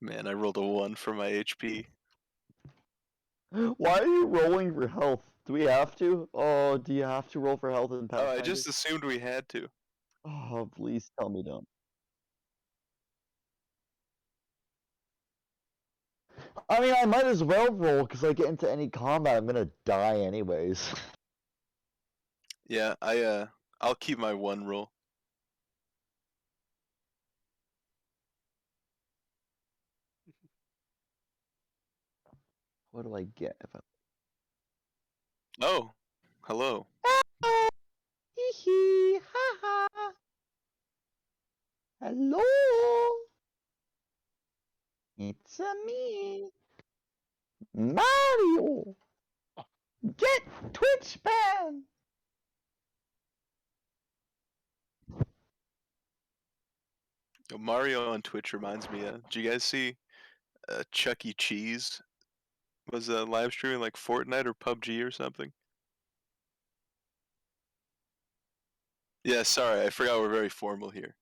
Man, I rolled a 1 for my HP. Why are you rolling for health? Do we have to? Oh, do you have to roll for health in Oh, I Pathfinder? just assumed we had to. Oh, please tell me don't. I mean, I might as well roll, because I get into any combat, I'm gonna die anyways. Yeah, I'll keep my 1 roll. What do I get if I... Oh, hello. Hee hee, ha ha. Hello. It's a me, Mario. Get Twitch ban. Yo, Mario on Twitch reminds me. Did you guys see Chuck E. Cheese was live streaming like Fortnite or PUBG or something? Yeah, sorry, I forgot we're very formal here.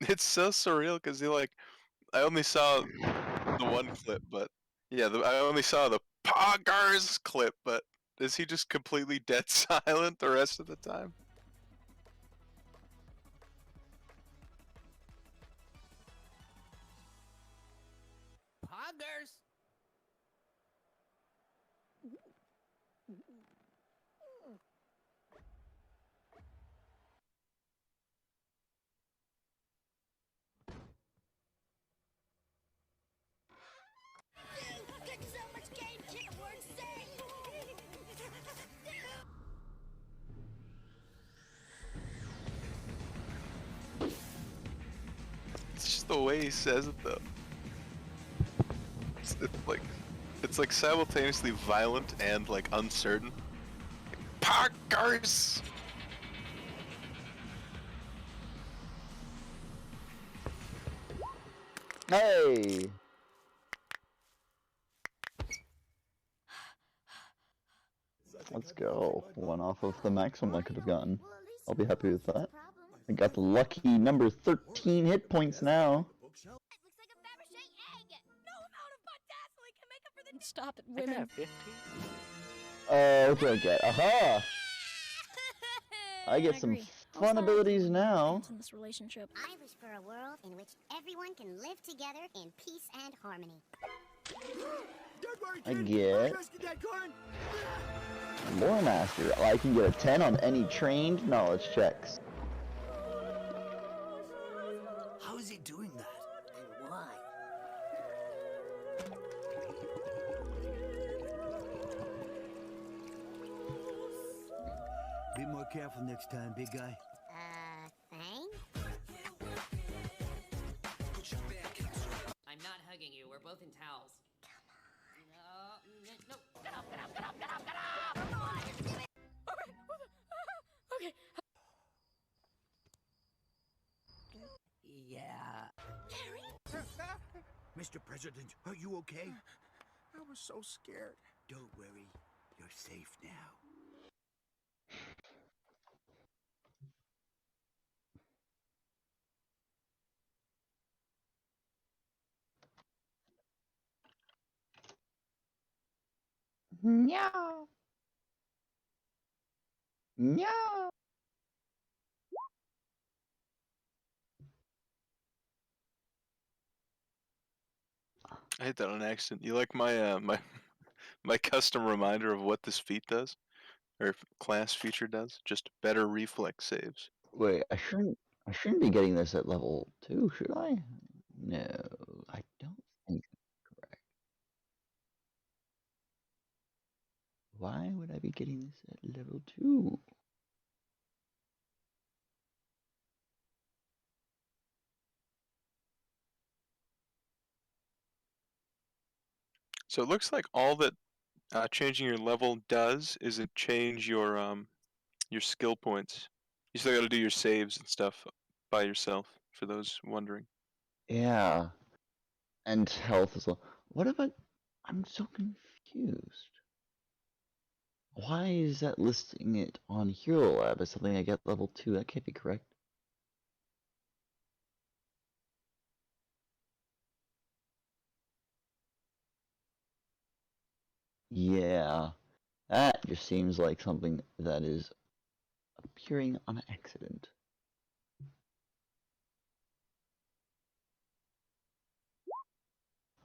It's so surreal because I only saw the one clip, but yeah, I only saw the Poggers clip, but is he just completely dead silent the rest of the time? Poggers. It's just the way he says it though. It's like simultaneously violent and like uncertain. Poggers. Hey. Let's go. One off of the maximum I could have gotten. I'll be happy with that. I got the lucky number 13 hit points now. Looks like a Fabergé egg! No amount of Bodazzling can make up for the... Stop it, I got a women. 50. What do I get? Aha! I get some fun abilities now. In this relationship. I wish for a world in which everyone can live together in peace and harmony. I get Lore Master. I can get a 10 on any trained knowledge checks. How is he doing that? And why? Be more careful next time, big guy. Thanks? I'm not hugging you. We're both in towels. No. Get up. Okay. Yeah. Mr. President, are you okay? I was so scared. Don't worry, you're safe now. Meow. Meow. I hit that on accident. You like my my custom reminder of what this feat does, or class feature does? Just better reflex saves. Wait, I shouldn't be getting this at level 2, should I? No, I don't think that's correct. Why would I be getting this at level 2? So it looks like all that changing your level does is it change your skill points. You still got to do your saves and stuff by yourself. For those wondering. Yeah, and health as well. What about... I'm so confused. Why is that listing it on Hero Lab as something I get level 2? That can't be correct. Yeah, that just seems like something that is appearing on accident.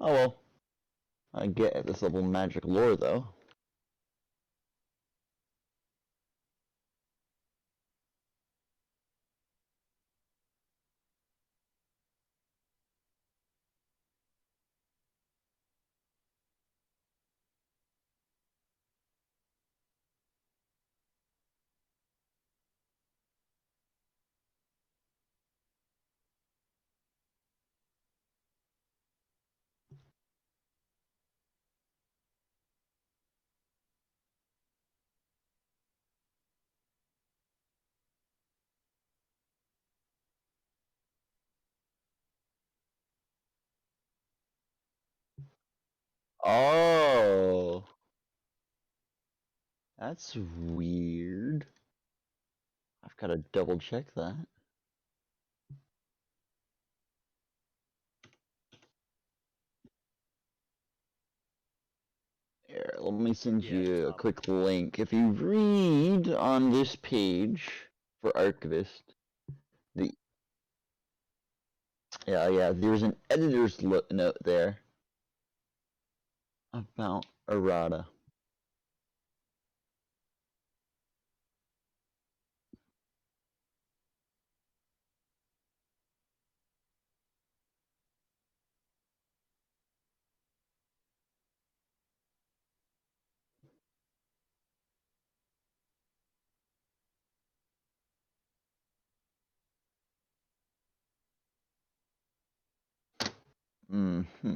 Oh well, I get at this level magic lore though. Oh, that's weird. I've got to double check that. Here, let me send you a quick link. If you read on this page for Archivist, the yeah, there's an editor's note there about errata. Mm-hmm.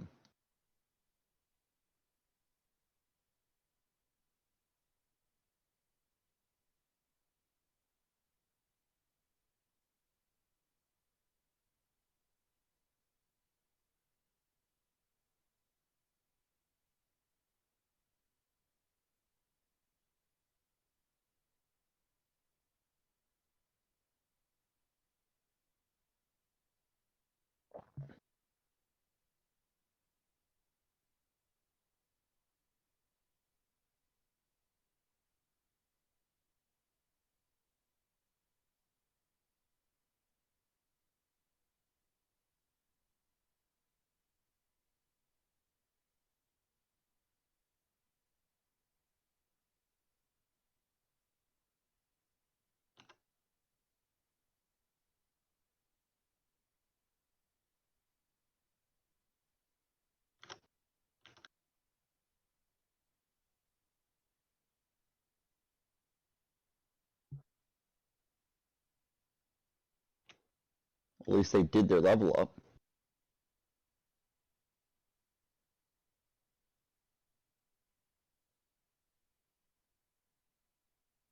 At least they did their level up.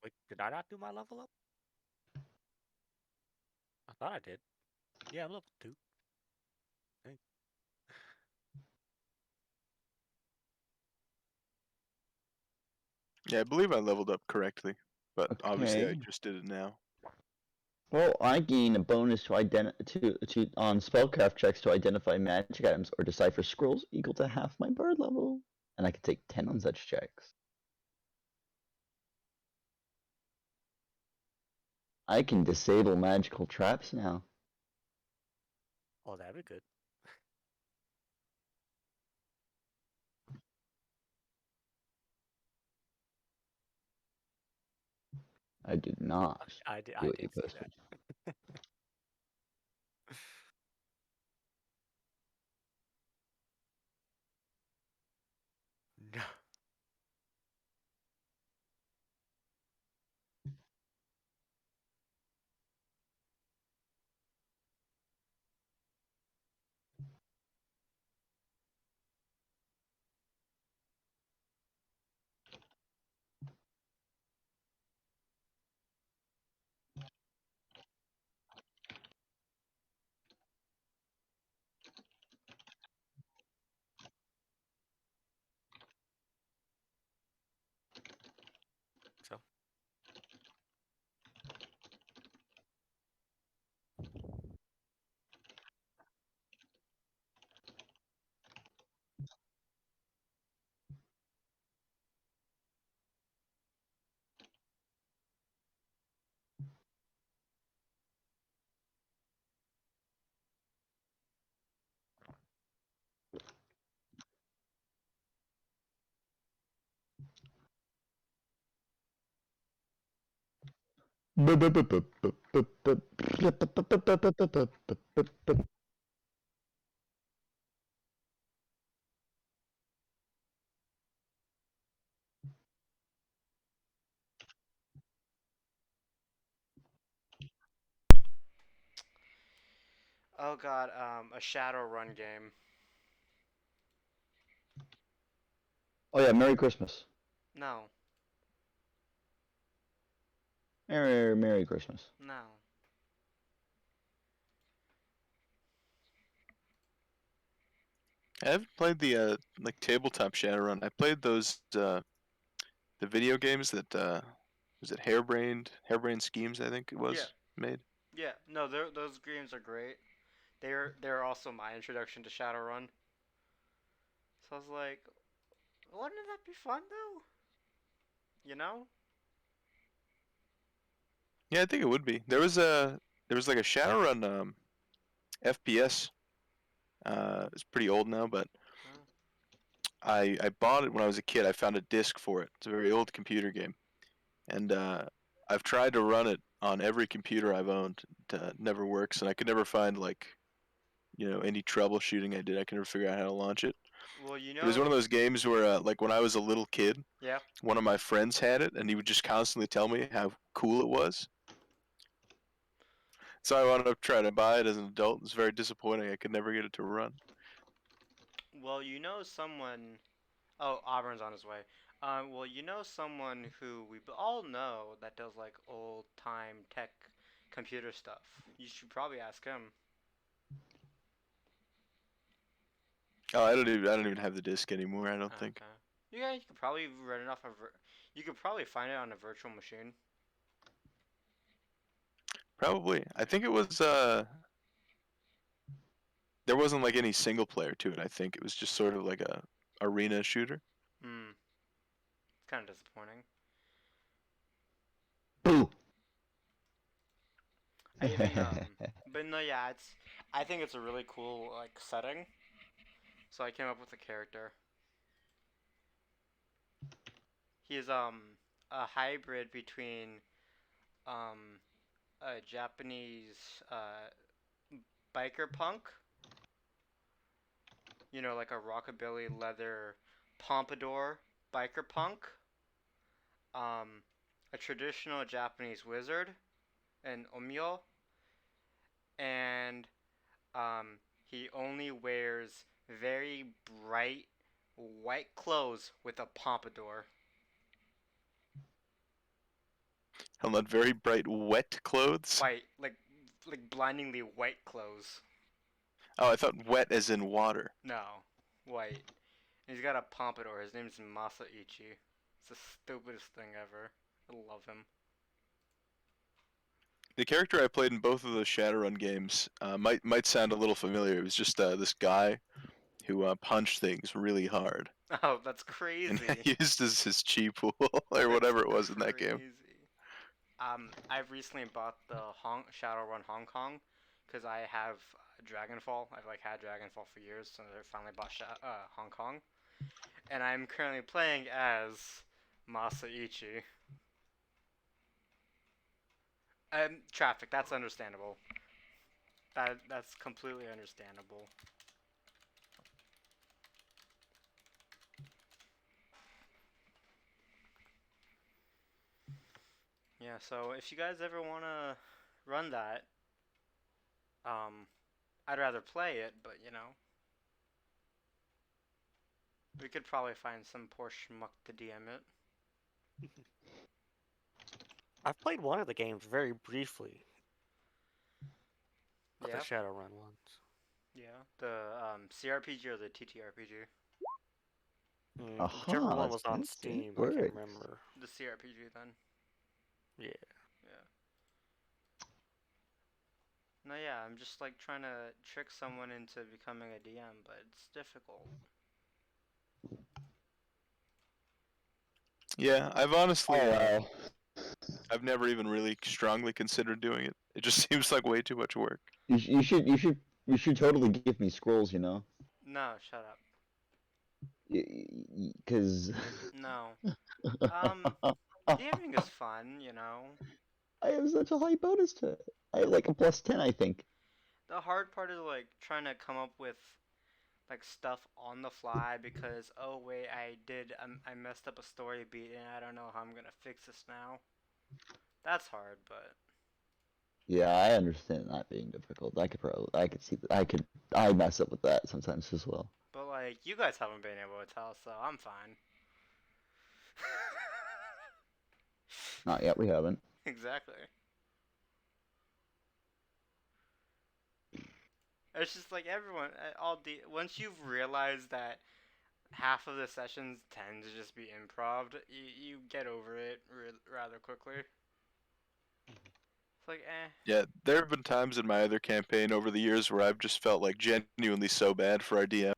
Wait, did I not do my level up? I thought I did. Yeah, I'm level 2. Hey. Yeah, I believe I leveled up correctly, but obviously I Okay. just did it now. Well, I gain a bonus to on spellcraft checks to identify magic items or decipher scrolls equal to half my bird level, and I can take 10 on such checks. I can disable magical traps now. Oh, that'd be good. I did not I see what you did see posted. that. No. Oh god, a Shadowrun game. Oh yeah, Merry Christmas. No, Merry Christmas. no. I haven't played the like tabletop Shadowrun. I played those the video games that was it Harebrained Schemes, I think it Yeah, was made. yeah. No, those games are great. They're also my introduction to Shadowrun. So I was like, wouldn't that be fun though? You know? Yeah, I think it would be. There was like a Shadowrun FPS. It's pretty old now, but Oh. I bought it when I was a kid. I found a disc for it. It's a very old computer game, and I've tried to run it on every computer I've owned. It never works, and I could never find like any troubleshooting I did. I could never figure out how to launch it. Well, you But it was one know, of those games where like when I was a little kid, yeah. one of my friends had it, and he would just constantly tell me how cool it was. So I wound up trying to buy it as an adult. It was very disappointing. I could never get it to run. Well, you know someone. Oh, Auburn's on his way. Well, you know someone who we all know that does like old time tech computer stuff. You should probably ask him. Oh, I don't even have the disc anymore. I don't think. Okay. Yeah, you could probably run it off a. You could probably find it on a virtual machine. Probably. I think it was. There wasn't like any single player to it. I think it was just sort of like a arena shooter. Hmm. It's kind of disappointing. Boo. I even but no, yeah, it's. I think it's a really cool like setting. So I came up with a character. He's a hybrid between um a Japanese biker punk, you know, like a rockabilly leather pompadour biker punk, um, a traditional Japanese wizard, an omyo, and um, he only wears very bright white clothes with a pompadour. And that very bright wet clothes. White, like blindingly white clothes. Oh, I thought wet as in water. No, white. And he's got a pompadour. His name's Masaichi. It's the stupidest thing ever. I love him. The character I played in both of those Shadowrun games might sound a little familiar. It was just this guy who punched things really hard Oh, that's and crazy. used his chi pool or That's whatever it was in that game. crazy. I've recently bought the Shadowrun Hong Kong because I have Dragonfall. I've like had Dragonfall for years, so I finally bought Hong Kong, and I'm currently playing as Masaichi. Traffic. That's understandable. That's completely understandable. Yeah. So if you guys ever wanna run that, um, I'd rather play it, but you know, we could probably find some poor schmuck to DM it. I've played one of the games very briefly of the Yeah. Shadowrun ones. Yeah. The CRPG or the TTRPG? Whichever Aha, one was on that's it Steam, I can't works. remember. The CRPG then. Yeah. Yeah. No, yeah, I'm just like trying to trick someone into becoming a DM, but it's difficult. Yeah, I've honestly Oh wow. I've never even really strongly considered doing it. It just seems like way too much work. You should totally give me scrolls. You know, No, shut up. because No. Um, DMing is fun, you know. I have such a high bonus to it. I have like a +10, I think. The hard part is like trying to come up with like stuff on the fly because oh wait, I messed up a story beat and I don't know how I'm gonna fix this now. That's hard, but Yeah, I understand that being difficult. I could see that. I mess up with that sometimes as well. like you guys haven't been able to tell, so I'm fine. Not yet, we haven't. Exactly. It's just like everyone, once you've realized that half of the sessions tend to just be improv, you get over it rather quickly. It's like, eh. Yeah, there have been times in my other campaign over the years where I've just felt like genuinely so bad for our DM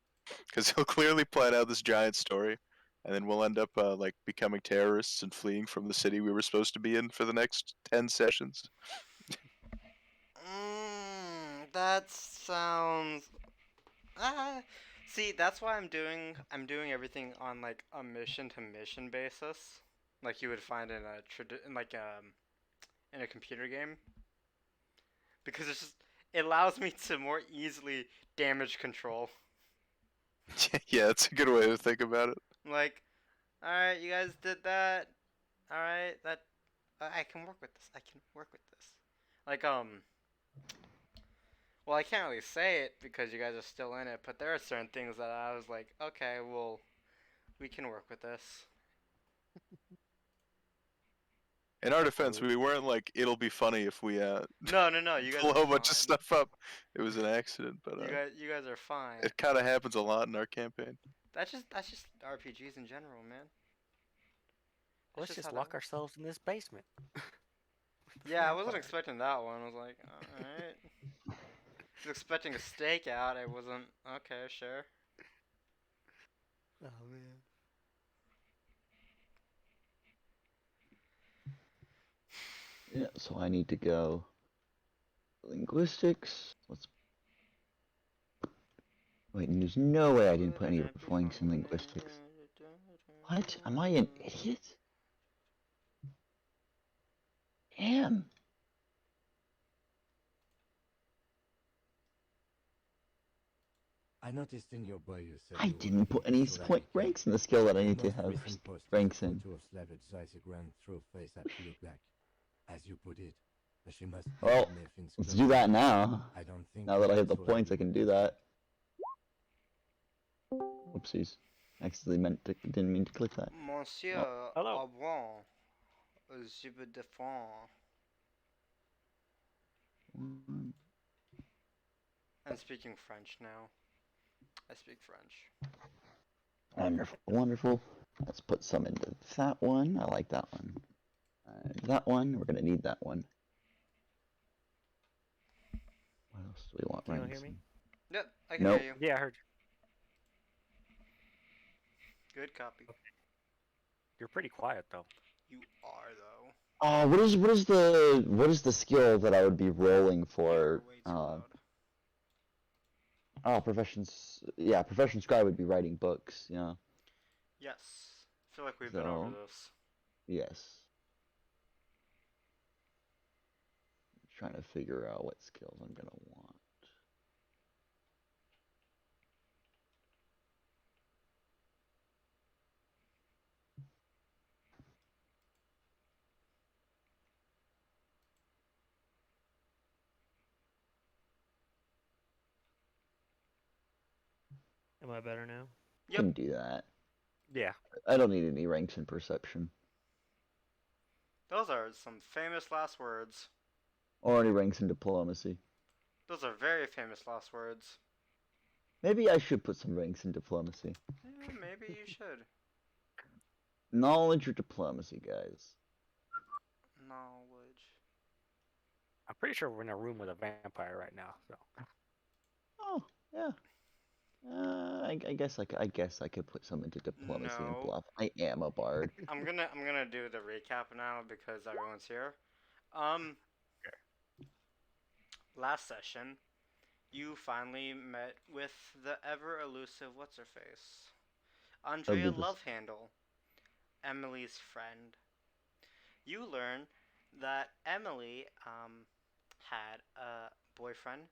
because he'll clearly plan out this giant story, and then we'll end up like becoming terrorists and fleeing from the city we were supposed to be in for the next 10 sessions. That sounds. Ah, see, that's why I'm doing everything on like a mission to mission basis, like you would find in a in a computer game, because it allows me to more easily damage control. Yeah, that's a good way to think about it. Like, all right, you guys did that. All right, I can work with this. I can work with this. Like well, I can't really say it because you guys are still in it, but there are certain things that I was like, okay, well, we can work with this. In our defense, we weren't like it'll be funny if we No, you guys blow are a bunch of fine. stuff up. It was an accident, but You guys are fine. it kind of happens a lot in our campaign. That's just RPGs in general, man. That's Let's just how just that lock works. ourselves in this basement. Yeah, I wasn't expecting that one. I was like, alright. I was expecting a stakeout. I wasn't. Okay, sure. Oh man. Yeah, so I need to go linguistics. Let's wait. There's no way I didn't put any points in linguistics. What? Am I an idiot? Damn. I noticed in your bio you said I you were didn't put looking any for point Solanica. ranks in the skill that I Your need to most have recent post is ranks a in. photo of Slavic Isaac ran through face at you black. As you put it, she must be Well, in Nephin's let's close. do that now. I don't think Now that I have the that's what points, I we can were do looking that. Whoopsies. Didn't mean to click that. Monsieur hello. Aubon, je vous défends. Mm, I'm speaking French now. I speak French. Wonderful, wonderful. Let's put some into that one. I like that one. That one, we're gonna need that one. What else do we want Can you ranks hear me? in? Yep, I can Nope. hear you. Yeah, I heard Good copy. you. You're pretty quiet though. You are though. What is the skill that I would be rolling You're for? way too loud. Profession scribe would be writing books. Yeah. Yes. I feel like we've been over this. Yes. Trying to figure out what skills I'm gonna want. Am I better now? Yep. Can do that. Yeah. I don't need any ranks in perception Those are some famous last words. or any ranks in diplomacy. Those are very famous last words. Maybe I should put some ranks in diplomacy. Yeah, maybe you should. Knowledge or diplomacy, guys? Knowledge. I'm pretty sure we're in a room with a vampire right now. So. Oh, yeah. I guess I could put some into diplomacy and No. bluff. I am a bard. I'm gonna do the recap now because everyone's here. Last session, you finally met with the ever elusive what's her face, Andrea Elizabeth. Lovehandle, Emily's friend. You learn that Emily had a boyfriend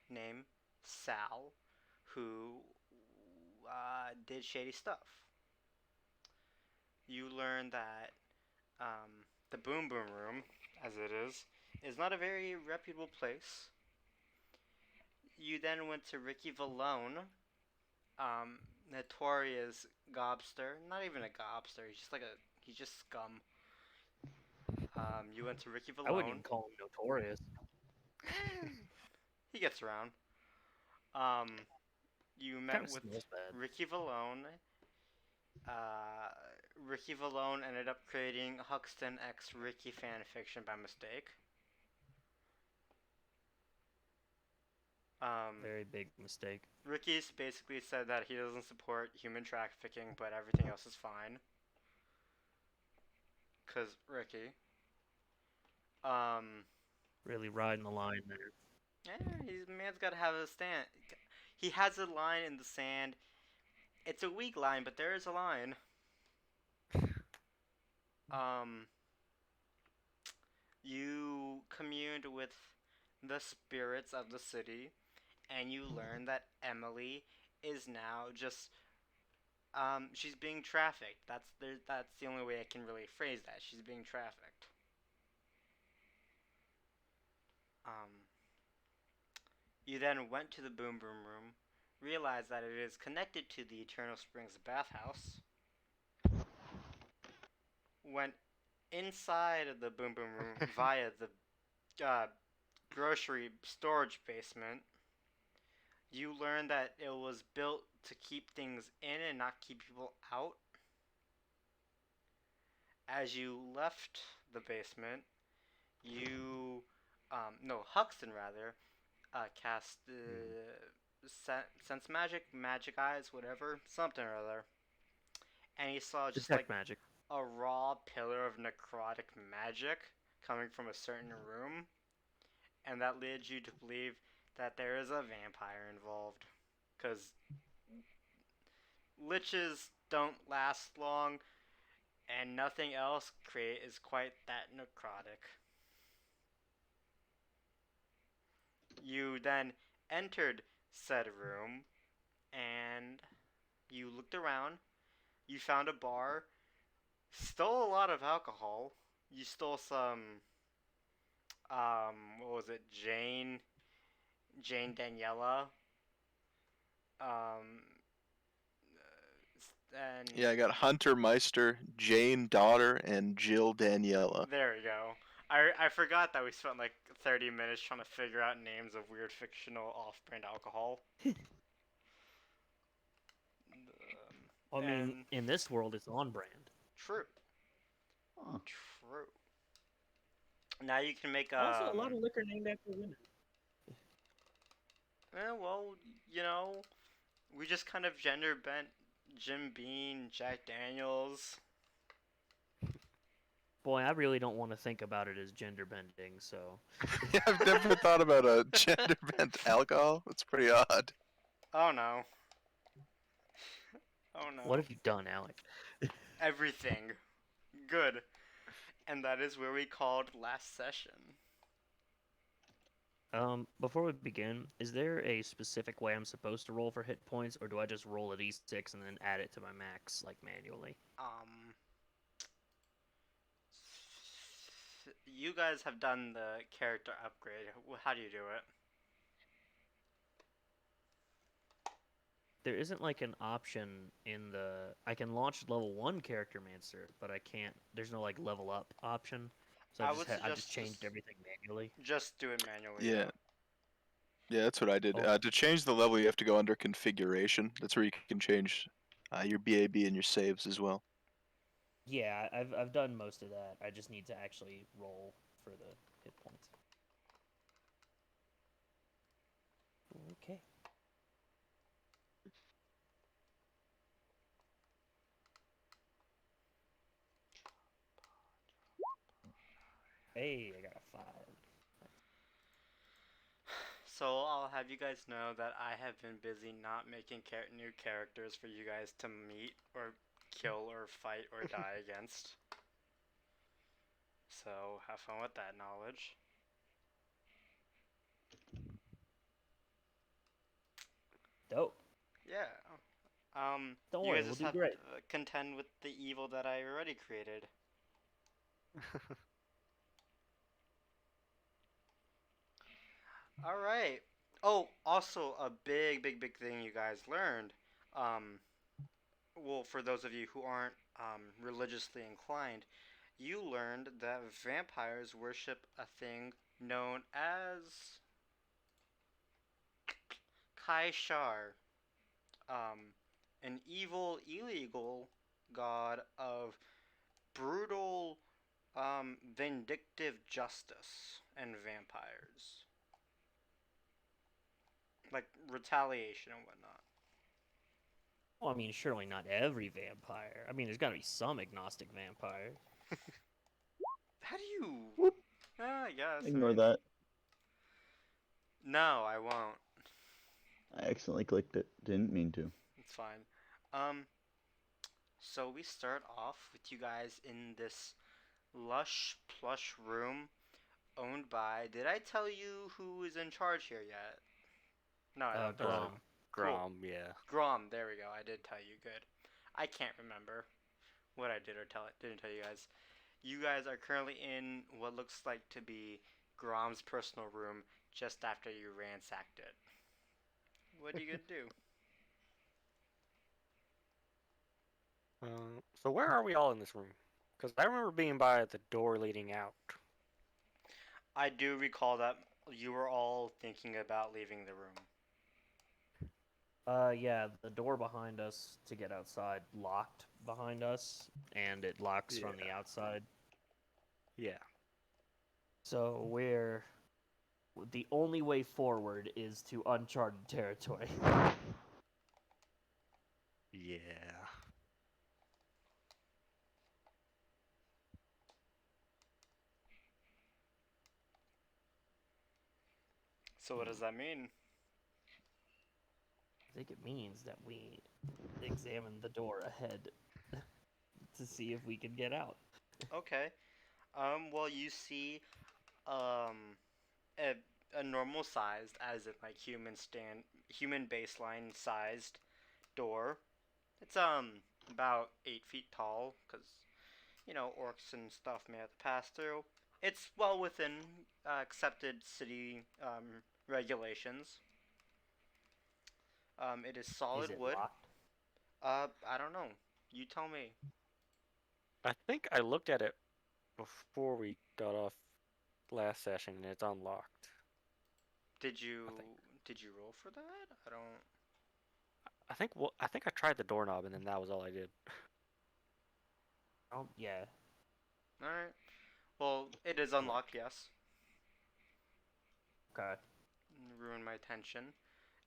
named Sal who did shady stuff. You learn that the Boom Boom Room, as it is not a very reputable place. You then went to Ricky Valone, um, notorious gobster. Not even a gobster. He's just scum. You went to Ricky I wouldn't Valone. even call him notorious. He gets around. Um, you Kind met of with smells bad. Ricky Valone. Uh, Ricky Valone ended up creating Huxton X Ricky fanfiction by mistake. Very big mistake. Ricky's basically said that he doesn't support human trafficking, but everything else is fine. Cause Ricky. Um, Really riding the line there. he's man's gotta have a stand. He has a line in the sand. It's a weak line, but there is a line. Um, you communed with the spirits of the city, and you learn that Emily is now just she's being trafficked. That's the only way I can really phrase that. She's being trafficked. Um, you then went to the Boom Boom Room, realized that it is connected to the Eternal Springs bathhouse, went inside of the Boom Boom Room via the grocery storage basement. You learned that it was built to keep things in and not keep people out. As you left the basement, no, Huxton rather, cast sense magic, magic eyes, whatever, something or other, and he saw just Detect like magic. a raw pillar of necrotic magic coming from a certain room, and that led you to believe that there is a vampire involved, because liches don't last long, and nothing else is quite that necrotic. You then entered said room, and you looked around. You found a bar, stole a lot of alcohol. You stole some, what was it, Jane Daniela, um, and Yeah, I got Hunter Meister, Jane Daughter, and Jill Daniela. there we go. I forgot that we spent like 30 minutes trying to figure out names of weird fictional off-brand alcohol. I mean, And in this world, it's on brand. true, Huh. true. Now you can make Also, a lot of liquor named after women. well, we just kind of gender bent Jim Beam, Jack Daniels. Boy, I really don't want to think about it as gender bending, so. Yeah, I've never thought about a gender bent alcohol. That's pretty odd. Oh no. Oh no. What have you done, Alec? Everything. Good. And that is where we called last session. Before we begin, is there a specific way I'm supposed to roll for hit points, or do I just roll a d6 and then add it to my max, like, manually? You guys have done the character upgrade. How do you do it? There isn't, like, an option in the... I can launch level 1 Character Mancer, but I can't... There's no, like, level up option. So I I would I suggest just changed just everything manually. just do it manually. Yeah. Yeah, that's what I did. Oh. To change the level, you have to go under configuration. That's where you can change your BAB and your saves as well. Yeah, I've done most of that. I just need to actually roll for the hit points. Okay. Hey, I got a 5. So I'll have you guys know that I have been busy not making new characters for you guys to meet or kill or fight or die against. So have fun with that knowledge. Dope. Yeah. Don't You worry, guys we'll just do have great. to contend with the evil that I already created. All right. Oh, also a big thing you guys learned. Um, well, for those of you who aren't religiously inclined, you learned that vampires worship a thing known as Kaishar, um, an evil, illegal god of brutal, vindictive justice and vampires, like retaliation and whatnot. Well, I mean, surely not every vampire. I mean, there's got to be some agnostic vampires. How do you? Whoop. I guess. I Ignore mean, that. no, I won't. I accidentally clicked it. Didn't mean to. It's fine. Um, so we start off with you guys in this lush, plush room owned by. Did I tell you who is in charge here yet? No, I don't think so. Grom. Cool. Grom, yeah. Grom, there we go. I did tell you. Good. I can't remember what I did or didn't tell you guys. You guys are currently in what looks like to be Grom's personal room just after you ransacked it. What are you gonna do? So where are we all in this room? Because I remember being by the door leading out. I do recall that you were all thinking about leaving the room. Yeah, the door behind us to get outside locked behind us, and it locks from the Yeah. outside. Yeah. So the only way forward is to uncharted territory. Yeah. So what does that mean? I think it means that we examine the door ahead to see if we can get out. Okay. Well, you see, um, a, a normal sized, as in like human baseline sized door. It's about 8 feet tall, cause orcs and stuff may have to pass through. It's well within accepted city regulations. It is Is solid it wood. locked? I don't know. You tell me. I think I looked at it before we got off last session and it's unlocked. Did you I think. did you roll for that? I don't. I think I tried the doorknob and then that was all I did. Oh, yeah. All right. Well, it is Yeah. unlocked. Yes. Okay. Ruin my tension.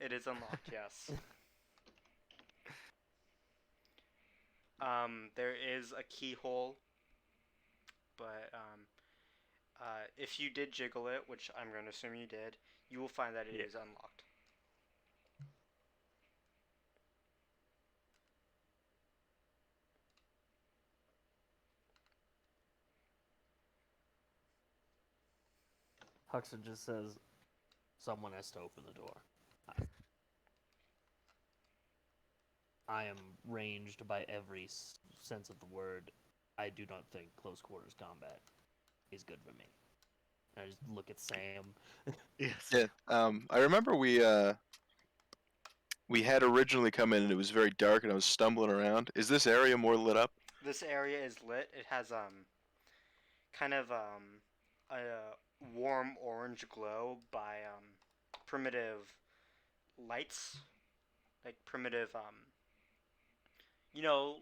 It is unlocked. Yes. There is a keyhole, but if you did jiggle it, which I'm going to assume you did, you will find that it Yeah. is unlocked. Huxon just says, someone has to open the door. I am ranged by every sense of the word. I do not think close quarters combat is good for me. And I just look at Sam. Yes. Yeah. I remember we had originally come in and it was very dark and I was stumbling around. Is this area more lit up? This area is lit. It has kind of a warm orange glow by primitive lights, like primitive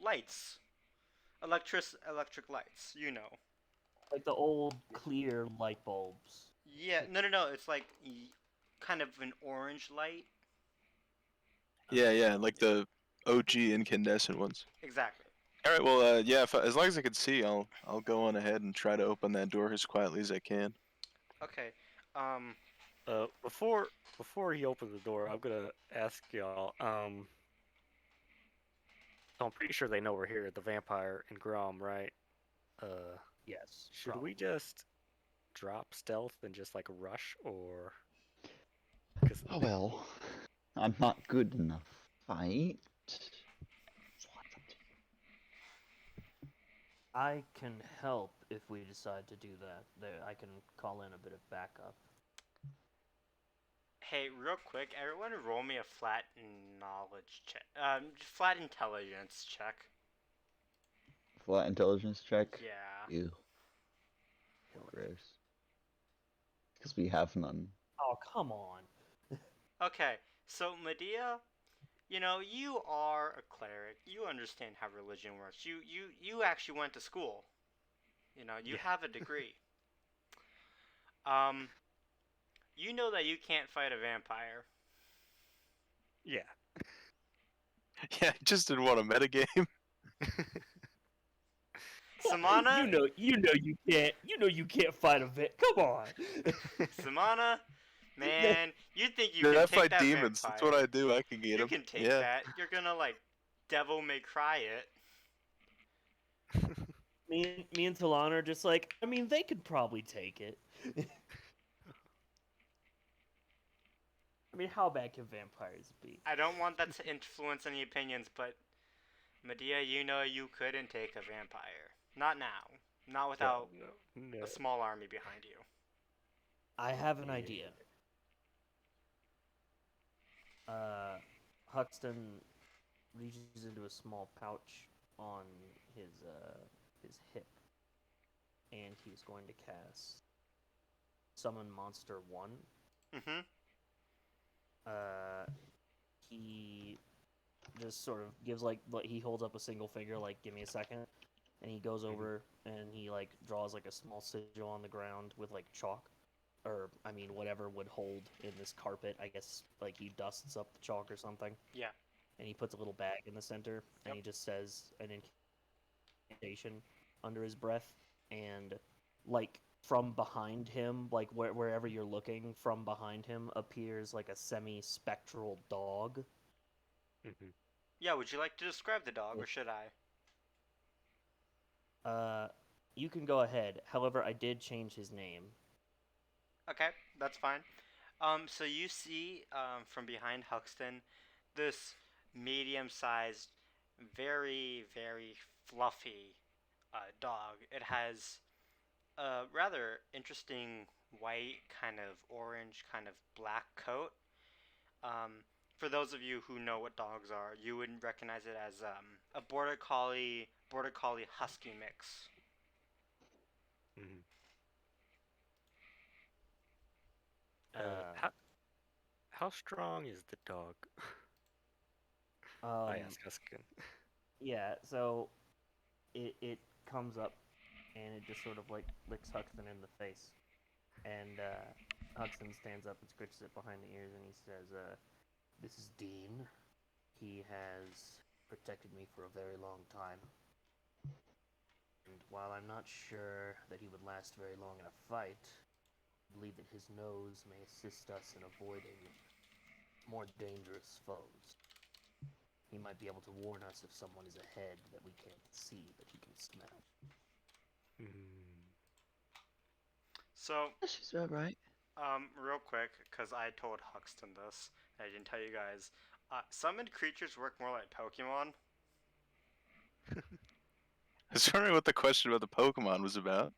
lights, electric lights. Like the old clear light bulbs. Yeah, no. It's like kind of an orange light. Yeah, like the OG incandescent ones. Exactly. All right, well, yeah, as long as I can see, I'll go on ahead and try to open that door as quietly as I can. Okay. Um. Before he opens the door, I'm gonna ask y'all. So I'm pretty sure they know we're here, the vampire and Grom, right? Yes. Should we just drop stealth and just like rush, or? Because Oh well. I'm not good in a fight. So it's up to you. I can help if we decide to do that. There, I can call in a bit of backup. Hey, real quick, everyone roll me a flat knowledge check. Flat intelligence check. Flat intelligence check. Yeah. Ew. Gross. Because we have none. Oh, come on. Okay, so Medea, you know, you are a cleric. You understand how religion works. You actually went to school. You know, you yeah, have a degree. Um, you know that you can't fight a vampire. yeah. Yeah, I just didn't want a metagame. Samana, you can't fight a vet. Come on. Samana, man, you think you Dude, can I take fight that demons. That's what vampire. I do. I can get You him. can take Yeah. that. You're gonna, like, devil may cry it. Me and Talon are just like, I mean, they could probably take it. I mean, how bad can vampires be? I don't want that to influence any opinions, but Medea, you know you couldn't take a vampire. Not now. Not without no. a small army behind you. I have an Yeah. idea. Huxton reaches into a small pouch on his hip, and he's going to cast Summon Monster 1. Mm-hmm. He just sort of gives like he holds up a single finger, like give me a second, and he goes over and he like draws like a small sigil on the ground with like chalk, or I mean whatever would hold in this carpet. I guess like he dusts up the chalk or something, Yeah. and he puts a little bag in the center, and Yep. he just says an incantation under his breath, and like from behind him, like wherever you're looking, from behind him appears like a semi-spectral dog. Mhm. Yeah, would you like to describe the dog, or should I? You can go ahead. However, I did change his name. Okay, that's fine. So you see, from behind Huxton, this medium-sized, very, very fluffy dog. It has a rather interesting white, kind of orange, kind of black coat. For those of you who know what dogs are, you would recognize it as a border collie husky mix. Mhm. Uh, How strong is the dog? I ask Huskin. yeah. So it comes up and it just sort of like licks Huxton in the face, and Huxton stands up and scratches it behind the ears, and he says, "This is Dean. He has protected me for a very long time." And while I'm not sure that he would last very long in a fight, I believe that his nose may assist us in avoiding more dangerous foes. He might be able to warn us if someone is ahead that we can't see, but he can smell. Mm. So, She's alright. real quick, because I told Huxton this, and I didn't tell you guys. Summoned creatures work more like Pokemon. I was wondering what the question about the Pokemon was about.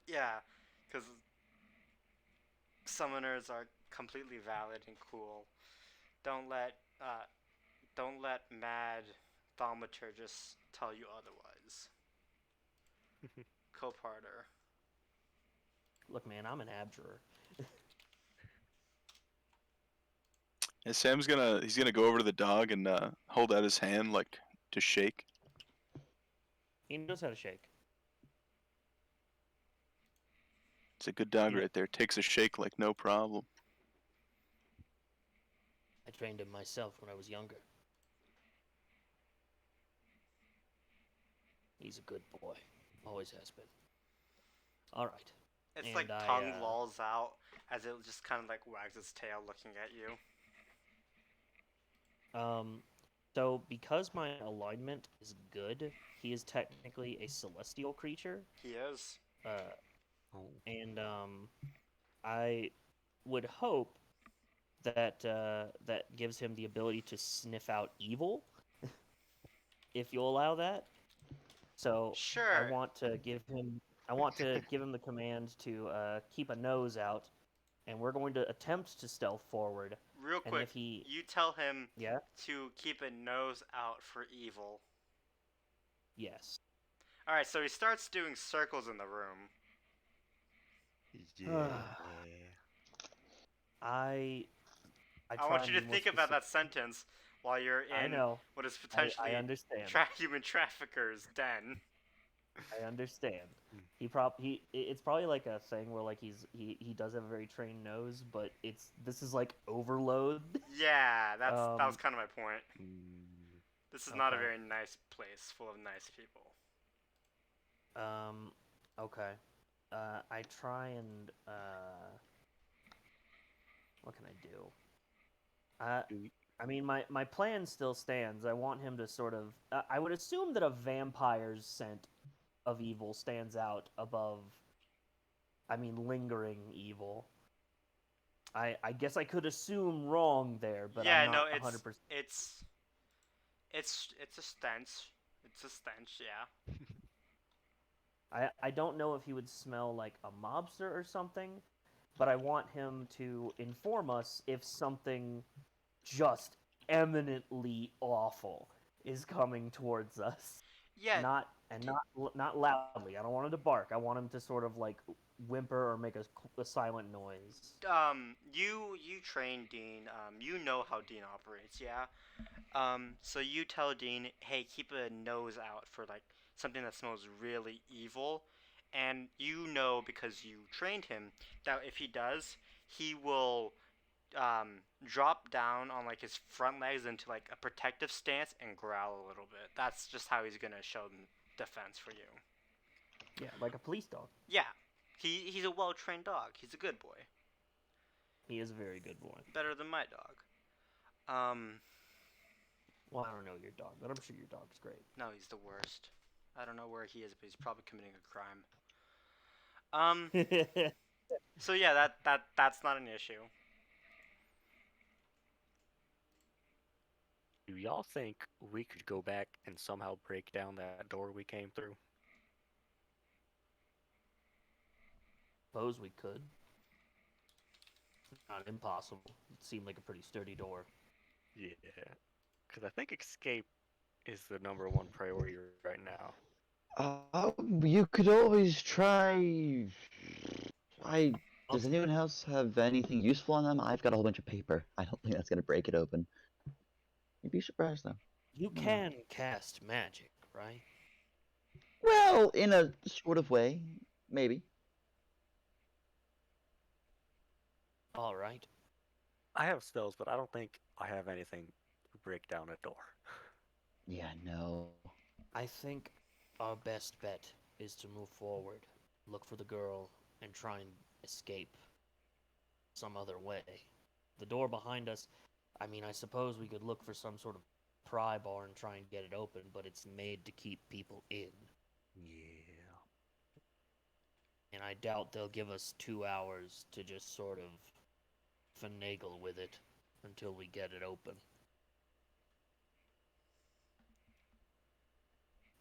Yeah, because summoners are completely valid and cool. Don't let uh, don't let mad thaumaturgists tell you otherwise. Coparter. Look, man, I'm an abjurer. And he's gonna go over to the dog and hold out his hand like to shake. He knows how to shake. It's a good dog You know, right there. Takes a shake like no problem. I trained him myself when I was younger. He's a good boy. Always has been. All right. Its And like tongue lolls out as it just kind of like wags its tail, looking at you. So because my alignment is good, he is technically a celestial creature. He is. Uh, Oh. and I would hope that that gives him the ability to sniff out evil, if you'll allow that. So I Sure. want to give him the command to keep a nose out, and we're going to attempt to stealth forward. Real And quick, if he, you tell him yeah, to keep a nose out for evil. yes, Alright, so he starts doing circles in the room. Yeah. I I try want you and to be more think about specific. that sentence while you're I in know, what is I potentially understand. human traffickers' den. I understand. Hmm. It's probably like a thing where like he does have a very trained nose, but this is like overload. Yeah, that was Um, kind of my point. Mm. This is not a okay. very nice place full of nice people. Um, okay. I try and what can I do? Do we- I mean, my plan still stands. I want him to sort of. I would assume that a vampire's scent of evil stands out above. I mean, lingering evil. I guess I could assume wrong there, but I'm Yeah, no, not 100%. it's a stench. It's a stench, yeah. I don't know if he would smell like a mobster or something, but I want him to inform us if something just eminently awful is coming towards us. Yeah, Not loudly. I don't want him to bark. I want him to sort of like whimper or make a silent noise. you train Dean. You know how Dean operates, yeah. So you tell Dean, hey, keep a nose out for like something that smells really evil, and you know because you trained him that if he does, he will drop down on like his front legs into like a protective stance and growl a little bit. That's just how he's gonna show them defense for you. Yeah, like a police dog. Yeah, he's a well trained dog. He's a good boy. He is a very good boy. Better than my dog. Um, Well, I don't know your dog, but I'm sure your dog's great. no, he's the worst. I don't know where he is, but he's probably committing a crime. Um, so yeah, that's not an issue. Do y'all think we could go back and somehow break down that door we came through? Suppose we could. Not impossible. It seemed like a pretty sturdy door. Yeah. Because I think escape is the #1 priority right now. You could always try. Does anyone else have anything useful on them? I've got a whole bunch of paper. I don't think that's gonna break it open. You'd be surprised though. You can cast magic, right? Well, in a sort of way, maybe. All right. I have spells, but I don't think I have anything to break down a door. Yeah, no. I think our best bet is to move forward, look for the girl, and try and escape some other way. The door behind us, I mean, I suppose we could look for some sort of pry bar and try and get it open, but it's made to keep people in. Yeah. And I doubt they'll give us 2 hours to just sort of finagle with it until we get it open.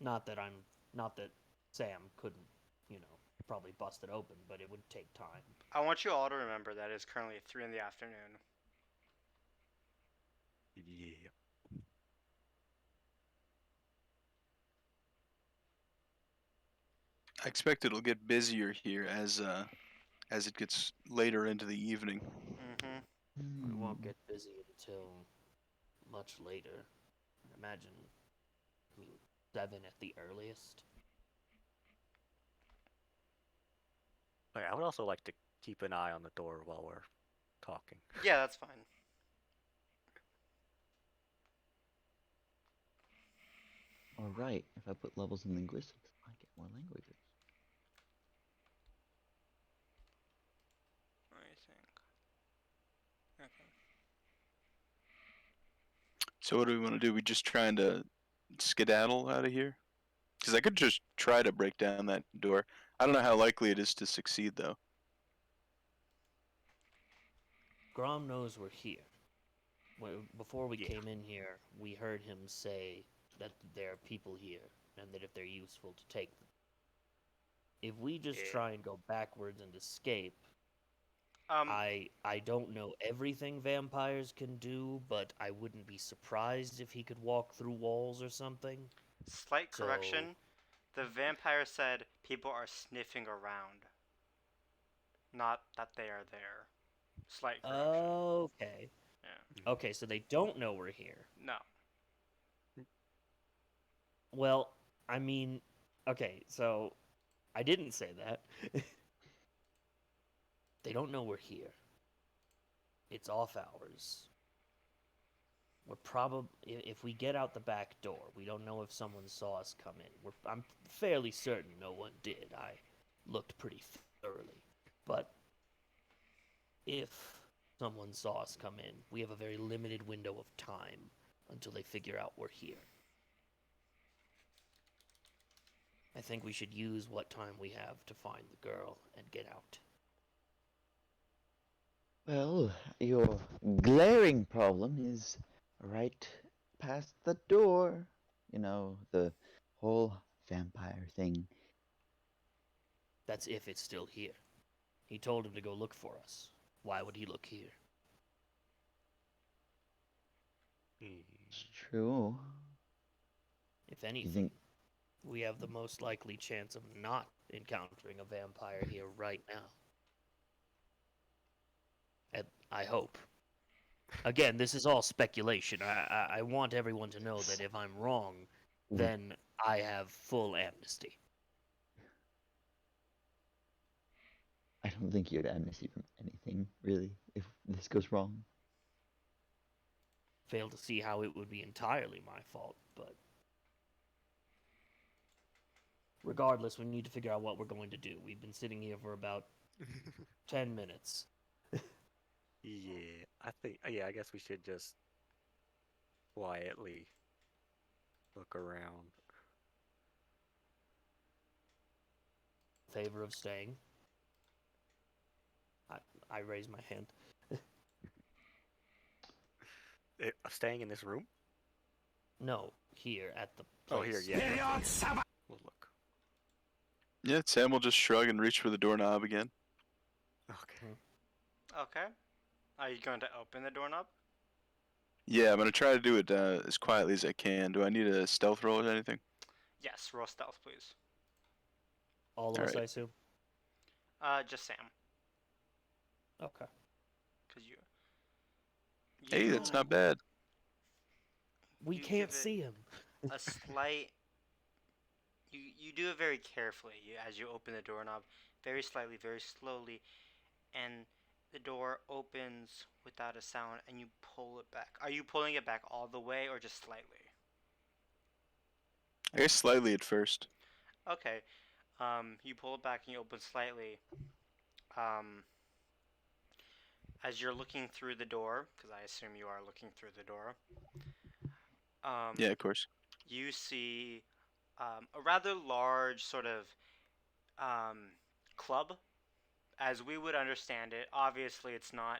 Not that Sam couldn't, probably bust it open, but it would take time. I want you all to remember that it's currently 3 in the afternoon. Yeah. I expect it'll get busier here as it gets later into the evening. Mm-hmm. We won't get busy until much later. I imagine, 7 at the earliest. Okay, I would also like to keep an eye on the door while we're talking. Yeah, that's fine. Alright, if I put levels in linguistics, I get more languages. I think. Okay. So what do we want to do? We just trying to skedaddle out of here? Because I could just try to break down that door. I don't know how likely it is to succeed, though. Grom knows we're here. Before we Yeah. came in here, we heard him say that there are people here, and that if they're useful, to take them. If we just Yeah. try and go backwards and escape, Um, I don't know everything vampires can do, but I wouldn't be surprised if he could walk through walls or something. slight So, correction. The vampire said people are sniffing around, not that they are there. Slight correction. okay. Yeah. Okay, so they don't know we're here. No. Well, I mean, okay, so I didn't say that. They don't know we're here. It's off hours. We're probably, if we get out the back door, we don't know if someone saw us come in. I'm fairly certain no one did. I looked pretty thoroughly. But if someone saw us come in, we have a very limited window of time until they figure out we're here. I think we should use what time we have to find the girl and get out. Well, your glaring problem is right past the door. You know, the whole vampire thing. That's if it's still here. He told him to go look for us. Why would he look here? It's true. If You anything, think we have the most likely chance of not encountering a vampire here right now. And I hope. Again, this is all speculation. I want everyone to know that if I'm wrong, then I have full amnesty. I don't think you'd amnesty from anything, really, if this goes wrong. Fail to see how it would be entirely my fault, but regardless, we need to figure out what we're going to do. We've been sitting here for about 10 minutes. Yeah, I think. Yeah, I guess we should just quietly look around. Favor of staying. I raise my hand. Staying in this room? No, here at the place. Oh, here, yeah. We'll look. Yeah, Sam will just shrug and reach for the doorknob again. Okay. Okay. Are you going to open the doorknob? Yeah, I'm gonna try to do it as quietly as I can. Do I need a stealth roll or anything? Yes. Roll stealth, please. All of us, Alright. I assume? Just Sam, Okay. because you. Hey, that's not bad. We You can't give it see him. a slight. You do it very carefully as you open the doorknob, very slightly, very slowly, and the door opens without a sound, and you pull it back. Are you pulling it back all the way or just slightly? I guess slightly at first. Okay. You pull it back and you open slightly. Um, as you're looking through the door, because I assume you are looking through the door. Yeah, of course. You see a rather large sort of club, as we would understand it. Obviously, it's not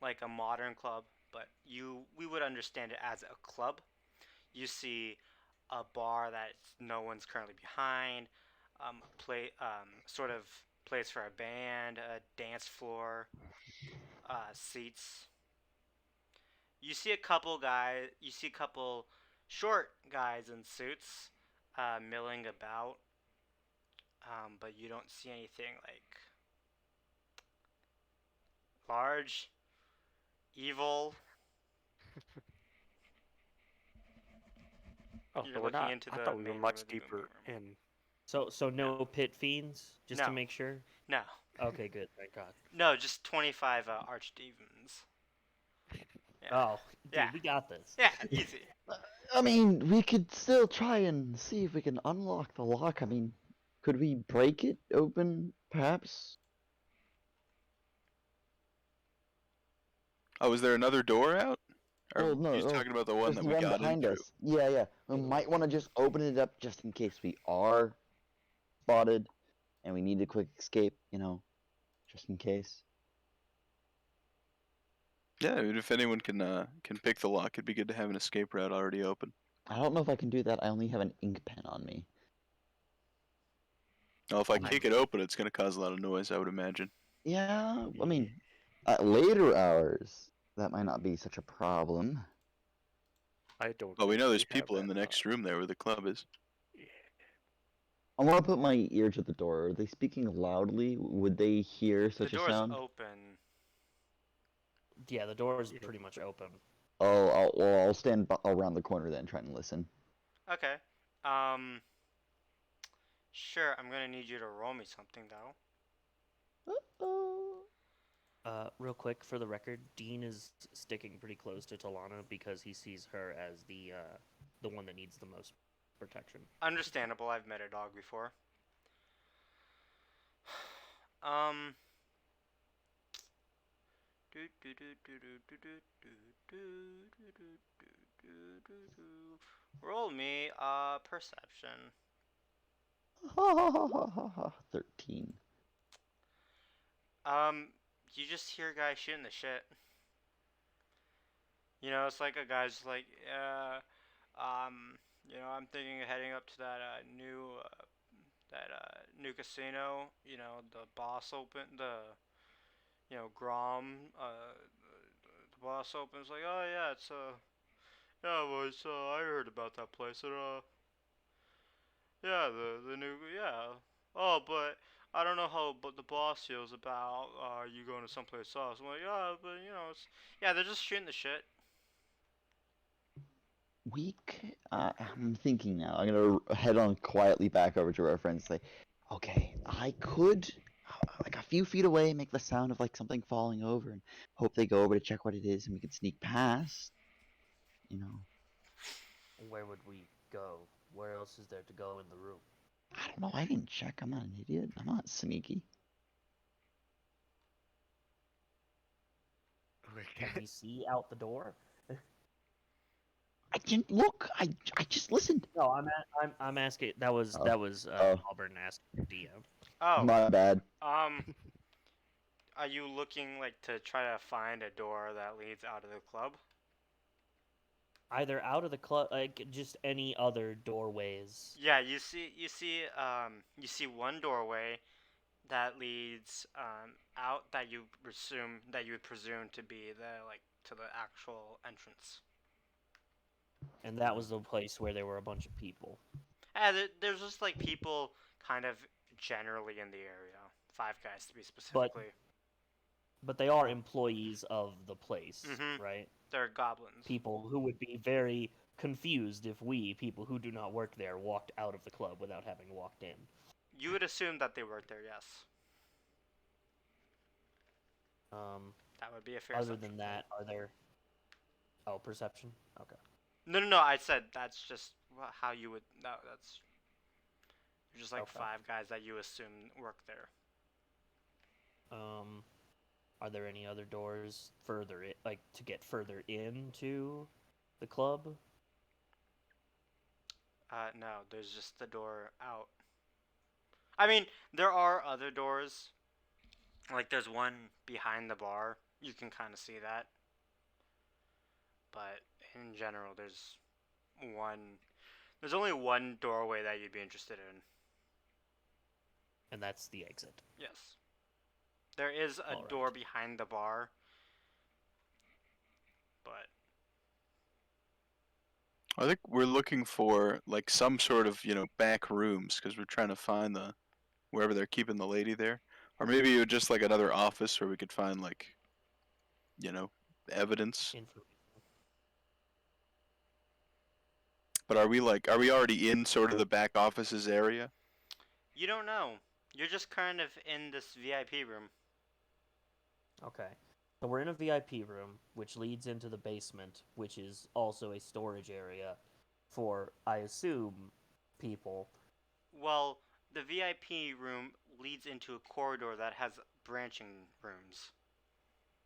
like a modern club, but we would understand it as a club. You see a bar that no one's currently behind, sort of place for a band, a dance floor, seats. You see a couple guys. You see a couple short guys in suits, milling about. But you don't see anything like large, evil. Oh, You're so we're looking not. into I the thought we were main room much of the boom deeper boom room. in. So no pit fiends, just to No. make sure. No, Okay, good. Thank God. no, just 25 archdemons. Yeah. Oh, dude, Yeah. we got this. Yeah, easy. I mean, we could still try and see if we can unlock the lock. I mean, could we break it open, perhaps? Oh, is there another door out? Or Well, no, he's no. talking about the one There's that the we one got behind into. us. Yeah, yeah. We might want to just open it up just in case we are spotted and we need a quick escape, just in case. Yeah, I mean, if anyone can pick the lock, it'd be good to have an escape route already open. I don't know if I can do that. I only have an ink pen on me. Well, if I Um, kick it open, it's gonna cause a lot of noise, I would imagine. Yeah, I mean, at later hours, that might not be such a problem. I don't Well, we think know we there's have people in that the next knowledge. room there where the club is. Yeah. I want to put my ear to the door. Are they speaking loudly? Would they hear The such a door's sound? open. Yeah, the door is Yeah. pretty much open. Oh, I'll stand around the corner then, trying to listen. Okay. Sure. I'm gonna need you to roll me something though. Uh-oh. Real quick for the record, Dean is sticking pretty close to Talana because he sees her as the one that needs the most protection. Understandable. I've met a dog before. Um. Roll me perception. 13. You just hear a guy shooting the shit. It's like a guy's like, I'm thinking of heading up to that new casino. The boss open Grom. The boss opens like, oh yeah, yeah, boys. I heard about that place. Yeah, the new, yeah. Oh, but I don't know how, but the boss feels about you going to someplace else. I'm like, yeah, but yeah, they're just shooting the shit. I'm thinking now. I'm gonna head on quietly back over to our friends and say, okay, I could, like a few feet away, make the sound of like something falling over and hope they go over to check what it is and we can sneak past. You know, Where would we go? Where else is there to go in the room? I don't know. I didn't check. I'm not an idiot. I'm not sneaky. Can we see out the door? I didn't look. I just listened. No, I'm asking. That was Oh, oh, Auburn asking DM. Oh, my bad. um, are you looking like to try to find a door that leads out of the club? Either out of the club, like just any other doorways. Yeah, you see one doorway that leads out that you would presume to be to the actual entrance. And that was the place where there were a bunch of people. There's just like people kind of generally in the area. Five guys to be specifically. But they are employees of the place, Mhm. right? They're goblins. People who would be very confused if we, people who do not work there, walked out of the club without having walked in. You would assume that they work there, yes. That would be a fair Other assumption. than that, are there... Oh, perception? Okay. No. I said that's just how you would. No, that's just like Okay. five guys that you assume work there. Are there any other doors further like to get further into the club? No, there's just the door out. I mean, there are other doors. Like there's one behind the bar. You can kind of see that. But in general, one. There's only one doorway that you'd be interested in. And that's the exit. Yes. There is a door behind the bar. But I think we're looking for like some sort of back rooms because we're trying to find the wherever they're keeping the lady there, or maybe just like another office where we could find like you know evidence. But are we already in sort of the back offices area? you don't know. You're just kind of in this VIP room. Okay. So we're in a VIP room, which leads into the basement, which is also a storage area for, I assume, people. Well, the VIP room leads into a corridor that has branching rooms.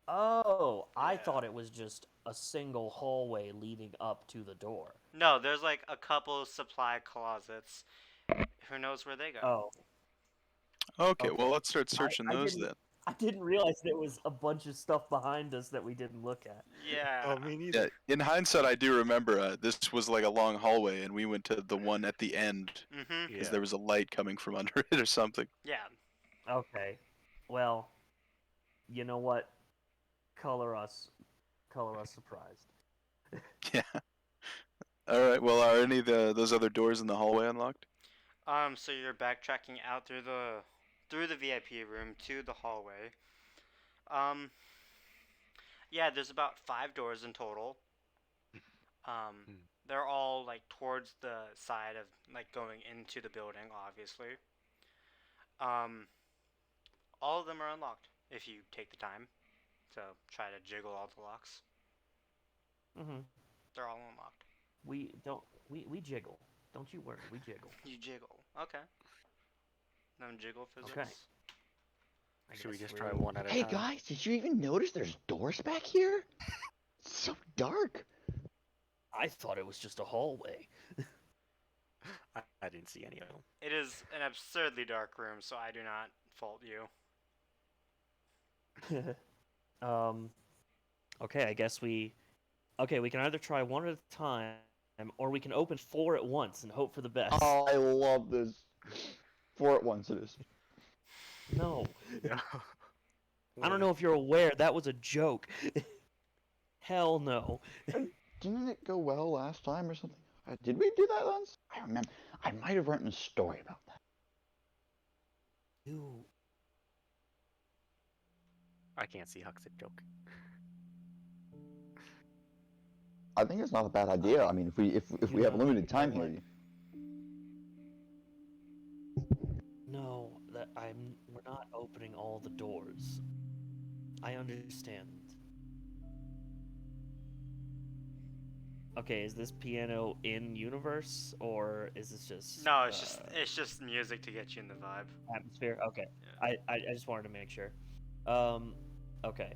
Oh, I Yeah. thought it was just a single hallway leading up to the door. No, there's like a couple supply closets. Who knows where they go? Oh, Okay, okay. well let's start searching I those didn't then. I didn't realize there was a bunch of stuff behind us that we didn't look at. Yeah. Oh, me neither. Yeah, in hindsight, I do remember this was like a long hallway, and we went to the one at the end Mhm. because Yeah. there was a light coming from under it or something. Yeah. Okay. Well, you know what? Color us surprised. Yeah. All right. Well, are any of those other doors in the hallway unlocked? So you're backtracking out through the VIP room to the hallway. Um, yeah, there's about 5 doors in total. Um, Hmm. they're all like towards the side of like going into the building, obviously. Um, all of them are unlocked if you take the time to try to jiggle all the locks. Mhm. They're all unlocked. We jiggle. Don't you worry, we jiggle. You jiggle. Okay. No jiggle physics. Okay. I Should we guess just try we're- one at a Hey time? guys, did you even notice there's doors back here? It's so dark. I thought it was just a hallway. I didn't see any of them. It is an absurdly dark room, so I do not fault you. Okay, I guess we can either try one at a time or we can open 4 at once and hope for the best. Oh, I love this. 4 at once it is. No. No. I don't know if you're aware that was a joke. Hell no. Didn't it go well last time or something? Did we do that once? I remember. I might have written a story about that. You I can't see Huck's joke. I think it's not a bad idea. I mean, if we have know- limited you time know what? here. No, we're not opening all the doors. I understand. Okay, is this piano in universe or is this just No, it's just music to get you in the vibe. atmosphere? Okay. Yeah. I just wanted to make sure. Okay.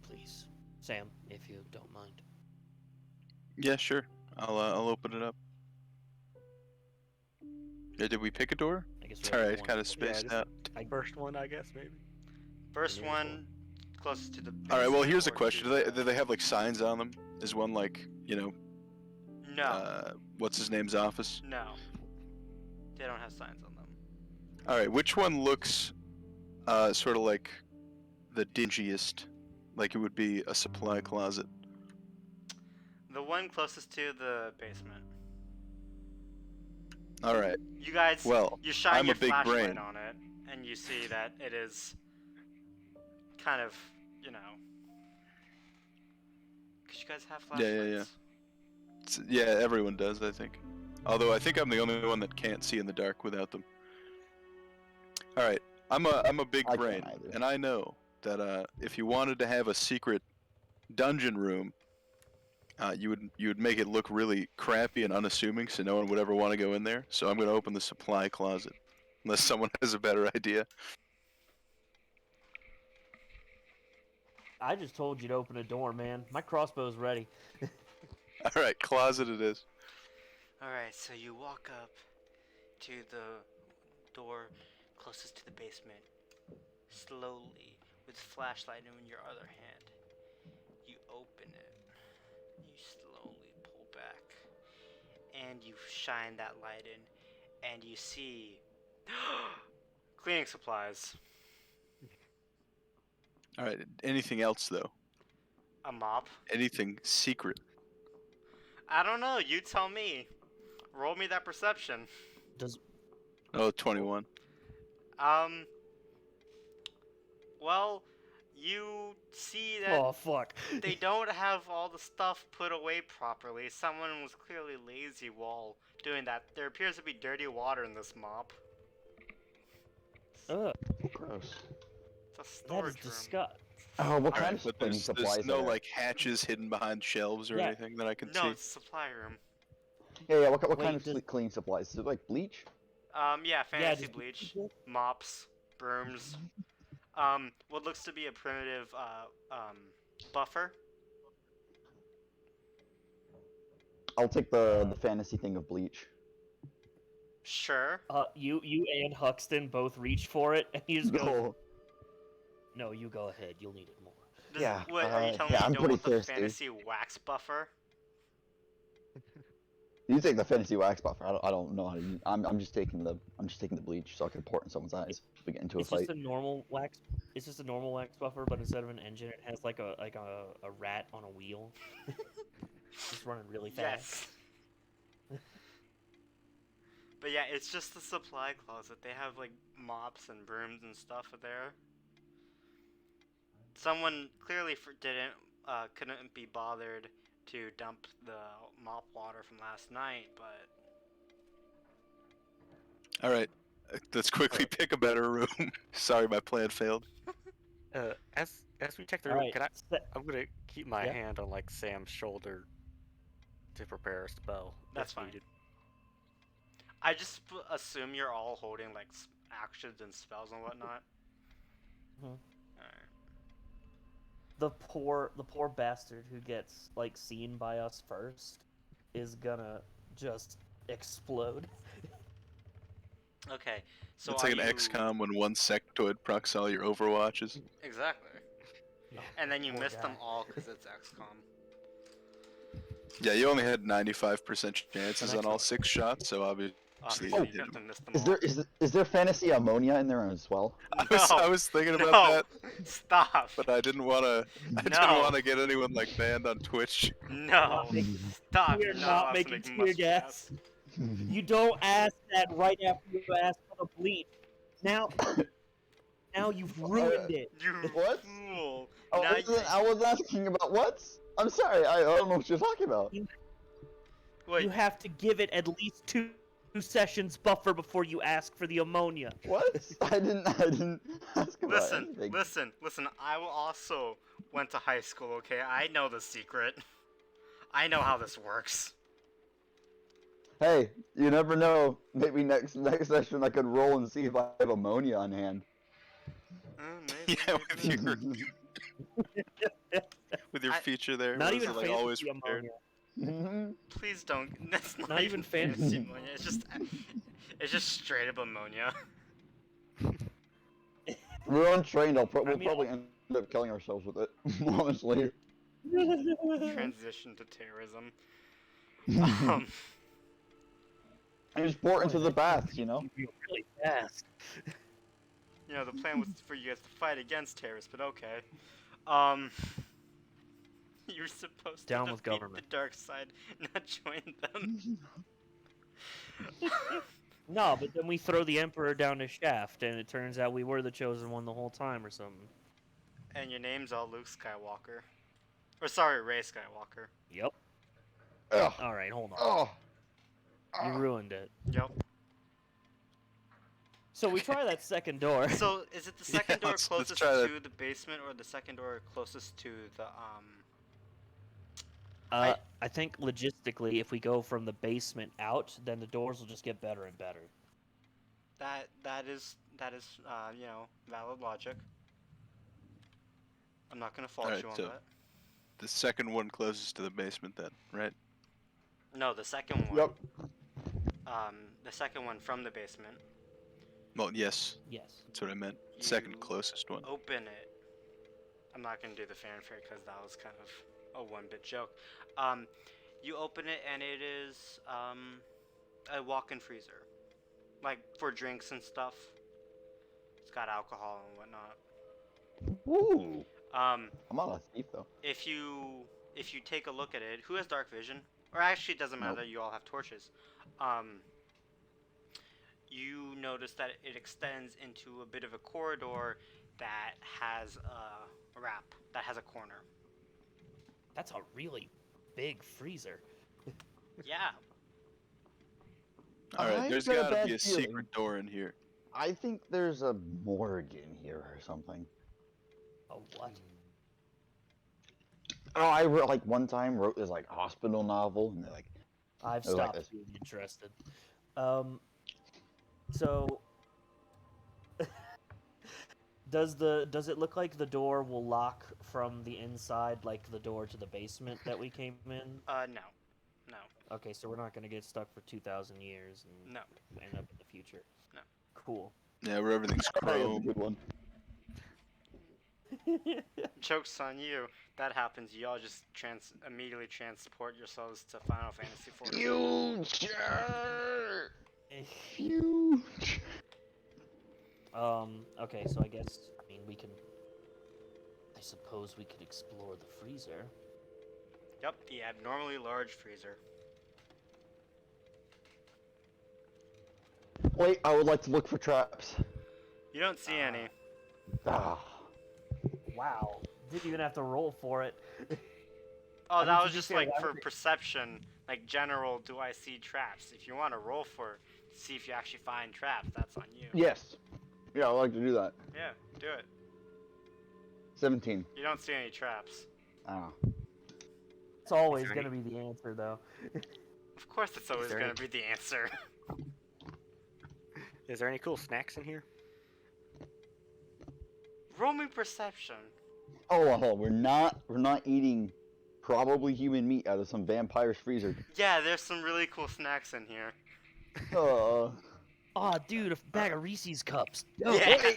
Please. Sam, if you don't mind. Yeah, sure. I'll open it up. Yeah, did we pick a door? I guess we It's have alright. one. Kind of spaced just- out. First one, I guess, maybe. First nearest one, closest to the. All right. Well, basement here's a or question: to do they have like signs on them? Is one like No, what's his name's office? no. They don't have signs on them. All right. Which one looks sort of like the dingiest? Like it would be a supply closet. The one closest to the basement. All right. You guys, Well, you shine I'm a your big flashlight brain. on it, and you see that it is kind of, because you guys have Yeah, flashlights. yeah. Yeah, everyone does, I think. Although I think I'm the only one that can't see in the dark without them. All right. I'm a big I can't brain, either. and I know that if you wanted to have a secret dungeon room, you would make it look really crappy and unassuming, so no one would ever want to go in there. So I'm going to open the supply closet, unless someone has a better idea. I just told you to open a door, man. My crossbow's ready. All right, closet it is. Alright, so you walk up to the door closest to the basement, slowly, with flashlight in your other hand. You open it. You slowly pull back, and you shine that light in, and you see cleaning supplies. All right. Anything else though? A mop. Anything secret? I don't know. You tell me. Roll me that perception. Does Oh, 21. Well, you see that Oh fuck. they don't have all the stuff put away properly. Someone was clearly lazy while doing that. There appears to be dirty water in this mop. Ugh, Gross. It's a that is storage room. disgust. Oh, what All kind right, of but cleaning there's supplies no are there? like hatches hidden behind shelves or Yeah. anything that I can No, see. it's a supply room. Yeah, what Wait, kind of does- cleaning supplies? Is it like bleach? Yeah, fantasy does- bleach, mops, brooms. what looks to be a primitive buffer. I'll take the fantasy thing of bleach. Sure. You and Huxton both reach for it, and he just goes, No. "No, you go ahead. You'll need it more." Yeah. What are you telling yeah, me? You I'm don't pretty want the thirsty. fantasy wax buffer? You take the fantasy wax buffer. I don't know how to use. I'm just taking the bleach so I can pour it in someone's eyes if we get into a It's fight. just a normal wax. It's just a normal wax buffer, but instead of an engine, it has like a rat on a wheel, just running really fast. Yes. But yeah, it's just the supply closet. They have like mops and brooms and stuff there. Someone clearly couldn't be bothered to dump the mop water from last night, but All right, let's quickly pick a better room. Sorry, my plan failed. As we check the All room, right, can I'm gonna keep my Yeah. hand on like Sam's shoulder to prepare a spell. That's if fine. needed. I just assume you're all holding like actions and spells and whatnot. Mhm. Alright. the poor bastard who gets like seen by us first is gonna just explode. Okay, so It's are like an you... XCOM when one sectoid procs all your overwatches. Exactly. Oh, And then you poor miss them guy. all because it's XCOM. Yeah, you only had 95% chances An on all excellent- 6 shots, so obviously Obviously, you you did have to them. miss them Is all. there fantasy ammonia in there as well? I was thinking about no, that, stop. but I didn't want to. No. Get anyone like banned on Twitch. No, stop. We're You're not not allowed to making make tear mustard gas. You don't ask that right after you ask for the bleach. Now you've ruined it. You What? fool. I Now I wasn't asking about what? I'm sorry, I don't know what you're talking about. Wait, You have to give it at least two sessions buffer before you ask for the ammonia. What? I didn't ask about anything. listen. I also went to high school, okay? I know the secret. I know how this works. Hey, you never know. Maybe next session I could roll and see if I have ammonia on hand. Maybe, Yeah, maybe. with your I- feature there. Not what even is it, like fantasy always prepared? ammonia. Please don't. That's not, Not even even fan- fantasy ammonia. It's just straight up ammonia. We're untrained. We'll I mean, probably end up killing ourselves with it. Honestly. Transition to terrorism. I just pour it into the baths, you know? Really fast. You know, the plan was for you guys to fight against terrorists, but okay. You're supposed Down to with defeat government. the dark side, not join them. No, but then we throw the Emperor down his shaft, and it turns out we were the chosen one the whole time, or something. And your name's all Luke Skywalker. Or sorry, Rey Skywalker. Yep. Ugh. All right, hold on. Oh. You ruined it. Yep. So we try that second door. So, is it the second door let's closest try that. to the basement, or the second door closest to the, I think logistically, if we go from the basement out, then the doors will just get better and better. that is, you know, valid logic. I'm not gonna fault Alright, you on so- that. The second one closest to the basement, then, right? No, the second one. Yep. The second one from the basement. Well, yes, Yes. that's what I meant. Second You closest one. Open it. I'm not gonna do the fanfare because that was kind of a one-bit joke. You open it and it is a walk-in freezer, like for drinks and stuff. It's got alcohol and whatnot. Ooh. Um, I'm not a thief though. if you take a look at it, who has dark vision? Or actually, it doesn't matter. Nope. You all have torches. You notice that it extends into a bit of a corridor that has a wrap, that has a corner. That's a really big freezer. Yeah. Alright, I've there's got a gotta bad be a feeling. secret door in here. I think there's a morgue in here or something. Oh, what? Oh, like one time wrote this like hospital novel, and they're like, I've I like stopped this. being interested. So Does it look like the door will lock from the inside, like the door to the basement that we came in? No. No. Okay, so we're not gonna get stuck for 2,000 years and No. end up in the future. No. Cool. Yeah, where everything's That's a chrome. good one. Joke's on you. That happens. Y'all just immediately transport yourselves to Final Fantasy 14. Future. Future. Okay, so I guess we can. I suppose we could explore the freezer. Yep, the abnormally large freezer. Wait, I would like to look for traps. You don't see any. Ah. Wow. Didn't even have to roll for it. Oh, I that mean, was to be just fair, like that for would- perception, like general. Do I see traps? If you want to roll for it, see if you actually find traps. That's on you. Yes. Yeah, I would like to do that. Yeah, do it. 17. You don't see any traps. Ah. It's always Is there gonna be the answer, though. Of course, it's always there gonna any- be the answer. Is there any cool snacks in here? Roll me perception. Oh, we're not eating probably human meat out of some vampire's freezer. Yeah, there's some really cool snacks in here. Uh. Aw, dude, a bag of Reese's cups. Yeah.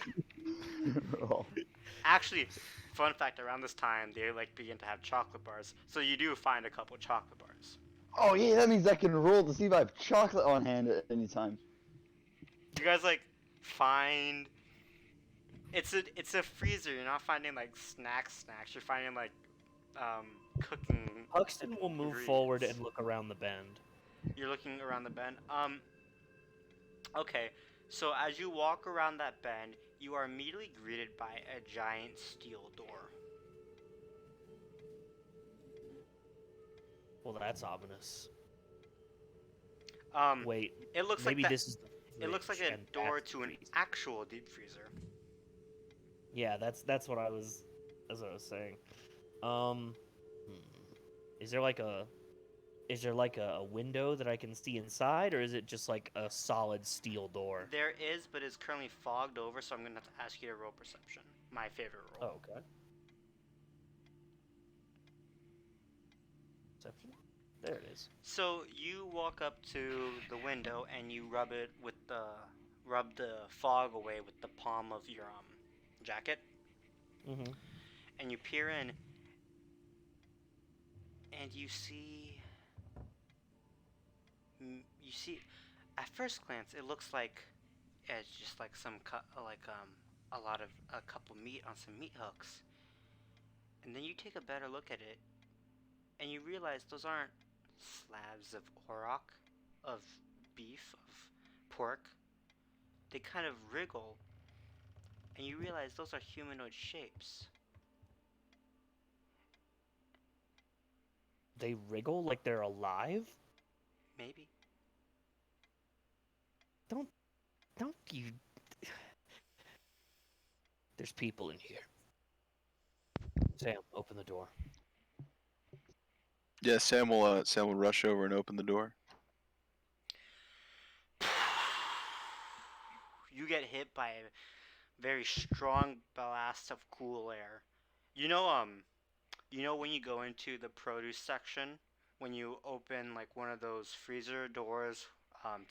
Oh. Actually, fun fact: around this time, they like begin to have chocolate bars. So you do find a couple chocolate bars. Oh yeah, that means I can roll to see if I have chocolate on hand at any time. You guys like find? It's a freezer. You're not finding like snacks. You're finding like cooking. Huxton will move forward ingredients. and look around the bend. You're looking around the bend. Okay. So as you walk around that bend, you are immediately greeted by a giant steel door. Well, that's ominous. Um, Wait, it looks maybe like that. this is the It looks like fridge, a and door that's to the an freezer. actual deep freezer. Yeah, that's what I was saying. Hmm. Is there like a window that I can see inside, or is it just like a solid steel door? There is, but it's currently fogged over, so I'm gonna have to ask you to roll perception. My favorite roll. Oh, okay. Perception? There it is. So you walk up to the window and you rub the fog away with the palm of your jacket, Mm-hmm. and you peer in, and you see at first glance it looks like it's just like a couple meat on some meat hooks, and then you take a better look at it, and you realize those aren't slabs of auroch, of beef, of pork. They kind of wriggle, and you realize those are humanoid shapes. They wriggle like they're alive? Maybe. Don't you... There's people in here. Sam, open the door. Yeah, Sam will rush over and open the door. You get hit by a very strong blast of cool air. You know when you go into the produce section, when you open like one of those freezer doors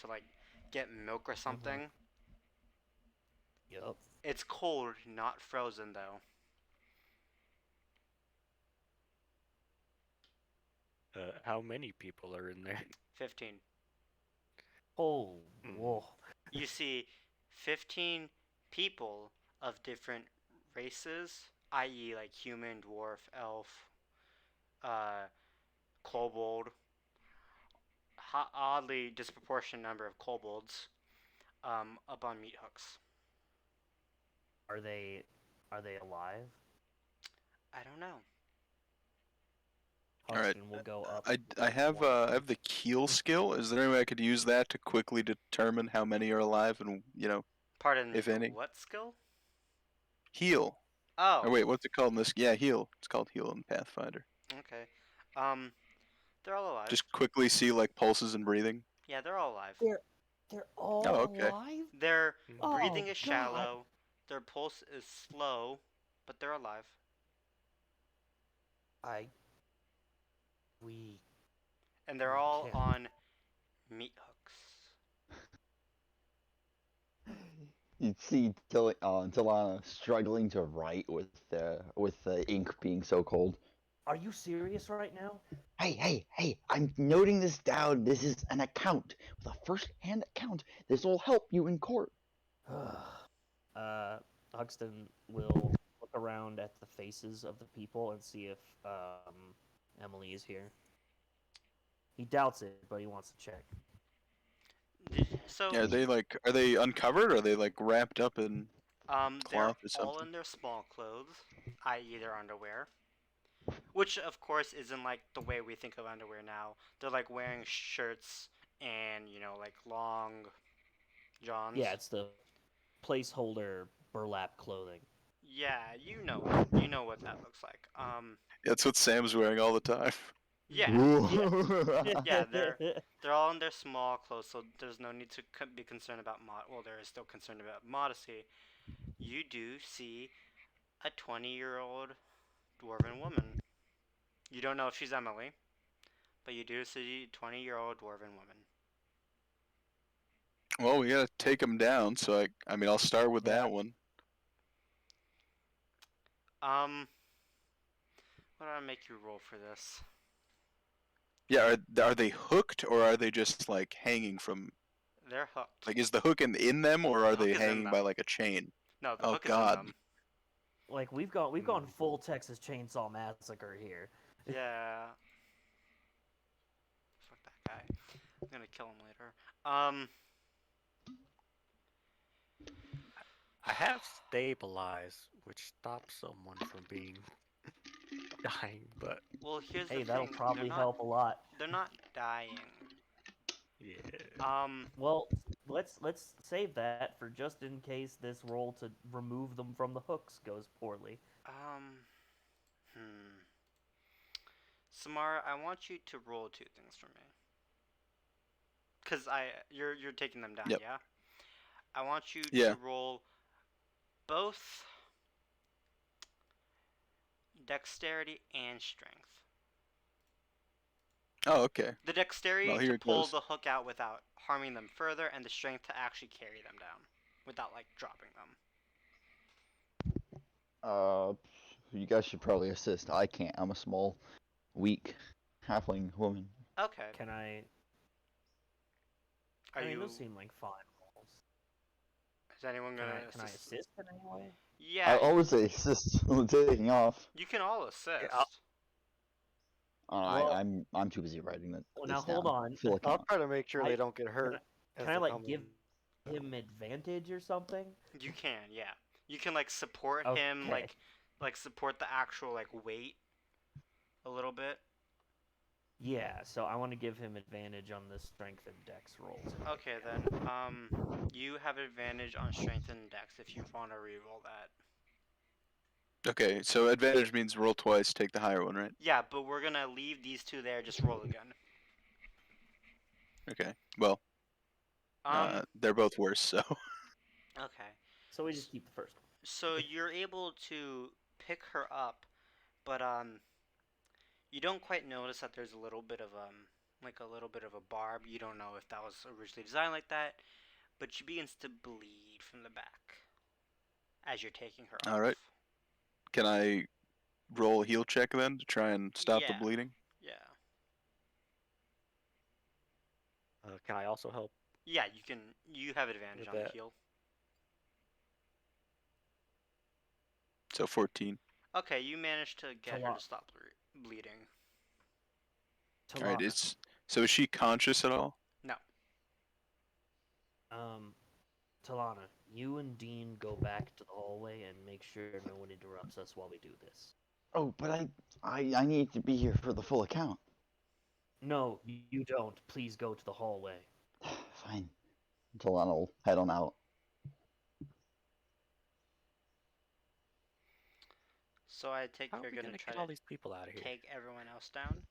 to like get milk or something? Yup. It's cold, not frozen though. How many people are in there? 15. Oh, whoa. You see 15 people of different races, i.e. like human, dwarf, elf, kobold, oddly disproportionate number of kobolds, up on meat hooks. Are they alive? I don't know. Alright, Huxton will go up. I have the keel skill. Is there any way I could use that to quickly determine how many are alive and Pardon, if any? what skill? Heal. Oh, Or wait, what's it called in this? Yeah, heal. It's called heal in Pathfinder. okay. They're all alive. Just quickly see like pulses and breathing. Yeah, they're all alive. They're all Oh, okay. alive? Their Oh, breathing is God. shallow. Their pulse is slow, but they're alive. We And they're We all can't. on meat hooks. You'd see Talana struggling to write with the ink being so cold. Are you serious right now? Hey! I'm noting this down. This is an account, with a first-hand account. This will help you in court. Huxton will look around at the faces of the people and see if Emily is here. He doubts it, but he wants to check. So Yeah, are they uncovered or are they like wrapped up in they're cloth or all something? in their small clothes, i.e., their underwear. Which, of course, isn't like the way we think of underwear now. They're like wearing shirts and, like long johns. Yeah, it's the placeholder burlap clothing. Yeah, you know it. You know what that looks like. That's what Sam's wearing all the time. Yeah. Yeah, they're all in their small clothes, so there's no need to be concerned about well, there is still concern about modesty. You do see a 20-year-old dwarven woman. You don't know if she's Emily, but you do see a 20-year-old dwarven woman. Well, we gotta take them down, so I mean, I'll start with Yeah. that one. What do I make you roll for this? Yeah, are they hooked or are they just like hanging from? They're hooked. Like, is the hook in them or are The hook they is in hanging by them. like a chain? No, the Oh hook is in God. them. Like we've gone full Texas Chainsaw Massacre here. Yeah. Fuck that guy. I'm gonna kill him later. I have stabilize, which stops someone from being dying, but Well, here's Hey, the that'll thing. probably help a lot. They're not dying. yeah. Well, let's save that for just in case this roll to remove them from the hooks goes poorly. Hmm. Samara, I want you to roll two things for me. Cause you're taking them down, Yep. yeah. I want you Yeah. to roll both dexterity and strength. Oh, okay. The dexterity Well, to here it pull goes. the hook out without harming them further, and the strength to actually carry them down without like dropping them. You guys should probably assist. I can't. I'm a small, weak halfling woman. Okay. Can I? Are I mean, you? those seem like fine rolls. Is anyone gonna Can I assist? assist in any way? Yeah. I always say assist when taking off. You can all assist. Well- I'm too busy writing Well, this now hold down. on. Full I'll account. try to make sure I- they don't get Can hurt. I, can I like give him advantage or something? You can, yeah. You can like support him, Okay. like support the actual like weight a little bit. Yeah, so I want to give him advantage on the strength and dex rolls. Okay then. You have advantage on strength and dex if you want to reroll that. Okay, so advantage means roll twice, take the higher one, right? Yeah, but we're gonna leave these two there. Just roll again. Okay. Well, they're both worse, so. Okay. So we just keep the first one. So you're able to pick her up, but you don't quite notice that there's a little bit of like a little bit of a barb. You don't know if that was originally designed like that, but she begins to bleed from the back as you're taking her off. All right. Can I roll a heal check then to try and stop the Yeah. bleeding? Yeah. Can I also help? Yeah, you can. You have advantage With on the that. heal. So 14. Okay, you managed to get her Talana. to stop bleeding. All right. Talana. So is she conscious at all? No. Talana, you and Dean go back to the hallway and make sure no one interrupts us while we do this. Oh, but I need to be here for the full account. No, you don't. Please go to the hallway. Fine. Talana will head on out. So I take How are you're we gonna gonna try get all to these people out of here? take everyone else down.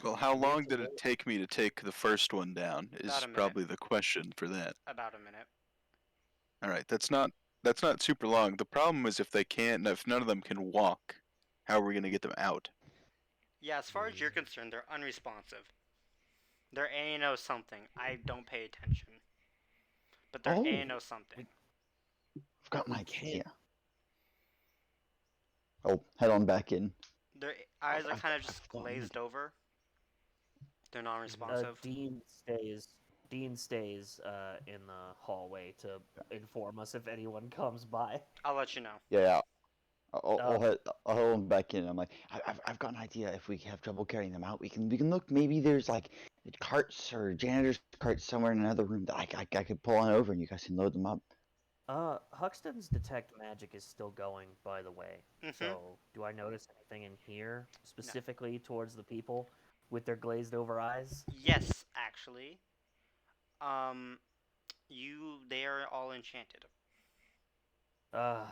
Well, how we have long to did it roll- take me to take the first one down? About Is a minute. probably the question for that. About a minute. All right, that's not super long. The problem is if none of them can walk, how are we gonna get them out? Yeah, as far as you're concerned, they're unresponsive. They're A&O something. I don't pay attention. But they're Oh, A&O something. I've got an We can't. idea. Oh, head on back in. Their eyes are kind of I've just got an glazed idea. over. They're non-responsive. Dean stays. Dean stays in the hallway to inform us if anyone comes by. I'll let you know. Yeah, I'll, Uh, I'll head I'll head on back in. I'm like, I've got an idea. If we have trouble carrying them out, we can look. Maybe there's like carts or janitor's carts somewhere in another room that I could pull on over, and you guys can load them up. Huxton's detect magic is still going, by the way. Mm-hmm. So, do I notice anything in here No. specifically towards the people with their glazed over eyes? Yes, actually. Um, they are all enchanted. Uh,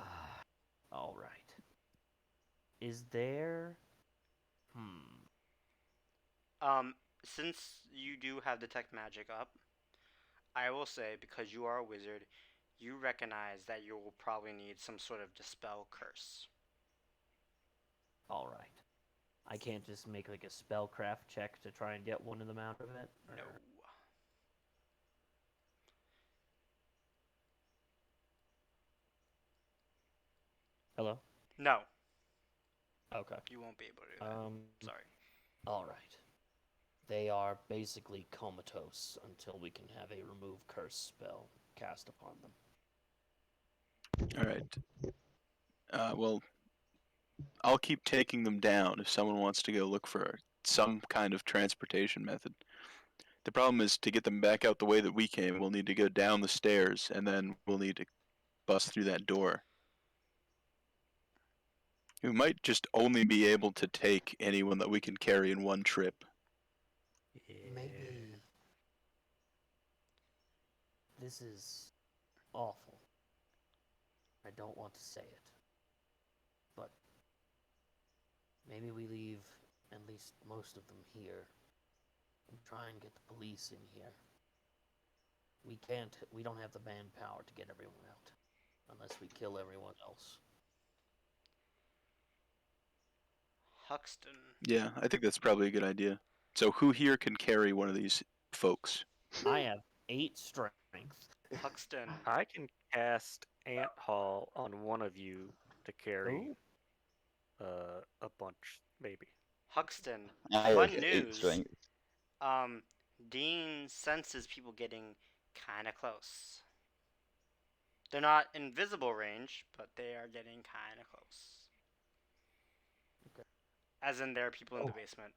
all right. Is there? Hmm. Since you do have detect magic up, I will say because you are a wizard, you recognize that you will probably need some sort of dispel curse. All right. I can't just make like a spellcraft check to try and get one of them out of it. No. Or- Hello. No, Okay. you won't be able to do that. Sorry. All right. They are basically comatose until we can have a remove curse spell cast upon them. All right. Well, I'll keep taking them down if someone wants to go look for some kind of transportation method. The problem is to get them back out the way that we came, we'll need to go down the stairs and then we'll need to bust through that door. We might just only be able to take anyone that we can carry in one trip. Maybe this is awful. I don't want to say it. But maybe we leave at least most of them here and try and get the police in here. We don't have the manpower to get everyone out unless we kill everyone else. Huxton. Yeah, I think that's probably a good idea. So who here can carry one of these folks? I have 8 strength. Huxton. I can cast Ant Hall on one of you to carry Ooh. a bunch, maybe. Huxton. I have Fun 8 news. strength. Dean senses people getting kind of close. They're not invisible range, but they are getting kind of close. Okay. As in, there are people in the basement.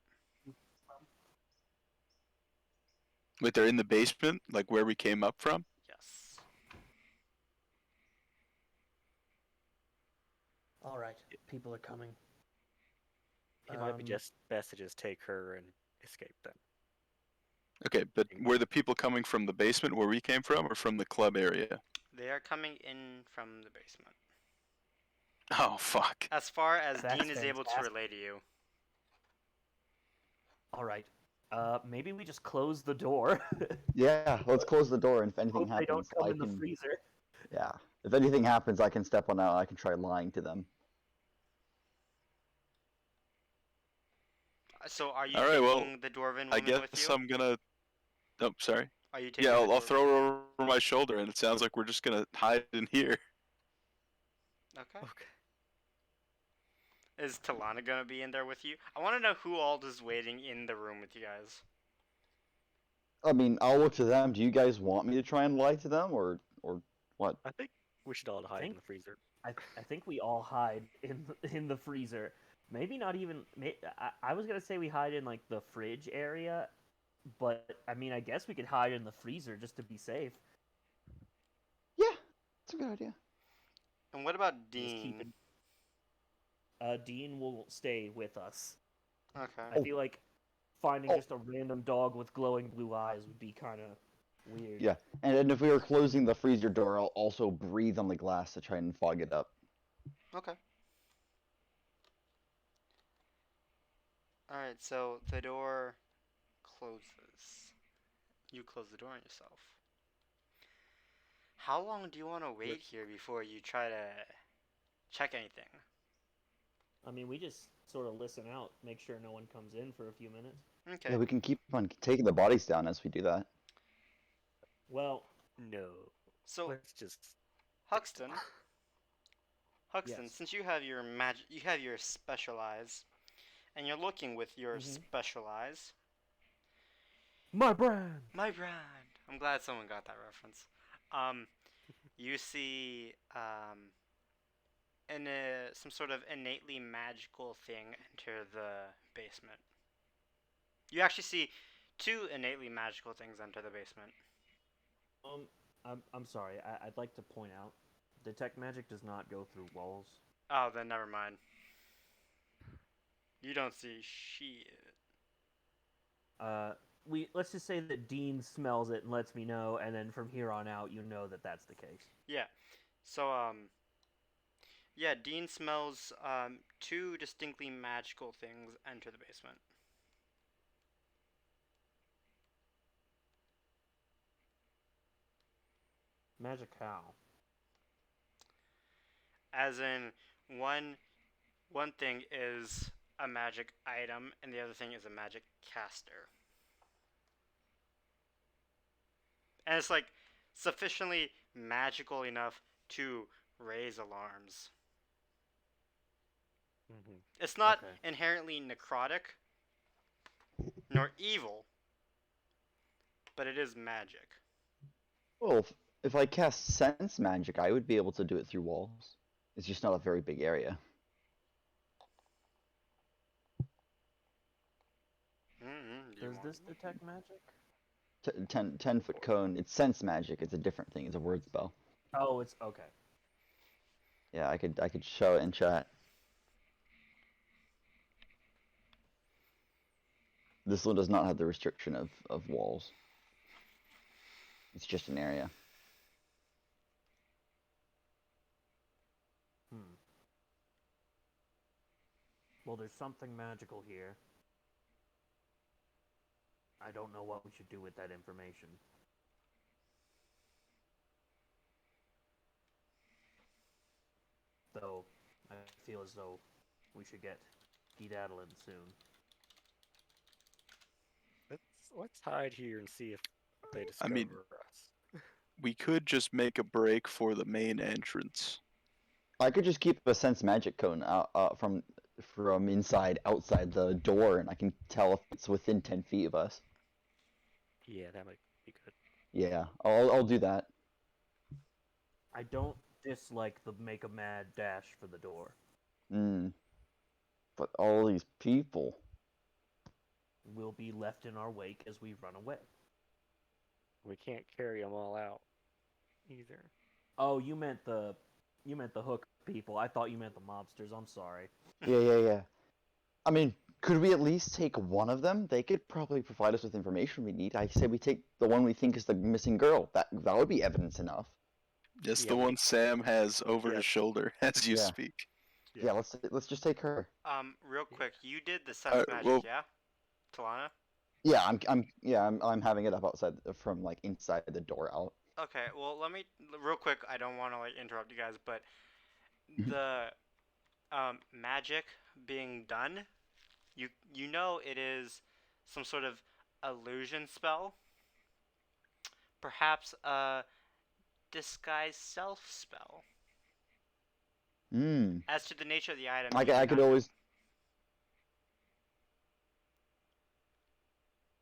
Wait, they're in the basement, like where we came up from? Yes. All right. People are coming. It might be just best to just take her and escape then. Okay, but were the people coming from the basement where we came from or from the club area? They are coming in from the basement. Oh, fuck. As far as That's Dean is able to fantastic. relay to you. All right. Maybe we just close the door. Yeah, let's close the door, and if anything Hope they don't happens, come I in the can. freezer. Yeah, if anything happens, I can step on out. I can try lying to them. So, are you All right, taking well, the dwarven I woman with guess you? I'm gonna. Oh, sorry. Are you taking Yeah, the I'll dwarven? throw her over my shoulder, and it sounds like we're just gonna hide in here. Okay. Okay. Is Talana gonna be in there with you? I want to know who all is waiting in the room with you guys. I mean, I'll look to them. Do you guys want me to try and lie to them, or what? I think we should all hide in Think- the freezer. I think we all hide in the freezer. Maybe not even. I was gonna say we hide in like the fridge area, but I mean I guess we could hide in the freezer just to be safe. Yeah, that's a good idea. And what about Just keep Dean? it. Dean will stay with us. Okay. I feel like finding Oh. just a random dog with glowing blue eyes would be kind of weird. Yeah, and then if we were closing the freezer door, I'll also breathe on the glass to try and fog it up. Okay. Alright, so the door closes. You close the door on yourself. How long do you want to wait here before you try to check anything? I mean, we just sort of listen out, make sure no one comes in for a few minutes. Okay. Yeah, we can keep on taking the bodies down as we do that. Well, No. So, Let's just. Huxton, yes. since you have your you have your specialize, and you're looking with your Mhm. specialize. My brand. My brand. I'm glad someone got that reference. You see, some sort of innately magical thing enter the basement. You actually see two innately magical things enter the basement. I'm sorry. I'd like to point out, detect magic does not go through walls. Oh, then never mind. You don't see shit. Let's just say that Dean smells it and lets me know, and then from here on out, you know that that's the case. Yeah. So, yeah, Dean smells two distinctly magical things enter the basement. Magic how? As in, one thing is a magic item, and the other thing is a magic caster. And it's like sufficiently magical enough to raise alarms. Mm-hmm. It's not Okay. inherently necrotic nor evil, but it is magic. Well, if I cast sense magic, I would be able to do it through walls. It's just not a very big area. Does this detect magic? 10-foot cone. It's sense magic. It's a different thing. It's a word spell. Oh, it's okay. Yeah, I could show it in chat. This one does not have the restriction of walls. It's just an area. Well, there's something magical here. I don't know what we should do with that information. Though, I feel as though we should get skedaddling soon. Let's hide here and see if they I discover mean, us. we could just make a break for the main entrance. I could just keep a sense magic cone out from inside outside the door, and I can tell if it's within 10 feet of us. Yeah, that might be good. Yeah, I'll do that. I don't dislike the make a mad dash for the door. But all these people. Will be left in our wake as we run away. We can't carry them all out either. Oh, you meant the hook people. I thought you meant the mobsters. I'm sorry. Yeah. I mean, could we at least take one of them? They could probably provide us with information we need. I say we take the one we think is the missing girl. That would be evidence enough. Just Yeah, the one Sam has over Yeah. his shoulder as you Yeah. speak. Yeah, let's just take her. Real quick, you did the sense magic, well- yeah? Talana? Yeah, I'm having it up outside from like inside the door out. Okay, well, let me real quick. I don't want to like interrupt you guys, but Mhm. the magic being done, you know it is some sort of illusion spell, perhaps a disguise self spell. Hmm. As to the nature of the item, I you do could not know. always.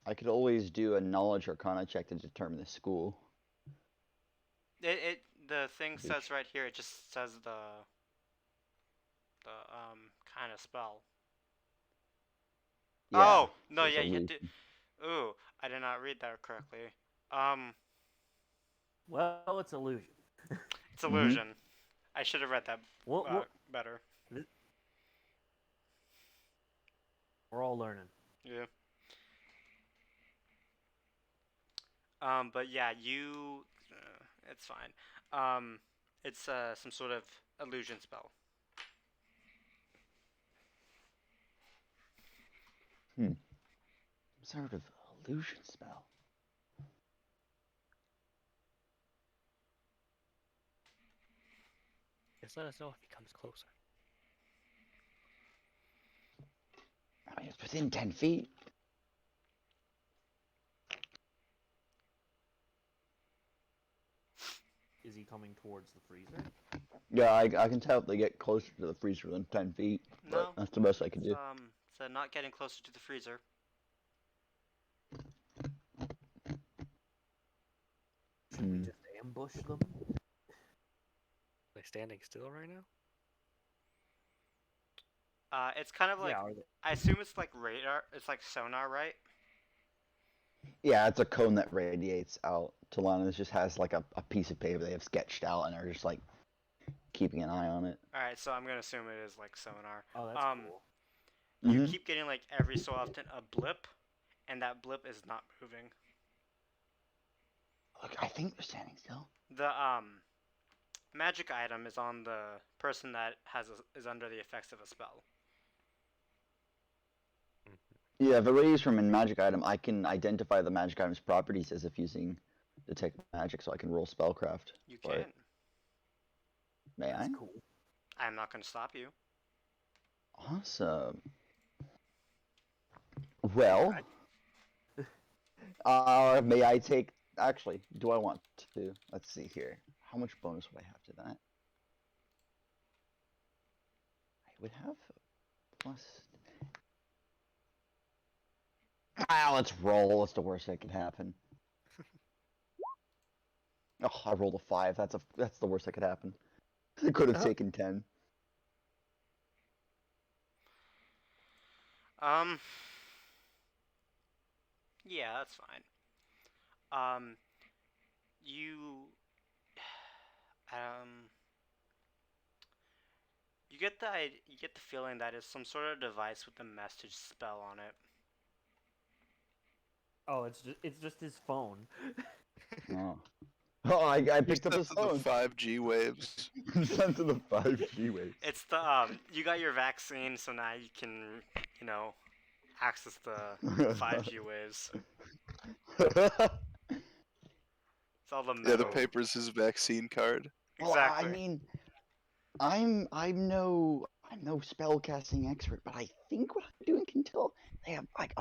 I could always do a knowledge arcana check to determine the school. The thing says right here. It just says the kind of spell. Yeah, Oh no, so it's yeah, you illusion. did. Ooh, I did not read that correctly. Well, it's illusion. It's illusion. I should have read that What? better. We're all learning. Yeah. But yeah, it's fine. It's some sort of illusion spell. Some sort of illusion spell. Just let us know if he comes closer. I mean, it's within 10 feet. Is he coming towards the freezer? Yeah, I can tell if they get closer to the freezer than 10 feet. But No. that's the best I can It's, do. so not getting closer to the freezer. Should we Hmm. just ambush them? Are they standing still right now? It's kind of like, Yeah, are they? I assume it's like radar. It's like sonar, right? Yeah, it's a cone that radiates out. Talanis just has like a piece of paper they have sketched out and are just like keeping an eye on it. All right, so I'm gonna assume it is like sonar. Oh, that's cool. You Mhm. keep getting like every so often a blip, and that blip is not moving. Look, I think they're standing still. The magic item is on the person that is under the effects of a spell. Yeah, if it radiates from a magic item, I can identify the magic item's properties as if using detect magic, so I can roll spellcraft. You for can. it. May That's I? cool. I'm not gonna stop you. Awesome. Well, may I take? Actually, do I want to? Let's see here. How much bonus would I have to that? I would have plus. Let's roll. What's the worst that could happen? Oh, I rolled a 5. That's the worst that could happen. I could have taken 10. Um. Yeah, that's fine. You. Um. You get the feeling that it's some sort of device with a message spell on it. Oh, it's just his phone. Oh. Oh, I You're picked up sent his to the phone. 5G waves. Sent to the 5G waves. It's the you got your vaccine, so now you can access the 5G waves. It's all the Yeah, the metal. paper's his vaccine card. Well, Exactly. I mean, I'm no spell casting expert, but I think what I'm doing can tell they have like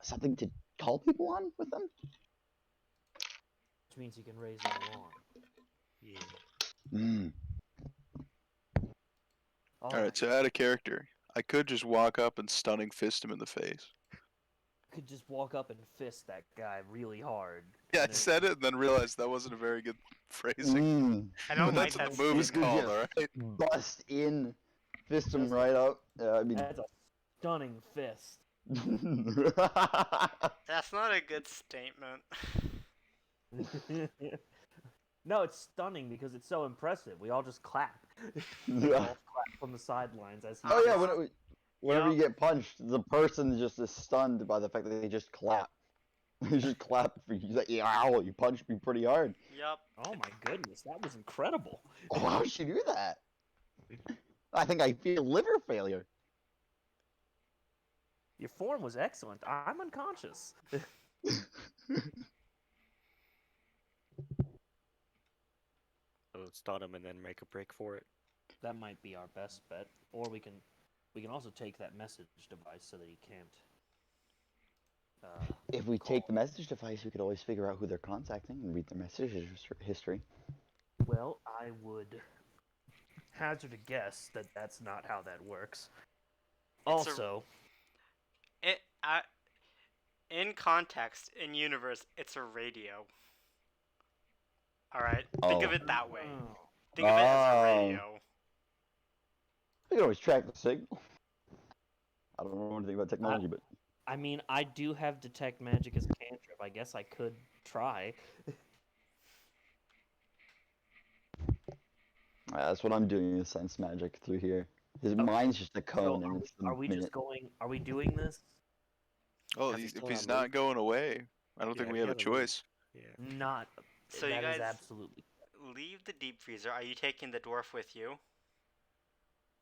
something to call people on with them. Which means he can raise an alarm. Yeah. Mm. Alright, so out of character, I could just walk up and stunning fist him in the face. Could just walk up and fist that guy really hard. Yeah, I and then- said it and then realized that wasn't a very good phrasing. I know But that's Mike what had the move is seen that. called, Yeah. alright? Bust in, fist him That's- right up. I mean, That's a stunning fist. That's not a good statement. No, it's stunning because it's so impressive. We all just clap. We Yeah. all clap from the sidelines as he. Oh yeah, Uh-huh. whenever Yup. you get punched, the person just is stunned by the fact that they just clap. They just clap for you. Like, yeah, ow, you punched me pretty hard. Yup. Oh my goodness, that was incredible. Oh, how did you do that? I think I feel liver failure. Your form was excellent. I'm unconscious. So stun him and then make a break for it. That might be our best bet, or we can also take that message device so that he can't. If we Call take the message device, we could always figure out who they're contacting and read their message history. Well, I would hazard a guess that that's not how that works. Also, In context, in universe, it's a radio. All right. Think of it that way. Think of it as a radio. We can always track the signal. I don't know anything about technology, but I mean, I do have detect magic as cantrip. I guess I could try. that's what I'm doing is sense magic through here. His mind's just a cone, So and it's the are we minute. just going? Are we doing this? Oh, If he's if still he's not not going away, I don't Yeah, think if we he have a hasn't moved. choice. Yeah. Not. So that you is guys absolutely. leave the deep freezer. Are you taking the dwarf with you?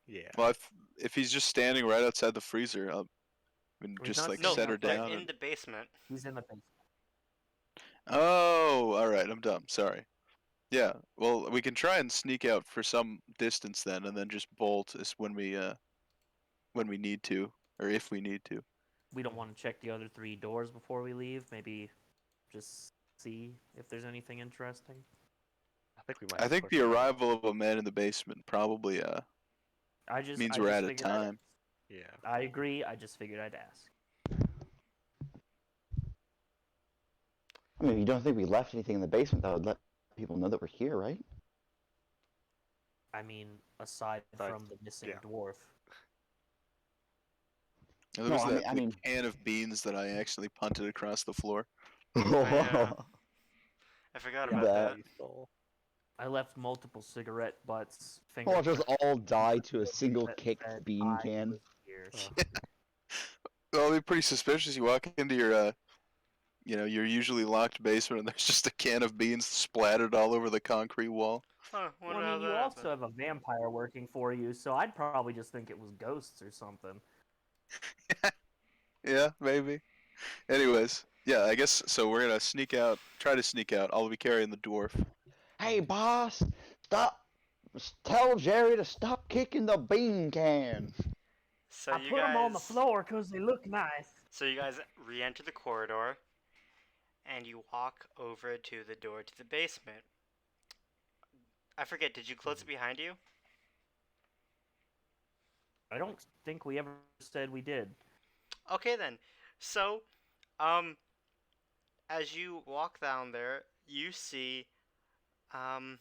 Yeah. Well, if he's just standing right outside the freezer, I'll He's just not like No, standing set her they're down. in And... the basement. He's in the basement. Oh, all right, I'm dumb. Sorry. Yeah. Well, we can try and sneak out for some distance then, and then just bolt is when we need to, or if we need to. We don't want to check the other 3 doors before we leave. Maybe just see if there's anything interesting. I think we might. I have to think push the it out. arrival of a man in the basement probably means I we're just out of figured I'd time. Yeah. I agree. I just figured I'd ask. I mean, you don't think we left anything in the basement that would let people know that we're here, right? I mean, aside Like, from the missing yeah. dwarf. And there No, was I that mean, the can of beans that I actually punted across the floor. yeah. I forgot Yeah, about that. that. You stole. I left multiple cigarette butts, Watch us fingerprints all die to a single that kicked said bean I can. was here. Well, it'll be pretty suspicious. You walk into your your usually locked basement, and there's just a can of beans splattered all over the concrete wall. Huh, Well, wonder I how mean, you that happened. also have a vampire working for you, so I'd probably just think it was ghosts or something. Yeah, maybe. Anyways, yeah, I guess so. We're gonna sneak out. Try to sneak out. I'll be carrying the dwarf. Hey, boss, stop! Tell Jerry to stop kicking the bean can. So I you put them on the guys, floor because they look nice. so you guys re-enter the corridor, and you walk over to the door to the basement. I forget. Did you close it behind you? I don't think we ever said we did. Okay then. So, um, as you walk down there, um,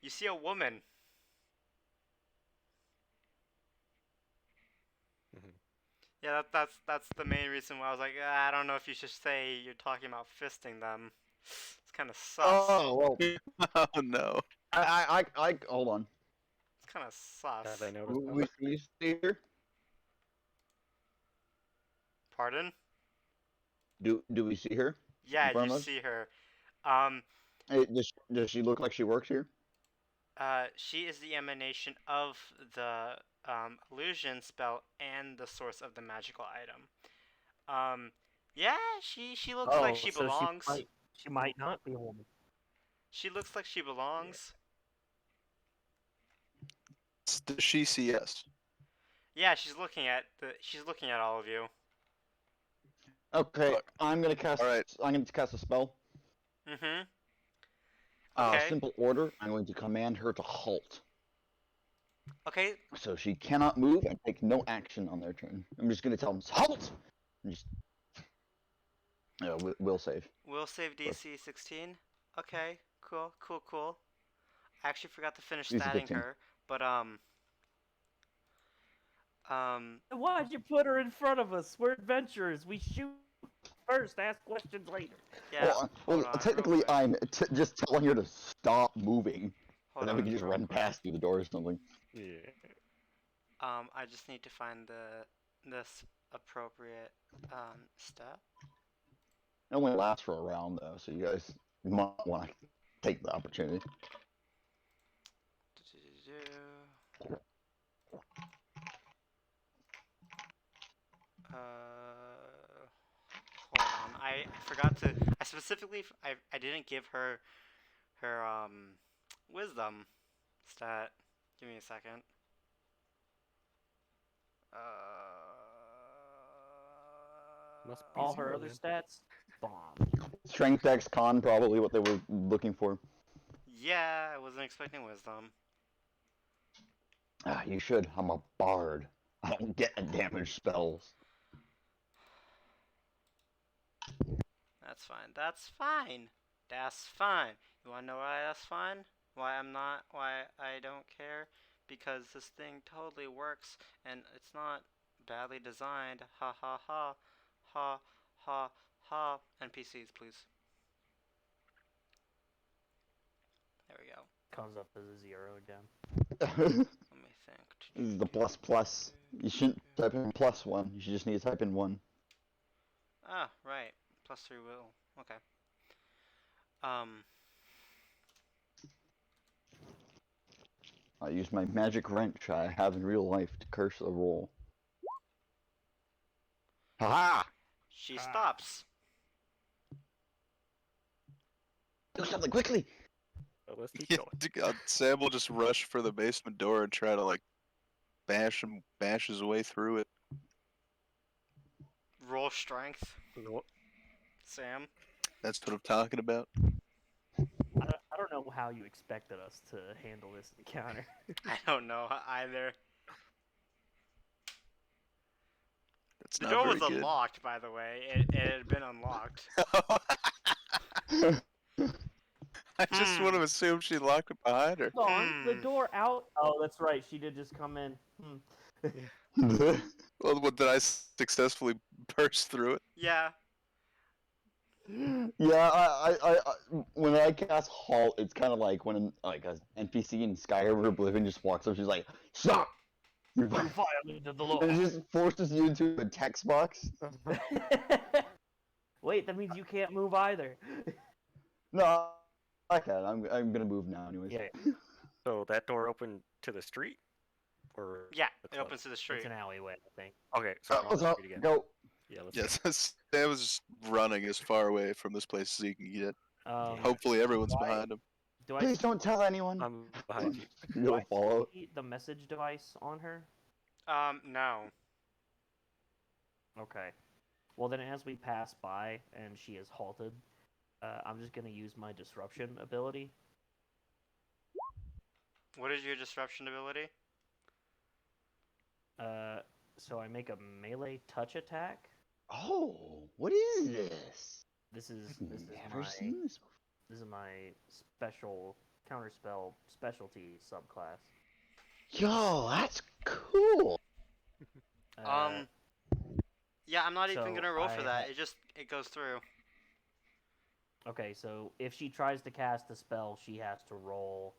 you see a woman. Mhm. Yeah, that's the main reason why I was like, "Ah, I don't know if you should say you're talking about fisting them. It's kind of sus. Oh well, Oh no. hold on. It's kind of sus. Have they noticed We us? we see her? Pardon? Do we see her in Yeah, you front of us? see her. Um, Hey, does she look like she works here? she is the emanation of the illusion spell and the source of the magical item. Um, yeah, she looks like Oh, she so belongs. she might not be a woman. She looks like she belongs. Does she see us? Yeah, she's looking at all of you. Okay, Fuck. I'm gonna cast. All right. I'm gonna cast a spell. Mm-hmm. Okay. Simple order. I'm going to command her to halt, Okay. so she cannot move and take no action on their turn. I'm just gonna tell them halt. And just will save. Will save DC 16. Okay. Cool. Cool. Cool. I actually forgot to finish DC statting 15. her, but Why'd you put her in front of us? We're adventurers. We shoot first, ask questions later. yeah. Hold Well, on, real technically, quick. I'm just telling her to stop moving, Hold and then we on, can just real run quick. past through the door or something. Yeah. I just need to find this appropriate step. It only lasts for a round though, so you guys might want to take the opportunity. Hold on. I forgot to. I specifically. I didn't give her wisdom stat. Give me a second. Uh. Must be All her zero other then. stats, bomb. Strength Dex Con, probably what they were looking for. Yeah, I wasn't expecting wisdom. You should. I'm a bard. I don't get damage spells. That's fine. That's fine. That's fine. You wanna know why that's fine? Why I'm not? Why I don't care? Because this thing totally works, and it's not badly designed. Ha ha ha, ha ha ha. NPCs, please. There we go. Comes up as a 0 again. This Let me think. is the plus. You shouldn't type in +1. You should just need to type in 1. Ah, right. +3 will. Okay. I use my magic wrench I have in real life to curse the roll. Haha! She stops. You something quickly. So let's keep Yeah, going. Sam will just rush for the basement door and try to like bash his way through it. Roll strength, Nope. Sam. That's what I'm talking about. I don't know how you expected us to handle this encounter. I don't know either. That's The not door very was good. unlocked, by the way. It had been unlocked. I just want to assume she locked it behind her. Hold on, the Hmm. door out. Oh, that's right. She did just come in. Well, what, did I successfully burst through it? Yeah. Yeah, when I cast halt, it's kind of like when like an NPC in Skyrim or Oblivion just walks up, she's like, "Stop! You're You violated the law. and it just forces you into a text box. Wait, that means you can't move either. No, I can. I'm gonna move now, anyways. Yeah, So that door opened to the street, or Yeah, the it club? opens to the it's street. an alleyway, I think. Okay, so we're on Let's the go. street again. Go. Yeah, let's Yes, Sam was just running as far away from this place as he can get. Um, Hopefully, everyone's do I- behind him. Do I Please don't tell anyone. go. I'm behind you. do You'll I follow. see the message device on her? No. Okay. Well, then as we pass by and she is halted, I'm just gonna use my disruption ability. What is your disruption ability? So I make a melee touch attack. Oh, what is this? This is Never seen this before. this is my special counterspell specialty subclass. Yo, that's cool. Yeah, I'm not even so gonna roll for I that. ha- It goes through. Okay, so if she tries to cast a spell, she has to roll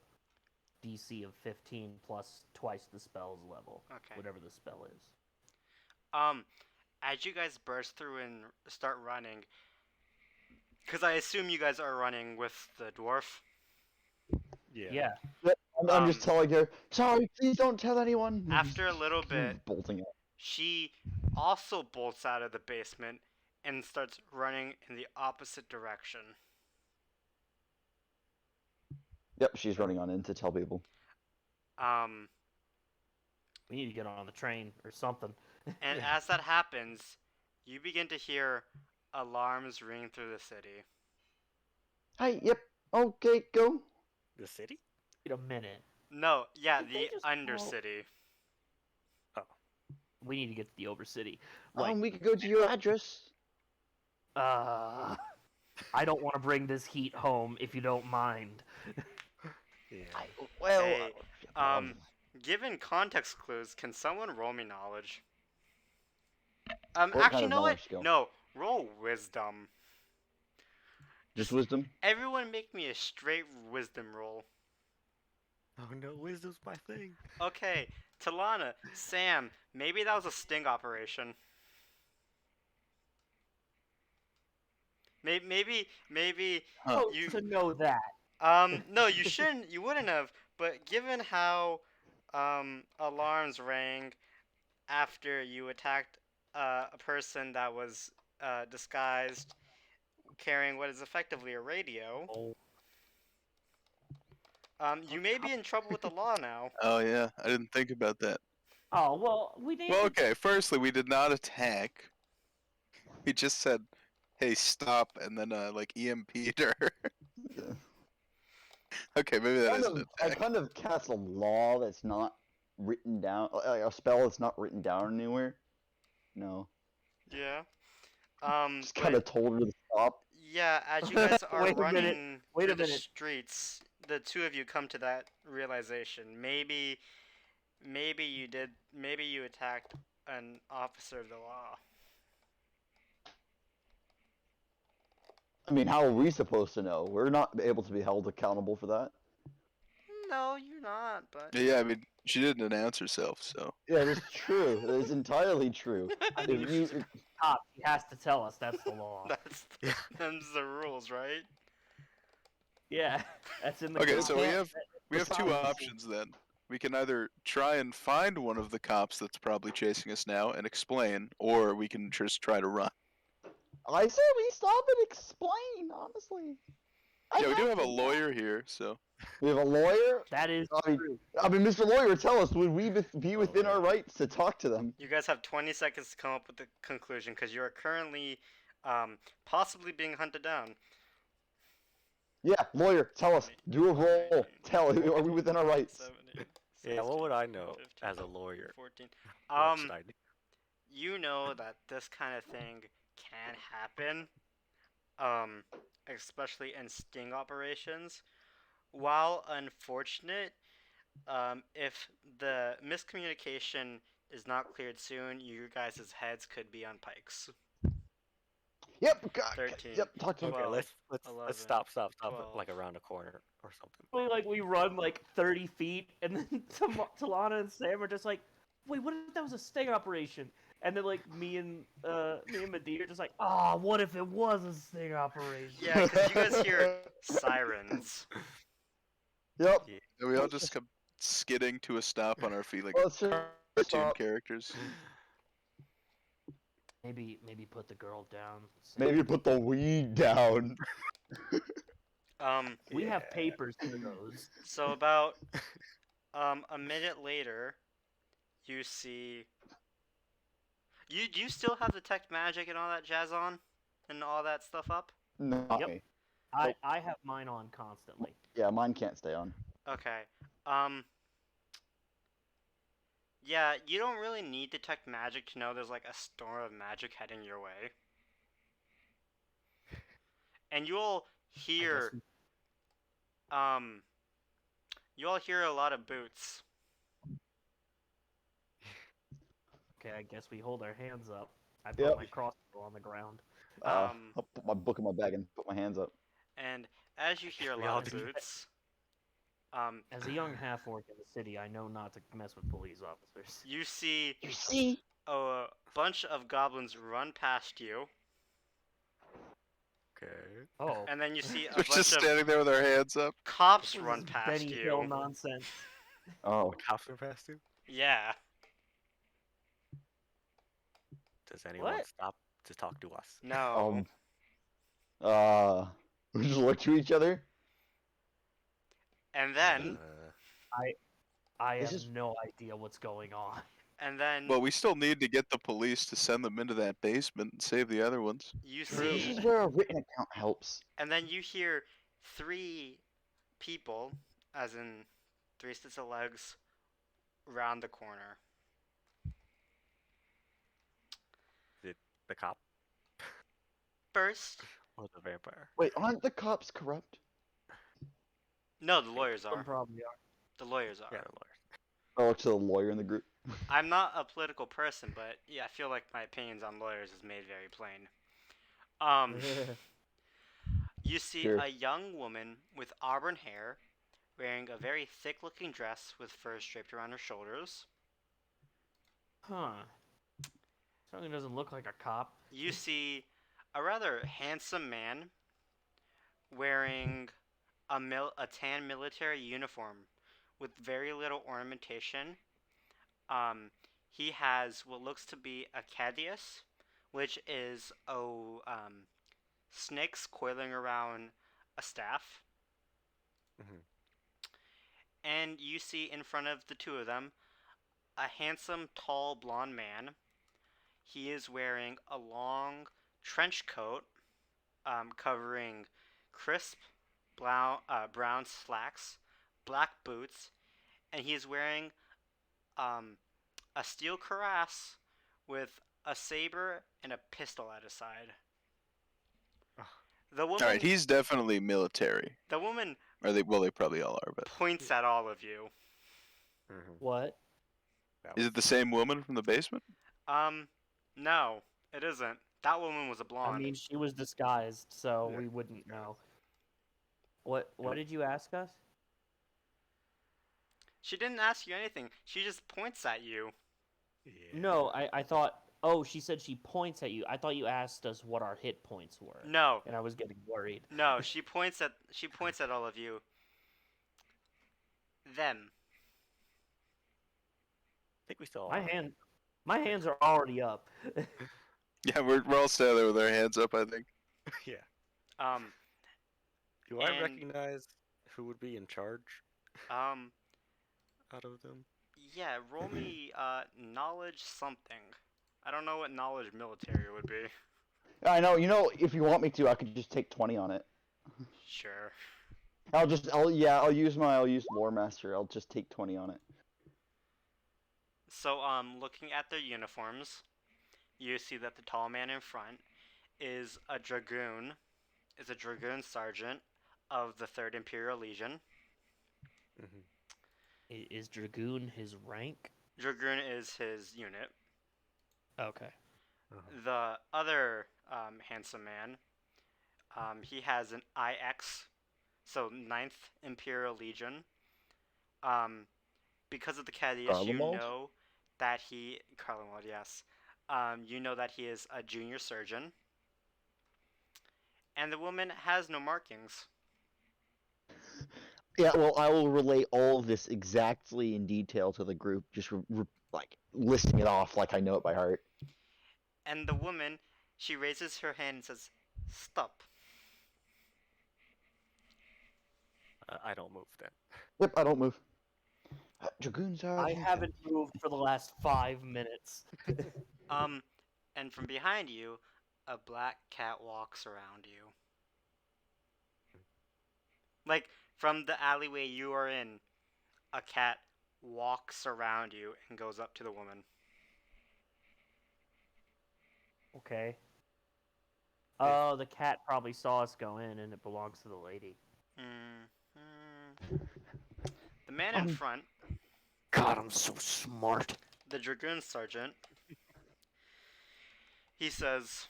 DC of 15 plus twice the spell's level, Okay. whatever the spell is. As you guys burst through and start running, because I assume you guys are running with the dwarf. Yeah. Yeah. Yep, I'm just Um, telling her. Sorry, please don't tell anyone. After a little bit, bolting out. she also bolts out of the basement and starts running in the opposite direction. Yep, she's running on in to tell people. We need to get on the train or something. And as that happens, you begin to hear alarms ring through the city. Hi. Yep. Okay, go. The city? Wait a minute. No, yeah, Did they the just call- Undercity. We need to get to the Overcity. We could go to your address. I don't want to bring this heat home if you don't mind. Yeah. Well, Hey, given context clues, can someone roll me knowledge? What Actually, kind of know what? knowledge skill? No, roll wisdom. Just wisdom. Everyone make me a straight wisdom roll. Oh no, wisdom's my thing. Okay, Talana, Sam, maybe that was a sting operation. Maybe Huh. you. To know that. No, you shouldn't. You wouldn't have. But given how, alarms rang after you attacked a person that was disguised, carrying what is effectively a radio, Oh. you may be in trouble with the law now. Oh yeah, I didn't think about that. Oh, well, we need Well, to... okay. Firstly, we did not attack. We just said, "Hey, stop," and then like EMP'd her. Okay, maybe that is an I attack. kind of cast a law that's not written down, like a spell that's not written down anywhere. No, Yeah. just kind of told her to stop. Yeah, as you guys are Wait a minute, running wait a through the minute. streets, the two of you come to that realization. Maybe you did. Maybe you attacked an officer of the law. I mean, how are we supposed to know? We're not able to be held accountable for that. No, you're not. But Yeah, I mean, she didn't announce herself, so. Yeah, that's true. That is entirely true. I If mean, you, if cop, he has to tell us that's the law. that's them's the rules, right? Yeah, that's in the Okay, code. so we have two besides- options then. We can either try and find one of the cops that's probably chasing us now and explain, or we can just try to run. I say we stop and explain, honestly. Yeah, we do have a lawyer here, so We have a lawyer. That is true. I mean, Mr. Lawyer, tell us, would we be within our man. rights to talk to them? You guys have 20 seconds to come up with the conclusion because you are currently possibly being hunted down. Yeah, lawyer, tell us. 20, Do a roll. 19, Tell. Are we within our rights? 17, Yeah, what 16, would I know 15, as a lawyer? 14. What should I do? You know that this kind of thing can happen, um, especially in sting operations. While unfortunate, if the miscommunication is not cleared soon, you guys' heads could be on pikes. Yep. 13, Yep. Talk to him. Okay, 12, let's 11, stop, 12. like around a corner or something. Like we run like 30 feet, and then Talana and Sam are just like, "Wait, what if that was a sting operation?" And then like me and Medea are just like, "Ah, what if it was a sting operation?" Yeah, because you guys hear sirens. Yep. Yeah. and we all just come skidding to a stop on our feet like Let's just cartoon stop. characters. Maybe put the girl down. Maybe put the weed down. We have Yeah. papers for those. So about a minute later, you see. You do you still have detect magic and all that jazz on, and all that stuff up? Not Yep. me. I have mine on constantly. Yeah, mine can't stay on. Okay. Yeah, you don't really need detect magic to know there's like a storm of magic heading your way. And you'll hear you all hear a lot of boots. Okay, I guess we hold our hands up. I put Yep. my crossbow on the ground. I'll put my book in my bag and put my hands up. And as you hear a We lot all of do that. boots, As a young half orc in the city, I know not to mess with police officers. you see You see? a bunch of goblins run past you, Okay. Oh, and then you see a We're just bunch of standing there with our hands up. cops what is run this past Benny Hill you. nonsense. Oh. The cops are past you? Yeah. Does anyone What? stop to talk to us? No. We just look to each other. And then I This have is- no idea what's going on. Well, we still need to get the police to send them into that basement and save the other ones. you This see, is where a written account helps. and then you hear 3 people, as in 3 sets of legs, round the corner. The cop First, or the vampire? Wait, aren't the cops corrupt? no, the lawyers Some are. probably are. The lawyers are. Yeah, the lawyer. I look to the lawyer in the group. I'm not a political person, but yeah, I feel like my opinions on lawyers is made very plain. You see Sure. a young woman with auburn hair, wearing a very thick-looking dress with furs draped around her shoulders. Huh. Certainly doesn't look like a cop. You see a rather handsome man wearing a tan military uniform with very little ornamentation. He has what looks to be a cadius, which is snakes coiling around a staff. Mhm. And you see in front of the two of them a handsome, tall, blonde man. He is wearing a long trench coat covering crisp brown slacks, black boots, and he is wearing a steel cuirass with a saber and a pistol at his side. The woman. All right, he's definitely military. The woman Or they? Well, they probably all are. But points at all of you. Mhm. What? That is was- it the same woman from the basement? No, it isn't. That woman was a blonde. I mean, she was disguised, so Yeah. we wouldn't know. What did you ask us? She didn't ask you anything. She just points at you. Yeah. No, I thought. Oh, she said she points at you. I thought you asked us what our hit points were. No, And I was getting worried. no, she points at all of you. Them. I think we still. My hands are already up. Yeah, we're all standing there with our hands up. I think. Yeah. Do I And recognize who would be in charge um, out of them? yeah, roll me knowledge something. I don't know what knowledge military would be. I know. You know, if you want me to, I could just take 20 on it. Sure. I'll use lore master. I'll just take 20 on it. So looking at their uniforms, you see that the tall man in front is a dragoon, sergeant of the 3rd Imperial Legion. Mm-hmm. Is Dragoon his rank? Dragoon is his unit. Okay. The other handsome man, he has an IX, so 9th Imperial Legion. Because of the Cadius, you Garlemald? know that he, Carlinwald, yes. You know that he is a junior surgeon. And the woman has no markings. Yeah, well, I will relay all of this exactly in detail to the group, just like listing it off like I know it by heart. And the woman, she raises her hand and says, "Stop." I don't move then. Yep, I don't move. Dragoon I Sergeant. haven't moved for the last 5 minutes. Um, and from behind you, a black cat walks around you. Like, from the alleyway you are in, a cat walks around you and goes up to the woman. Okay. Oh, the cat probably saw us go in, and it belongs to the lady. The man in front, God, I'm so smart. the dragoon sergeant, he says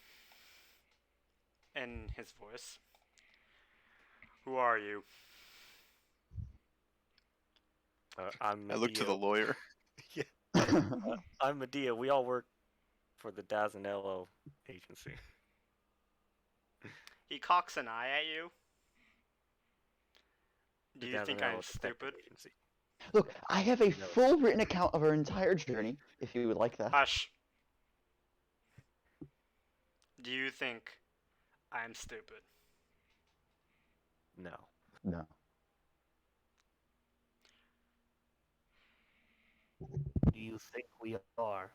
in his voice, "Who are you?" I'm I look to the Medea. lawyer. I'm Medea. We all work for the Dazanello agency. He cocks an eye at you. Do The you think I'm Dazanello Detective stupid? Agency. Look, I have a full written account of our entire journey, if you would like that. Hush. Do you think I'm stupid? No. No. Do you think we are?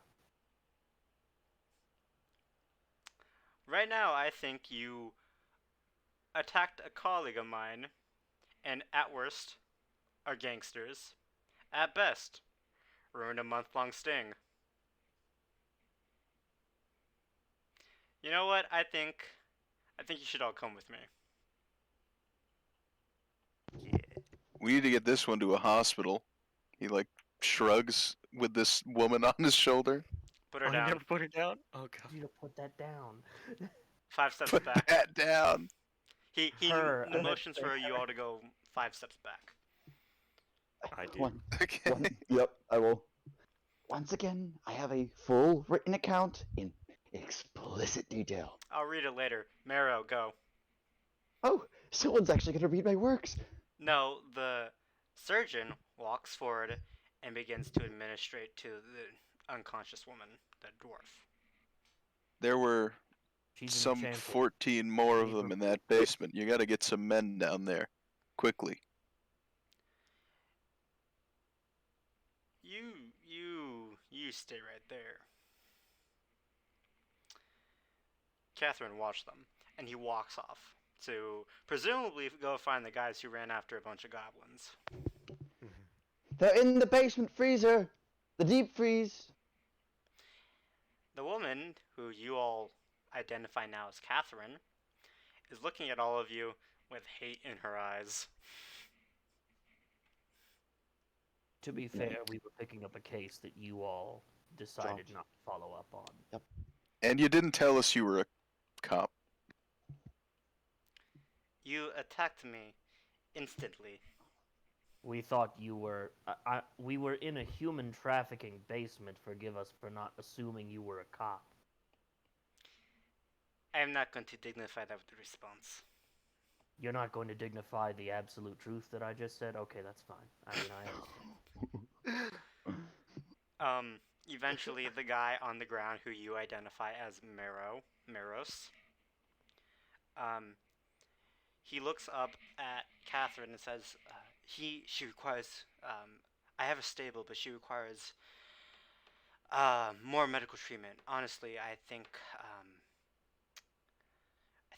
Right now, I think you attacked a colleague of mine, and at worst, are gangsters. At best, ruined a month-long sting. You know what? I think you should all come with me. Yeah. We need to get this one to a hospital. He like shrugs with this woman on his shoulder. Put her Oh, you down. never put her down? Oh god. You need to put that down. 5 steps Put back. that down. He Her, I meant motions to for say you all to go 5 steps back. I do. Okay. Yep, I will. Once again, I have a full written account in explicit detail. I'll read it later. Marrow, go. Oh, someone's actually going to read my works. No, the surgeon walks forward and begins to administrate to the unconscious woman, the dwarf. There were she's an some enchantress. 14 more of Leave them her in that basement. You got to get some men down there quickly. You stay right there. Catherine watched them, and he walks off to presumably go find the guys who ran after a bunch of goblins. They're in the basement freezer. The deep freeze. The woman, who you all identify now as Catherine, is looking at all of you with hate in her eyes. To be fair, we were picking up a case that you all decided Dropped. not to follow up on. And you didn't tell us you were a cop. You attacked me instantly. We thought you were. We were in a human trafficking basement. Forgive us for not assuming you were a cop. I am not going to dignify that with a response. You're not going to dignify the absolute truth that I just said? Okay, that's fine. I mean, Eventually the guy on the ground who you identify as Maros, he looks up at Catherine and says, she requires, I have a stable, but she requires more medical treatment. Honestly, I think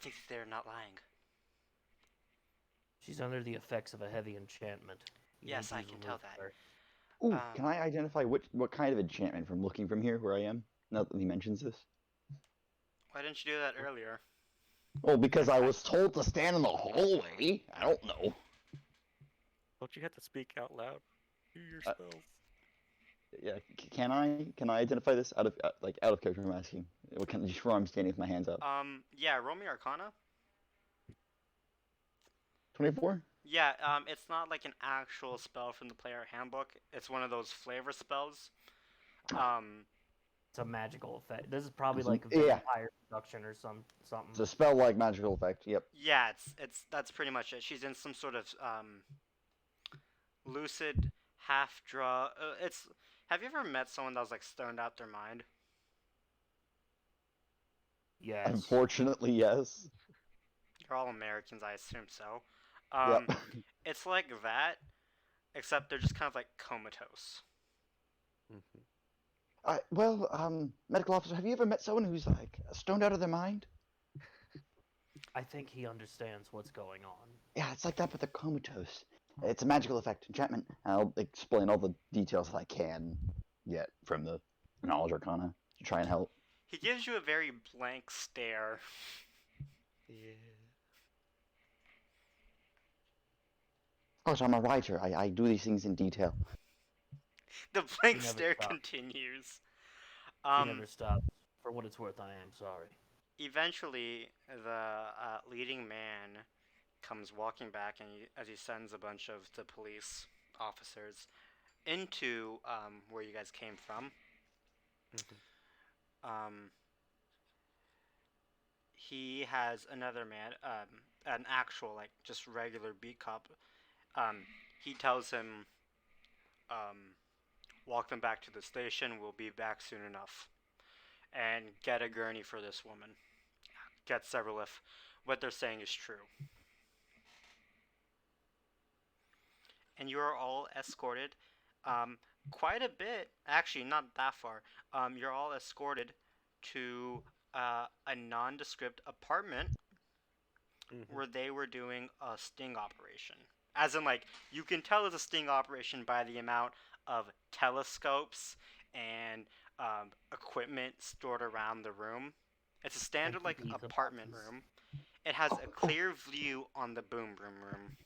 that they're not lying. She's under the effects of a heavy enchantment. You Yes, need I these can tell removed that. first. Ooh, can I identify what kind of enchantment from looking from here where I am? Now that he mentions this. Why didn't you do that earlier? Well, because I was told to stand in the hallway. I don't know. Don't you have to speak out loud? Do your Uh, spells. Yeah, can I identify this out of out of character? I'm asking. What kind just where I'm standing with my hands up? Yeah, roll me Arcana. 24. Yeah, it's not like an actual spell from the player handbook. It's one of those flavor spells. It's a magical effect. This is probably It's like yeah, vampire seduction or something. it's a spell like magical effect. Yep. Yeah, it's that's pretty much it. She's in some sort of lucid half draw. It's Have you ever met someone that was like stoned out their mind? Yes. Unfortunately, yes. You're all Americans, I assume so. Yep. It's like that, except they're just kind of like comatose. Medical officer, have you ever met someone who's like stoned out of their mind? I think he understands what's going on. Yeah, it's like that, but they're comatose. It's a magical effect, enchantment. I'll explain all the details that I can get from the knowledge arcana to try and help. He gives you a very blank stare. Yeah. Of course, I'm a writer. I do these things in detail. The blank He never stare stops. continues. He never stops. For what it's worth, I am sorry. Eventually, the leading man comes walking back, and as he sends a bunch of the police officers into where you guys came from. He has another man, an actual like just regular beat cop. He tells him, walk them back to the station. We'll be back soon enough, and get a gurney for this woman. Get several if what they're saying is true. And you are all escorted quite a bit, actually not that far. You're all escorted to a nondescript apartment where they were doing a sting operation. As in, like, you can tell it's a sting operation by the amount of telescopes and equipment stored around the room. It's a standard, like, apartment room. It has a clear view on the boom room.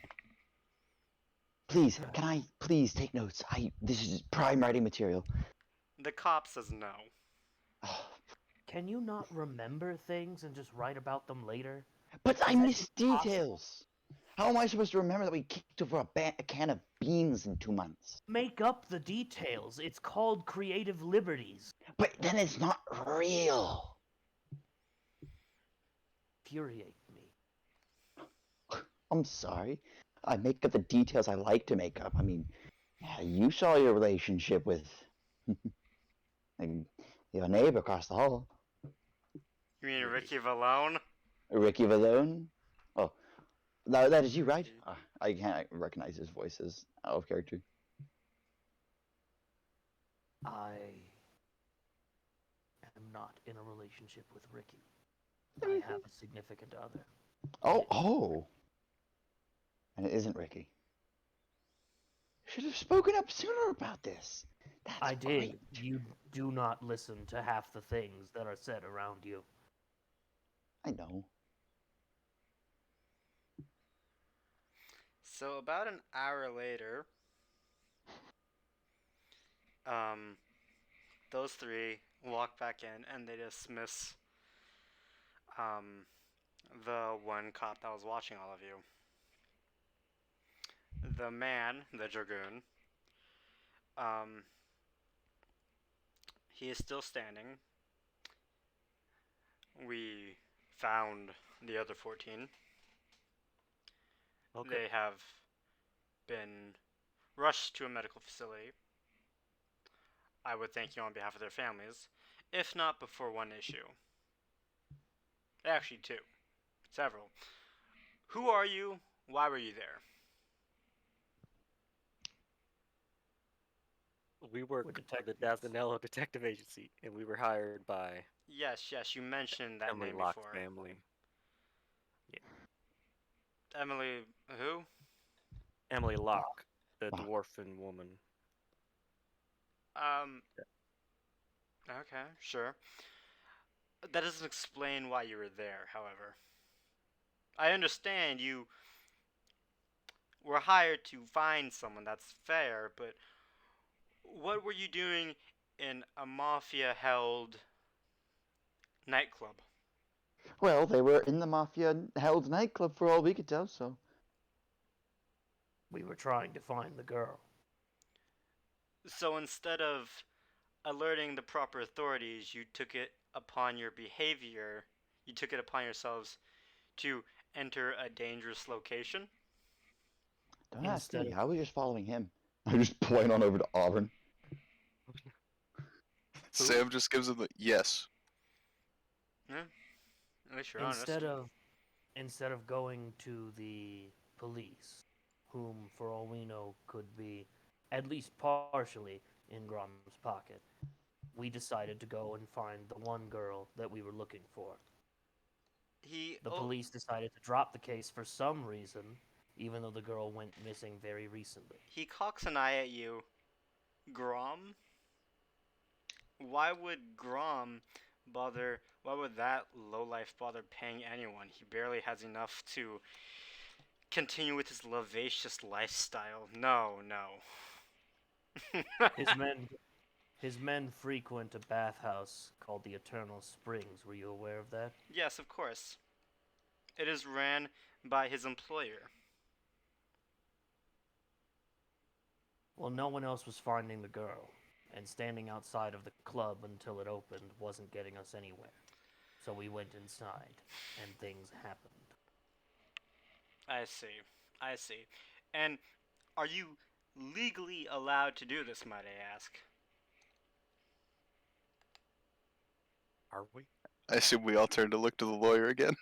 Please, can I please take notes? This is prime writing material. The cop says no. Can you not remember things and just write about them later? But I miss details. How am I supposed to remember that we kicked over a can of beans in 2 months? Make up the details. It's called creative liberties. But then it's not real. Infuriate me. I'm sorry. I make up the details I like to make up. I mean, you saw your relationship with your neighbor across the hall. You mean Ricky Valone? Ricky Valone? Oh, that is you, right? I can't recognize his voice as out of character. I am not in a relationship with Ricky. I have a significant other. Oh. And it isn't Ricky. Should have spoken up sooner about this. I did. You do not listen to half the things that are said around you. I know. So about an hour later, those three walk back in and they dismiss the one cop that was watching all of you. The man, the dragoon, he is still standing. We found the other 14. Okay. They have been rushed to a medical facility. I would thank you on behalf of their families, if not before one issue. Actually, two. Several. Who are you? Why were you there? We work We're for the detectives. Dazzanello Detective Agency, and we were hired by Yes, yes, you mentioned that Emily name Locke's before. family. Yeah. Emily, who? Emily Locke, the Fuck. dwarfen woman. Um, okay, sure. That doesn't explain why you were there, however. I understand you were hired to find someone, that's fair, but what were you doing in a mafia held nightclub? Well, they were in the Mafia held nightclub for all we could tell, so. We were trying to find the girl. So instead of alerting the proper authorities, you took it upon your behavior, you took it upon yourselves to enter a dangerous location? Don't ask Instead me. of I was just following him. I just point on over to Auburn. Sam just gives him the yes. Yeah, at least you're honest. instead of going to the police, whom for all we know could be at least partially in Grom's pocket, we decided to go and find the one girl that we were looking for. The police decided to drop the case for some reason, even though the girl went missing very recently. He cocks an eye at you. Grom? Why would Grom bother? Why would that lowlife bother paying anyone? He barely has enough to continue with his lavacious lifestyle. No, no. His men frequent a bathhouse called the Eternal Springs. Were you aware of that? Yes, of course. It is ran by his employer. Well, no one else was finding the girl, and standing outside of the club until it opened wasn't getting us anywhere. So we went inside, and things happened. I see. I see. And are you legally allowed to do this, might I ask? Are we? I assume we all turn to look to the lawyer again.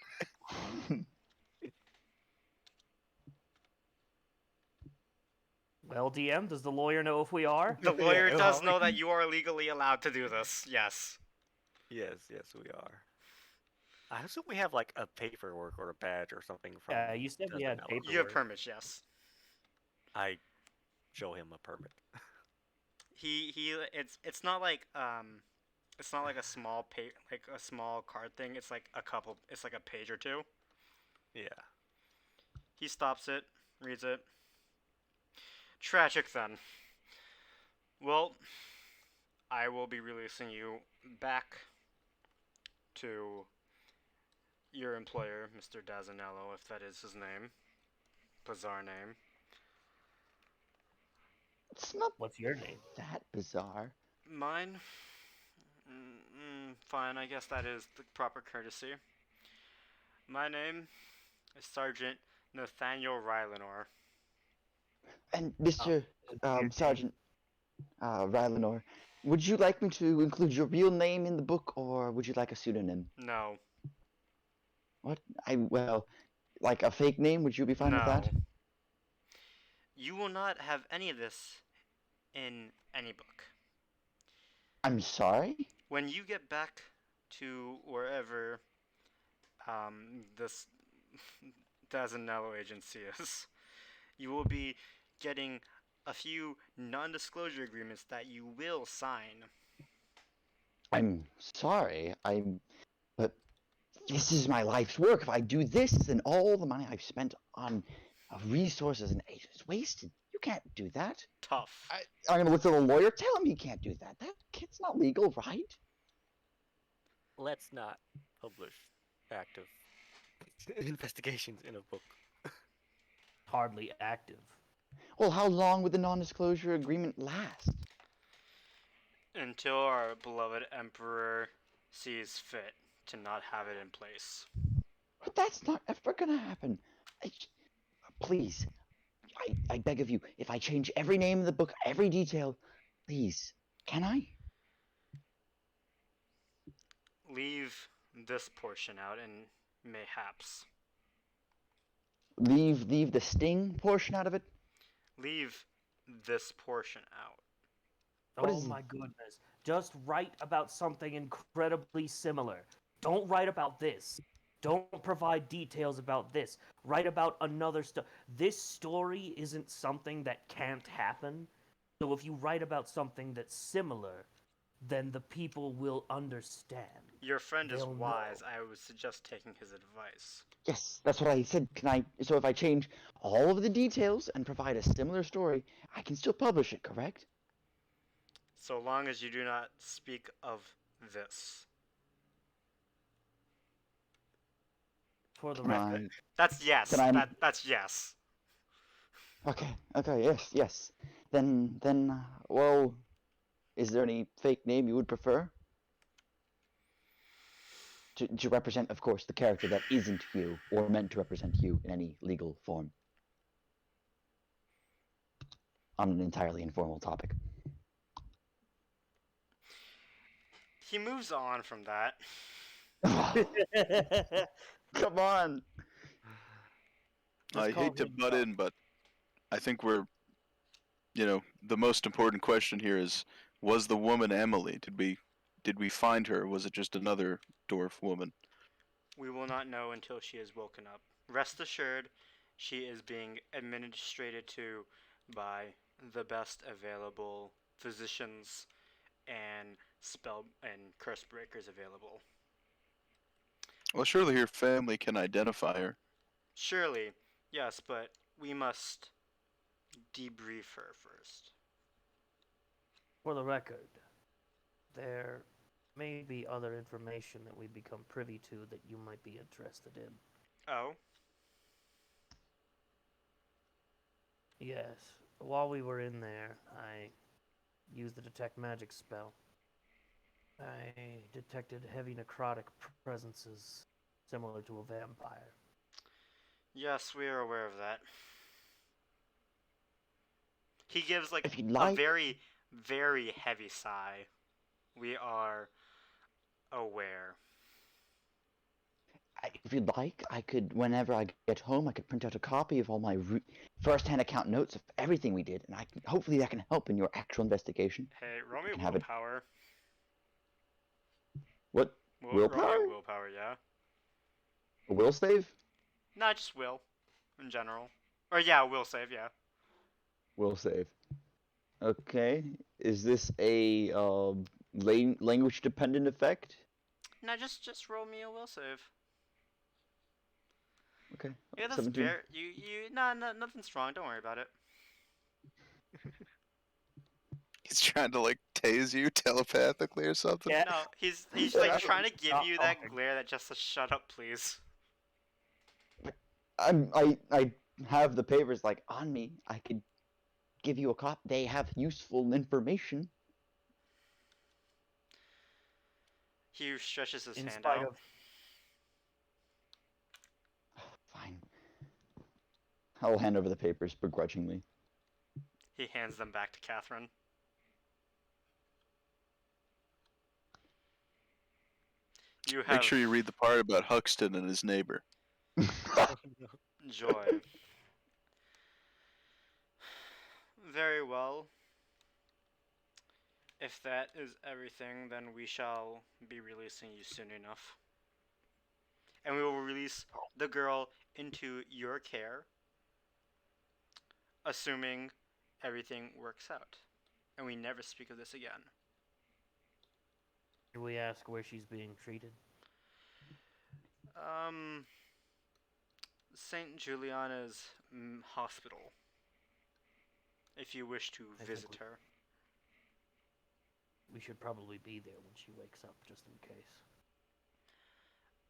Well, DM, does the lawyer know if we are? The lawyer Yeah, does are know we? that you are legally allowed to do this, yes. Yes, yes, we are. I assume we have like a paperwork or a badge or something from. Yeah, you said we had Dazzanello. paper. You have Paperwork. permits, yes. I show him a permit. It's not like it's not like a small like a small card thing. It's like it's like a page or two. Yeah. He stops it, reads it. Tragic then. Well, I will be releasing you back to your employer, Mr. Dazzanello, if that is his name. Bizarre name. It's not What's your name? that bizarre. Mine? Fine, I guess that is the proper courtesy. My name is Sergeant Nathaniel Rylanor. And Mr. Your Sergeant Rylanor, would you like me to include your real name in the book, or would you like a pseudonym? No. What? Well, like a fake name, would you be fine with that? No. You will not have any of this in any book. I'm sorry? When you get back to wherever this Dazzanello agency is, you will be getting a few non-disclosure agreements that you will sign. I'm sorry. But this is my life's work. If I do this, then all the money I've spent on resources and age is wasted. You can't do that. Tough. I'm gonna look to the lawyer. Tell him he can't do that. It's not legal, right? Let's not publish active investigations in a book. Hardly active. Well, how long would the non-disclosure agreement last? Until our beloved Emperor sees fit to not have it in place. But that's not ever gonna happen. Please, I beg of you, if I change every name in the book, every detail, please, can I? Leave this portion out and mayhaps. Leave the sting portion out of it. Leave this portion out. What Oh is- my goodness. Just write about something incredibly similar. Don't write about this. Don't provide details about this. Write about another stuff. This story isn't something that can't happen. So if you write about something that's similar, then the people will understand. Your friend is They'll wise. know. I would suggest taking his advice. Yes, that's what I said. Can I? So if I change all of the details and provide a similar story, I can still publish it, correct? So long as you do not speak of this. For the Can record. That's yes. Can I? That's yes. Okay. Okay. Yes. Yes. Then. Well, is there any fake name you would prefer? To represent, of course, the character that isn't you, or meant to represent you in any legal form. On an entirely informal topic. He moves on from that. Come on. Just I call hate to him butt Chuck. in, but I think we're, the most important question here is, was the woman Emily? Did we find her? Or was it just another dwarf woman? We will not know until she is woken up. Rest assured, she is being administrated to by the best available physicians and spell and curse breakers available. Well, surely her family can identify her. Surely, yes, but we must debrief her first. For the record, there may be other information that we become privy to that you might be interested in. Oh, Yes. While we were in there, I used the detect magic spell. I detected heavy necrotic presences similar to a vampire. yes, we are aware of that. He gives like If you'd a like, very, very heavy sigh. We are aware. if you'd like, I could, whenever I get home, I could print out a copy of all my first-hand account notes of everything we did, and hopefully that can help in your actual investigation. Hey, roll me can have it. willpower. What? Roll me Willpower? a willpower, yeah. A will save? Not just will, in general. Or yeah, will save, yeah. Will save. Okay. Is this a language-dependent effect? No, just roll me a will save. Okay. Yeah, that's 17. very no, nothing's wrong. Don't worry about it. He's trying to like tase you telepathically or something. Yeah. No, he's like Yeah. trying to give Stop you that talking. glare that just says shut up, please. I have the papers like on me. I could give you a copy. They have useful information. He stretches his In hand spite out. of Fine. I'll hand over the papers begrudgingly. He hands them back to Catherine. You have Make sure you read the part about Huxton and his neighbor. joy. Very well. If that is everything, then we shall be releasing you soon enough. And we will release the girl into your care, assuming everything works out. And we never speak of this again. Did we ask where she's being treated? St. Juliana's Hospital. If you wish to I think visit her. We should probably be there when she wakes up, just in case.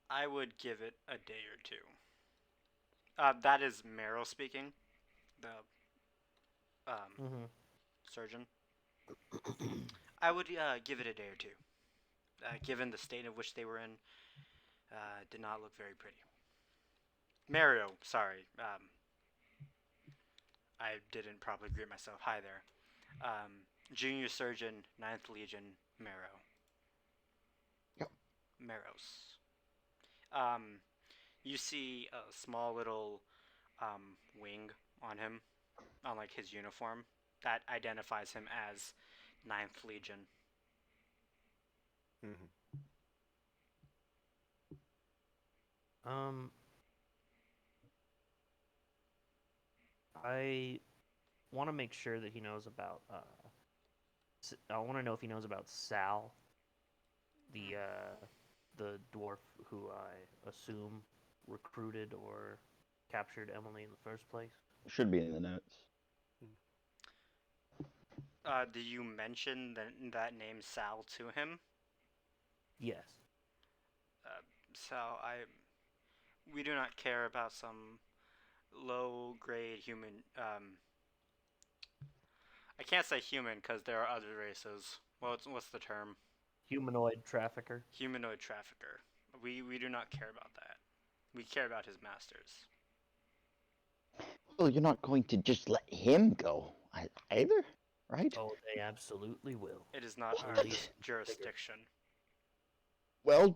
I would give it a day or two. That is Meryl speaking, the surgeon. I would give it a day or two. Given the state of which they were in, did not look very pretty. Mario, sorry. I didn't properly greet myself. Hi there. Junior Surgeon, 9th Legion, Marrow. Yep. Marrows. You see a small little wing on him, on like his uniform, that identifies him as Ninth Legion. Mm-hmm. Um, I want to make sure that he knows about. I want to know if he knows about Sal, the dwarf who I assume recruited or captured Emily in the first place. Should be in the notes. Do you mention that name Sal to him? Yes. Sal, we do not care about some low grade human. I can't say human because there are other races. What's the term? Humanoid trafficker. Humanoid trafficker. We do not care about that. We care about his masters. Well, you're not going to just let him go either, right? Oh, they absolutely will. It is not our What? jurisdiction. Well,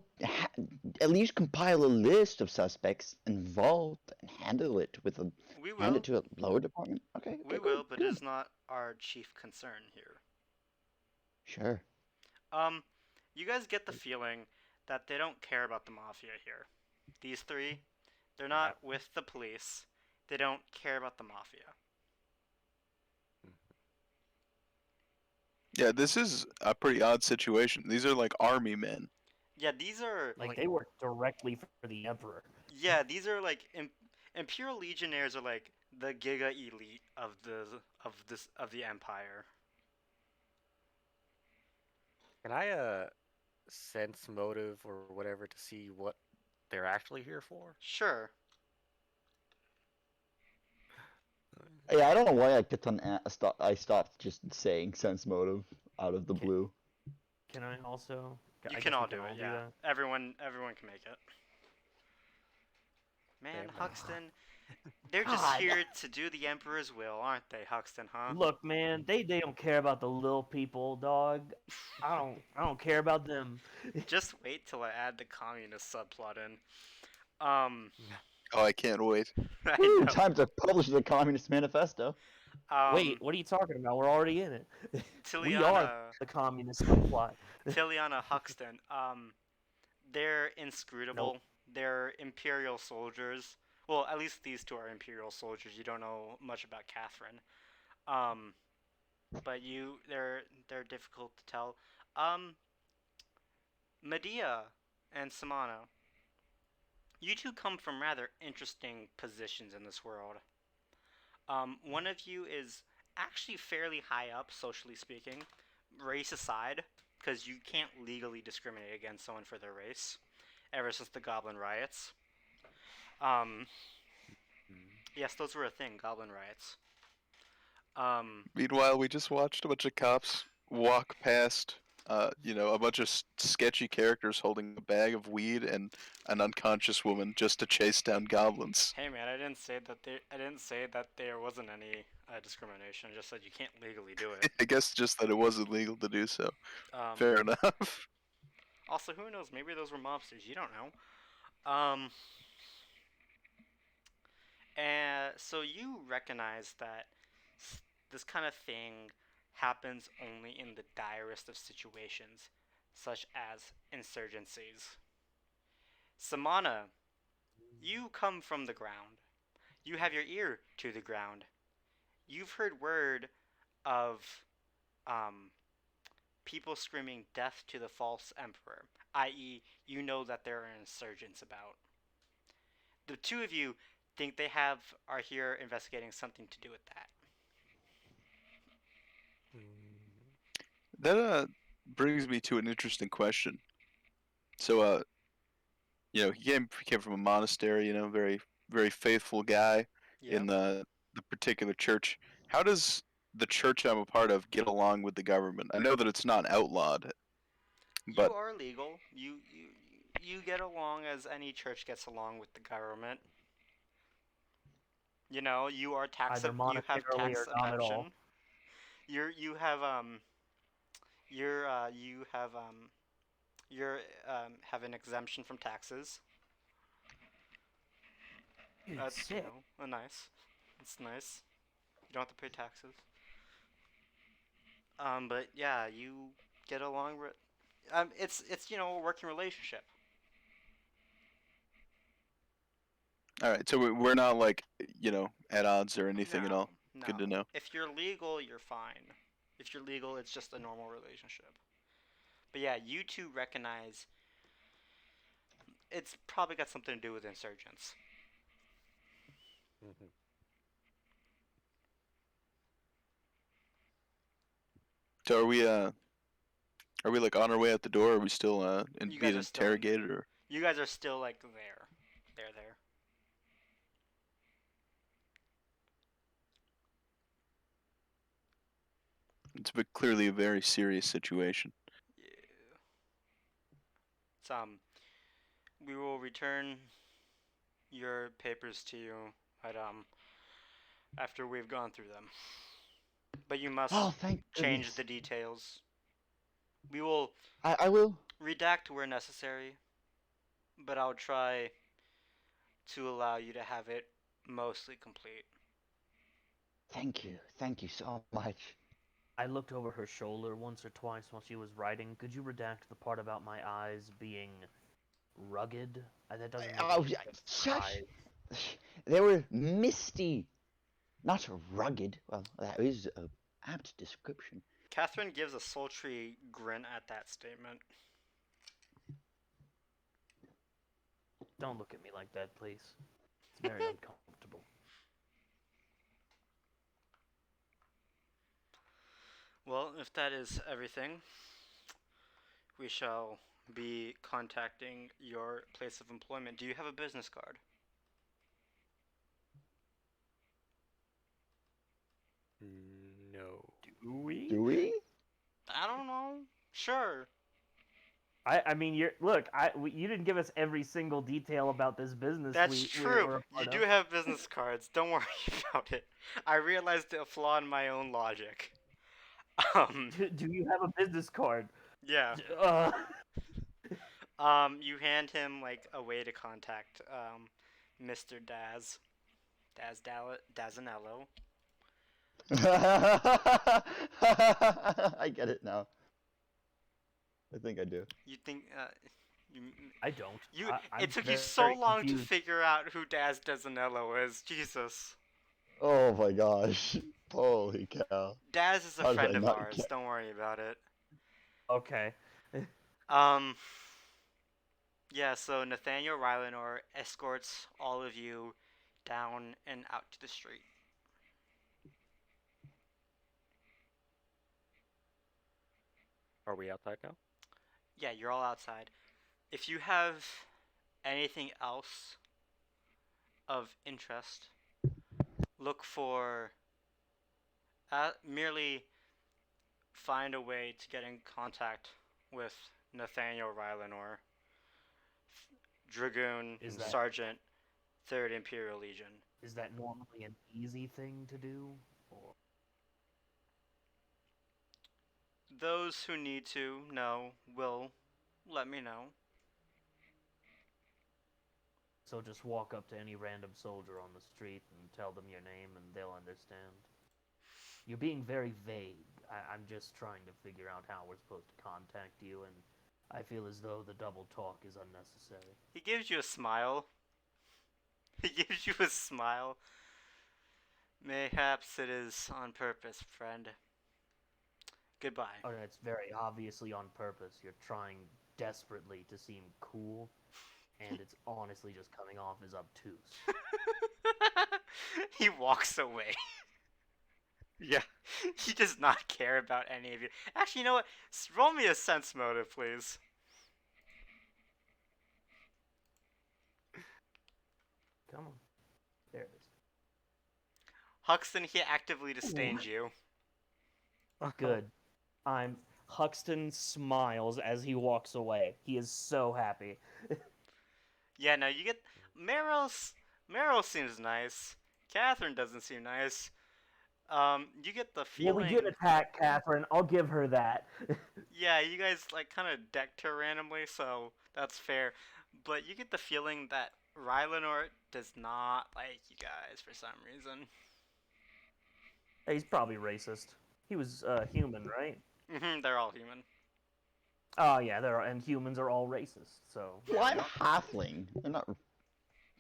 at least compile a list of suspects involved and handle it with a We hand will. it to a lower department. Okay, We good, will, but it good. is not our chief concern here. Sure. Um, you guys get the feeling that they don't care about the mafia here. These three, they're not with the police. They don't care about the mafia. Yeah, this is a pretty odd situation. These are like army men. Yeah, these are Like they work directly for the emperor. yeah, these are like Imperial Legionnaires are like the Giga elite of the Empire. Can I sense motive or whatever to see what they're actually here for? Sure. Yeah, I don't know why I kept on. I stopped just saying sense motive out of the blue. Can I also? You I can guess we all can do all it, do yeah. that. Everyone can make it. Man, Damn. Huxton, they're just God. here to do the Emperor's will, aren't they, Huxton, huh? Look, man, they don't care about the little people, dog. I don't care about them. Just wait till I add the communist subplot in. Oh, I can't wait. I Woo, know. time to publish the Communist Manifesto. Wait, what are you talking about? We're already in it. We are Tiliana, the communist subplot. Tiliana Huxton, they're inscrutable. Nope. They're Imperial soldiers. Well, at least these two are Imperial soldiers. You don't know much about Catherine. Um, but they're difficult to tell. Um, Medea and Samana, you two come from rather interesting positions in this world. One of you is actually fairly high up, socially speaking, race aside, because you can't legally discriminate against someone for their race, ever since the Goblin riots. Um, yes, those were a thing, Goblin riots. Meanwhile, we just watched a bunch of cops walk past, a bunch of sketchy characters holding a bag of weed and an unconscious woman just to chase down goblins. Hey man, I didn't say that there wasn't any discrimination. I just said you can't legally do it. I guess just that it wasn't legal to do so. Um, Fair enough. Also, who knows? Maybe those were mobsters. You don't know. And so you recognize that this kind of thing happens only in the direst of situations, such as insurgencies. Samana, you come from the ground. You have your ear to the ground. You've heard word of um, people screaming death to the false emperor, i.e., you know that there are insurgents about. The two of you think they are here investigating something to do with that. That brings me to an interesting question. So he came from a monastery, very very faithful guy Yeah. in the particular church. How does the church I'm a part of get along with the government? I know that it's not outlawed, You but are legal. You get along as any church gets along with the government. You know, Either you have monetarily tax or not at all. objection. You have you have an exemption from taxes. Dude, That's sick. nice. It's nice. You don't have to pay taxes. But yeah, you get along. It's a working relationship. All right, so we're not like at odds or anything at No, all. no. Good to know. If you're legal, you're fine. If you're legal, it's just a normal relationship. But yeah, you two recognize it's probably got something to do with insurgents. Mhm. So are we like on our way out the door? Or are we still You being guys are still in. interrogated or? You guys are still like there. There. It's clearly a very serious situation. Yeah. We will return your papers to you at after we've gone through them. But you must Oh, thank change goodness. the details. We will I will. redact where necessary, but I'll try to allow you to have it mostly complete. Thank you. Thank you so much. I looked over her shoulder once or twice while she was writing. Could you redact the part about my eyes being rugged? That doesn't make Oh, any sense. shush. They were misty, not rugged. Well, that is a apt description. Catherine gives a sultry grin at that statement. Don't look at me like that, please. It's very uncomfortable. Well, if that is everything, we shall be contacting your place of employment. Do you have a business card? No. Do we? Do we? I don't know. Sure. I mean, you didn't give us every single detail about this business. That's true. We're a You part do of. have business cards. Don't worry about it. I realized a flaw in my own logic. Do you have a business card? Yeah. Uh, You hand him like a way to contact Mr. Dazanello. I get it now. I think I do. You think you I don't. it took you very so long to confused. figure out who Daz Dazanello is. Jesus. Oh my gosh. Holy cow. Daz is a How did I friend of not ours. get... Don't worry about it. Okay. Um yeah, so Nathaniel Rylanor escorts all of you down and out to the street. Are we outside now? Yeah, you're all outside. If you have anything else of interest, look for merely find a way to get in contact with Nathaniel Rylanor, Dragoon Is that Sergeant, 3rd Imperial Legion. is that normally an easy thing to do? Or Those who need to know will let me know. so just walk up to any random soldier on the street and tell them your name and they'll understand. You're being very vague. I'm just trying to figure out how we're supposed to contact you, and I feel as though the double talk is unnecessary. He gives you a smile. He gives you a smile. Mayhaps it is on purpose, friend. Goodbye. Oh, it's very obviously on purpose. You're trying desperately to seem cool, and it's honestly just coming off as obtuse. He walks away. Yeah. He does not care about any of you. Actually, you know what? Roll me a sense motive, please. Come on. There it is. Huxton, he actively disdains you. Good. Huxton smiles as he walks away. He is so happy. Yeah, no, you get Meryl seems nice. Catherine doesn't seem nice. You get the Well, we feeling. did attack Catherine. I'll give her that. Yeah, you guys like kind of decked her randomly, so that's fair. But you get the feeling that Rylanort does not like you guys for some reason. He's probably racist. He was human, right? They're all human. Oh yeah, and humans are all racist. So. Well, I'm halfling. They're not.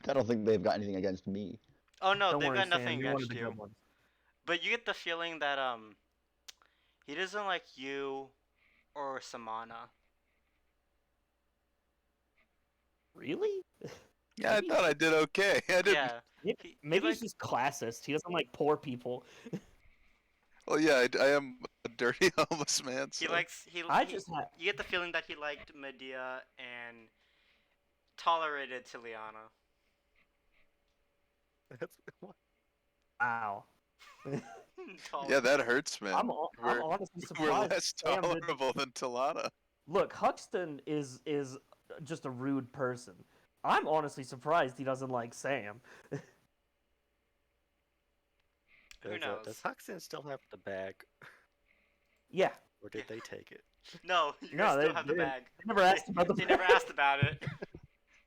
I don't think they've got anything against me. Oh no, Don't they've worry, got Sam. nothing You're one of against the you. good ones. But you get the feeling that he doesn't like you or Samana. Really? Yeah, I Maybe- thought I did okay. I didn't. Yeah. Maybe he's just classist. He doesn't like poor people. Well, yeah, I am a dirty homeless man. He So. likes you get the feeling that he liked Medea and tolerated Tiliana. That's what? Wow. Yeah, that hurts, man. I'm we're honestly we're surprised. less Sam did- tolerable than Talana. Look, Huxton is just a rude person. I'm honestly surprised he doesn't like Sam. Who knows? Does Huxton still have the bag, Yeah. or did they take it? No, you No, guys they still have the didn't. bag. They never asked about the They bag. never asked about it.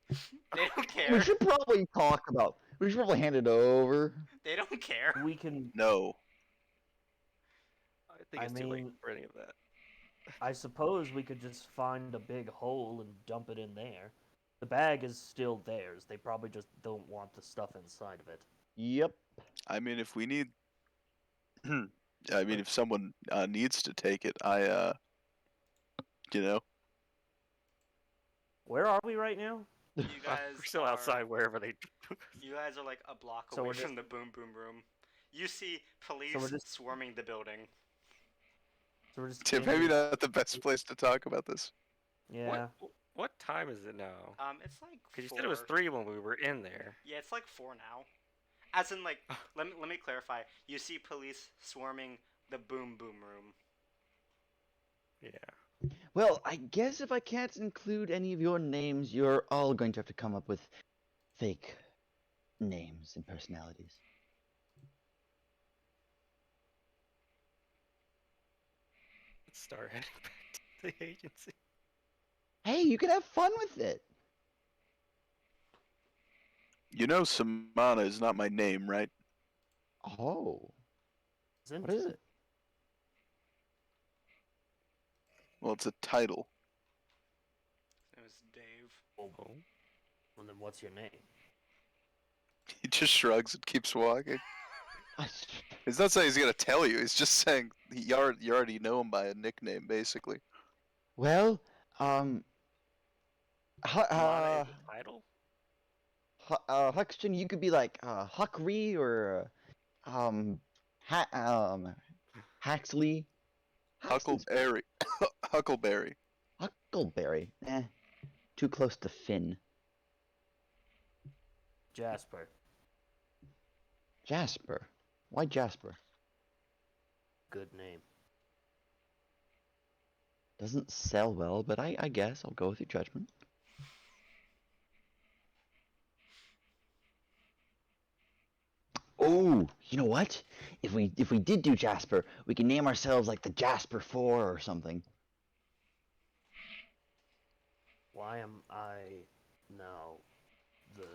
They don't We care. should probably talk about. We should probably hand it over. They don't care. We can. No. I think I it's too late mean- for any of that. I suppose we could just find a big hole and dump it in there. The bag is still theirs. They probably just don't want the stuff inside of it. Yep. I mean, if we need, I mean, if someone needs to take it, you know, Where are we right now? You guys We're still are, outside wherever they took us. You guys are like a block So away we're just- from the boom boom room. You see police we're just- swarming the building. So we're just. Tim, in maybe the- not the best place to talk about this. Yeah. What time is it now? It's like Because you said it was 4. 3 when we were in there. Yeah, it's like 4 now. As in, like, let me clarify. You see police swarming the boom boom room. Yeah. Well, I guess if I can't include any of your names, you're all going to have to come up with fake names and personalities. Let's start heading back to the agency. Hey, you can have fun with it. You know, Samana is not my name, right? Oh, Isn't what is it? Well, it's a title. It was Dave. Oh. Well, then what's your name? He just shrugs and keeps walking. He's not saying he's gonna tell you. He's just saying you already know him by a nickname, basically. Well, Lana is the title? Huxton, you could be like Huckry or Haxley. Huckleberry. Huckleberry. Huckleberry. Too close to Finn. Jasper. Jasper. Why Jasper? Good name. Doesn't sell well, but I guess I'll go with your judgment. Oh, you know what? If we did do Jasper, we can name ourselves like the Jasper 4 or something. Why am I now the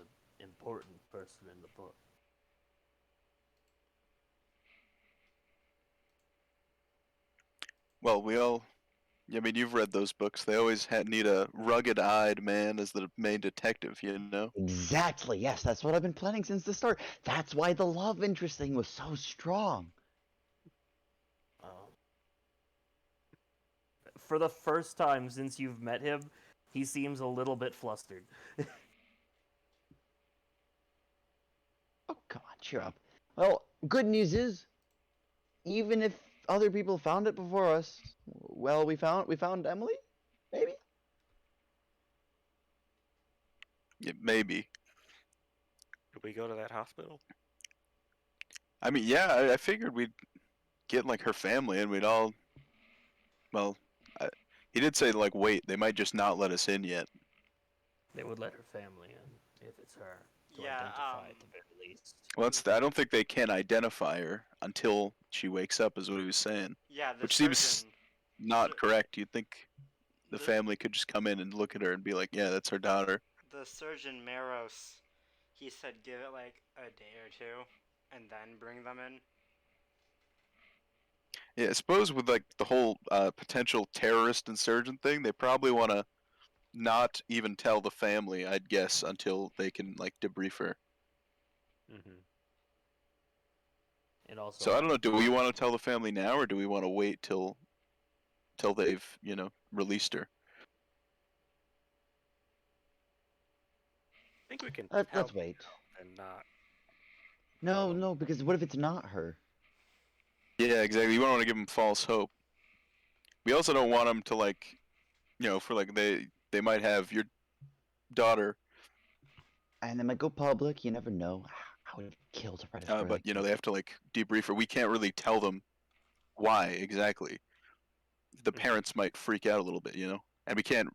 important person in the book? Well, I mean, you've read those books. They always need a rugged-eyed man as the main detective, you know? Exactly. Yes, that's what I've been planning since the start. That's why the love interest thing was so strong. For the first time since you've met him, he seems a little bit flustered. Oh, come on, cheer up. Well, good news is, even if other people found it before us, well, we found Emily, maybe. Yeah, maybe. Did we go to that hospital? I mean, yeah, I figured we'd get like her family and we'd all. Well, he did say like, wait, they might just not let us in yet. They would let her family in if it's her to Yeah, identify at the very least. Well, I don't think they can identify her until she wakes up, is what he was saying. Yeah, the Which surgeon. seems not the- correct. You'd think the the- family could just come in and look at her and be like, yeah, that's her daughter. The surgeon Maros he said give it like a day or two, and then bring them in. Yeah, I suppose with like the whole potential terrorist insurgent thing, they probably want to not even tell the family, I'd guess, until they can like debrief her. Mm-hmm. It also So I don't know. might. Do we want to tell the family now, or do we want to wait till they've released her? I think we can tell Let's wait. and not tell No, them. no, because what if it's not her? Yeah, exactly. You don't want to give them false hope. We also don't want them to like, for like they might have your daughter, And they might go public. You never know. I would kill to try to destroy but that kid. they have to like debrief her. We can't really tell them why exactly. The Mm-hmm. parents might freak out a little bit, and we can't.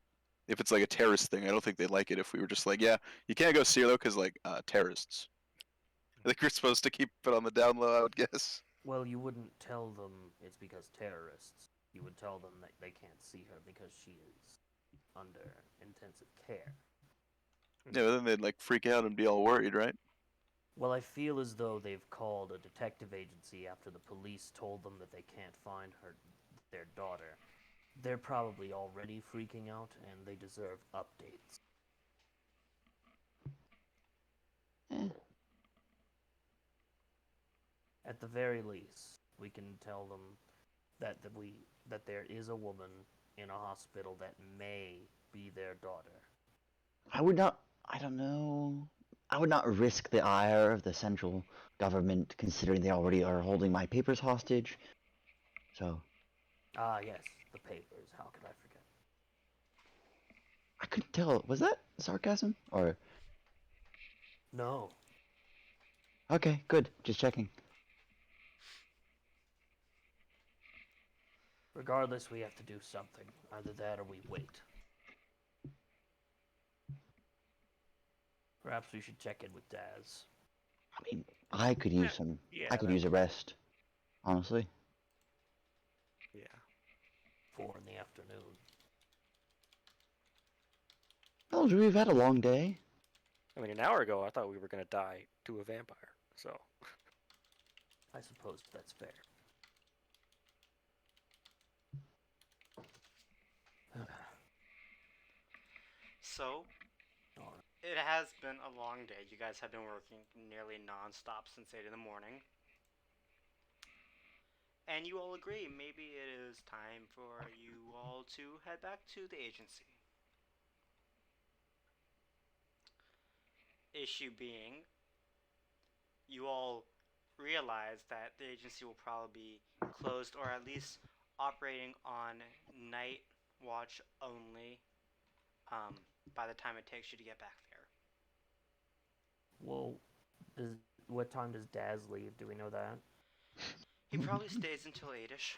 If it's like a terrorist thing, I don't think they'd like it if we were just like, yeah, you can't go see her though, because like terrorists. I think we're supposed to keep it on the down low, I would guess. Well, you wouldn't tell them it's because terrorists. You would tell them that they can't see her because she is under intensive care. Yeah, but then they'd like freak out and be all worried, right? Well, I feel as though they've called a detective agency after the police told them that they can't find their daughter. They're probably already freaking out, and they deserve updates. Eh, At the very least, we can tell them that there is a woman in a hospital that may be their daughter. I would not. I don't know. I would not risk the ire of the central government, considering they already are holding my papers hostage. So Ah, yes, the papers. How could I forget? I couldn't tell. Was that sarcasm or? No. Okay, good. Just checking. Regardless, we have to do something. Either that or we wait. Perhaps we should check in with Daz. I mean, I could use some. Yeah, I could that use a rest. Honestly. yeah. 4 in the afternoon. Oh, we've had a long day. I mean, an hour ago, I thought we were gonna die to a vampire. So. I suppose that's fair. So, Alright. it has been a long day. You guys have been working nearly non-stop since 8 in the morning. And you all agree maybe it is time for you all to head back to the agency. Issue being, you all realize that the agency will probably be closed or at least operating on night watch only by the time it takes you to get back there. Well, what time does Daz leave? Do we know that? He probably stays until 8ish.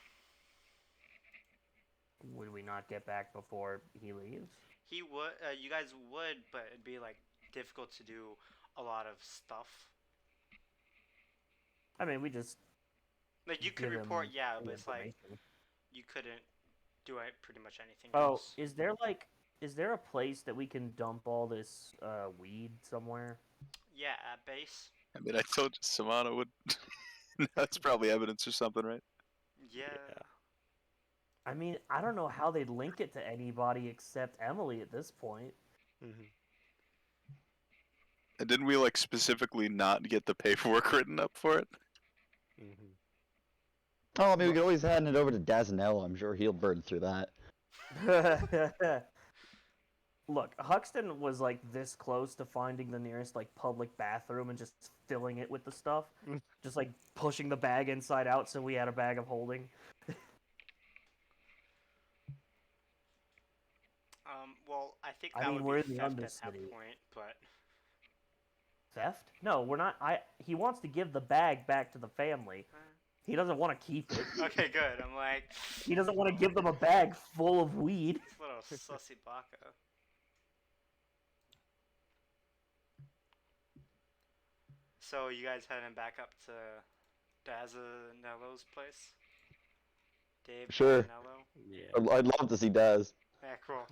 Would we not get back before he leaves? He would, you guys would, but it'd be like difficult to do a lot of stuff. I mean, we just Like you could give report, him yeah, the but it's like information. you couldn't do pretty much anything Oh, else. is there a place that we can dump all this weed somewhere? Yeah, at base. I mean, I told you Savannah would. That's probably evidence or something, right? Yeah. I mean, I don't know how they'd link it to anybody except Emily at this point. Mm-hmm. And didn't we like specifically not get the paperwork written up for it? Mm-hmm. Oh, I mean, we could always hand it over to Dazzanello. I'm sure he'll burn through that. Look, Huxton was like this close to finding the nearest like public bathroom and just filling it with the stuff. Just like pushing the bag inside out so we had a bag of holding. Well, I think I that mean, would we're be in the theft at that Undercity. point, but Theft? No, we're not. He wants to give the bag back to the family. He doesn't want to keep it. okay, good. I'm like, He doesn't want to give them a bag full of weed. this little sussy baka. So you guys heading back up to Dazzanello's place? Dave Sure. Dazzanello? Yeah. I'd love to see Daz. Yeah, cool.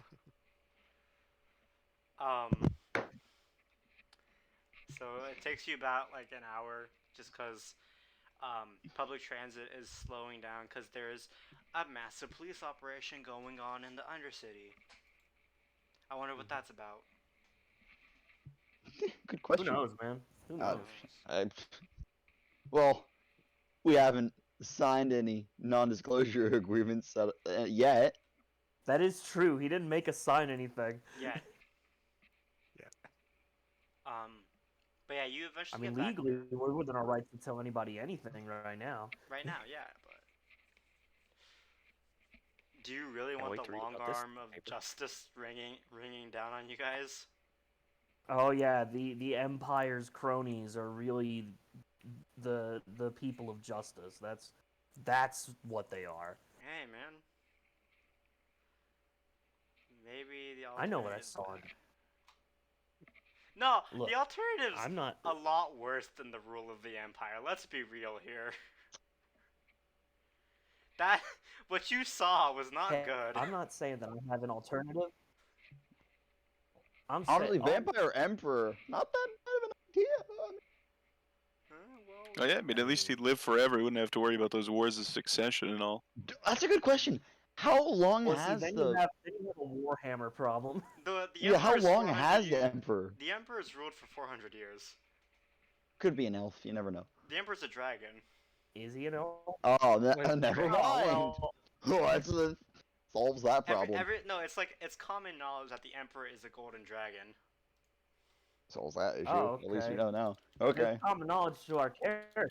So it takes you about like an hour, just because public transit is slowing down because there's a massive police operation going on in the Undercity. I wonder what that's about. Good Who question. knows, man? Who Uh, knows? I, well, we haven't signed any non-disclosure agreements yet. That is true. He didn't make us sign anything. Yet. Yeah. But yeah, you I eventually mean, get back legally, we're within our rights to tell anybody anything right now. right now. Yeah, but do you really Can't want wait the to read long about this arm of paper. justice ringing down on you guys? Oh yeah, the Empire's cronies are really the people of justice. That's what they are. Hey, man. Maybe the I know what I alternative's saw. better. No, Look, the alternative's I'm not. a lot worse than the rule of the Empire. Let's be real here. That what you saw was not Hey, good. I'm not saying that I have an alternative. I'm Honestly, saying Vampire Emperor, not that bad of an idea. Well, Oh yeah, I mean, at least he'd live forever. He wouldn't have to worry about those wars of succession and all. That's a good question. How long well, see, has then the you have a Warhammer problem. the yeah? How Emperor's long 400 has the years. Emperor? The Emperor's ruled for 400 years. Could be an elf. You never know. The Emperor's a dragon. Is he an elf? Oh, Wait, never Oh, mind. well, Oh, that's solves that problem. No, it's common knowledge that the Emperor is a golden dragon. Solves that issue. Oh, At least we okay. know now. It's Okay. common knowledge to our character.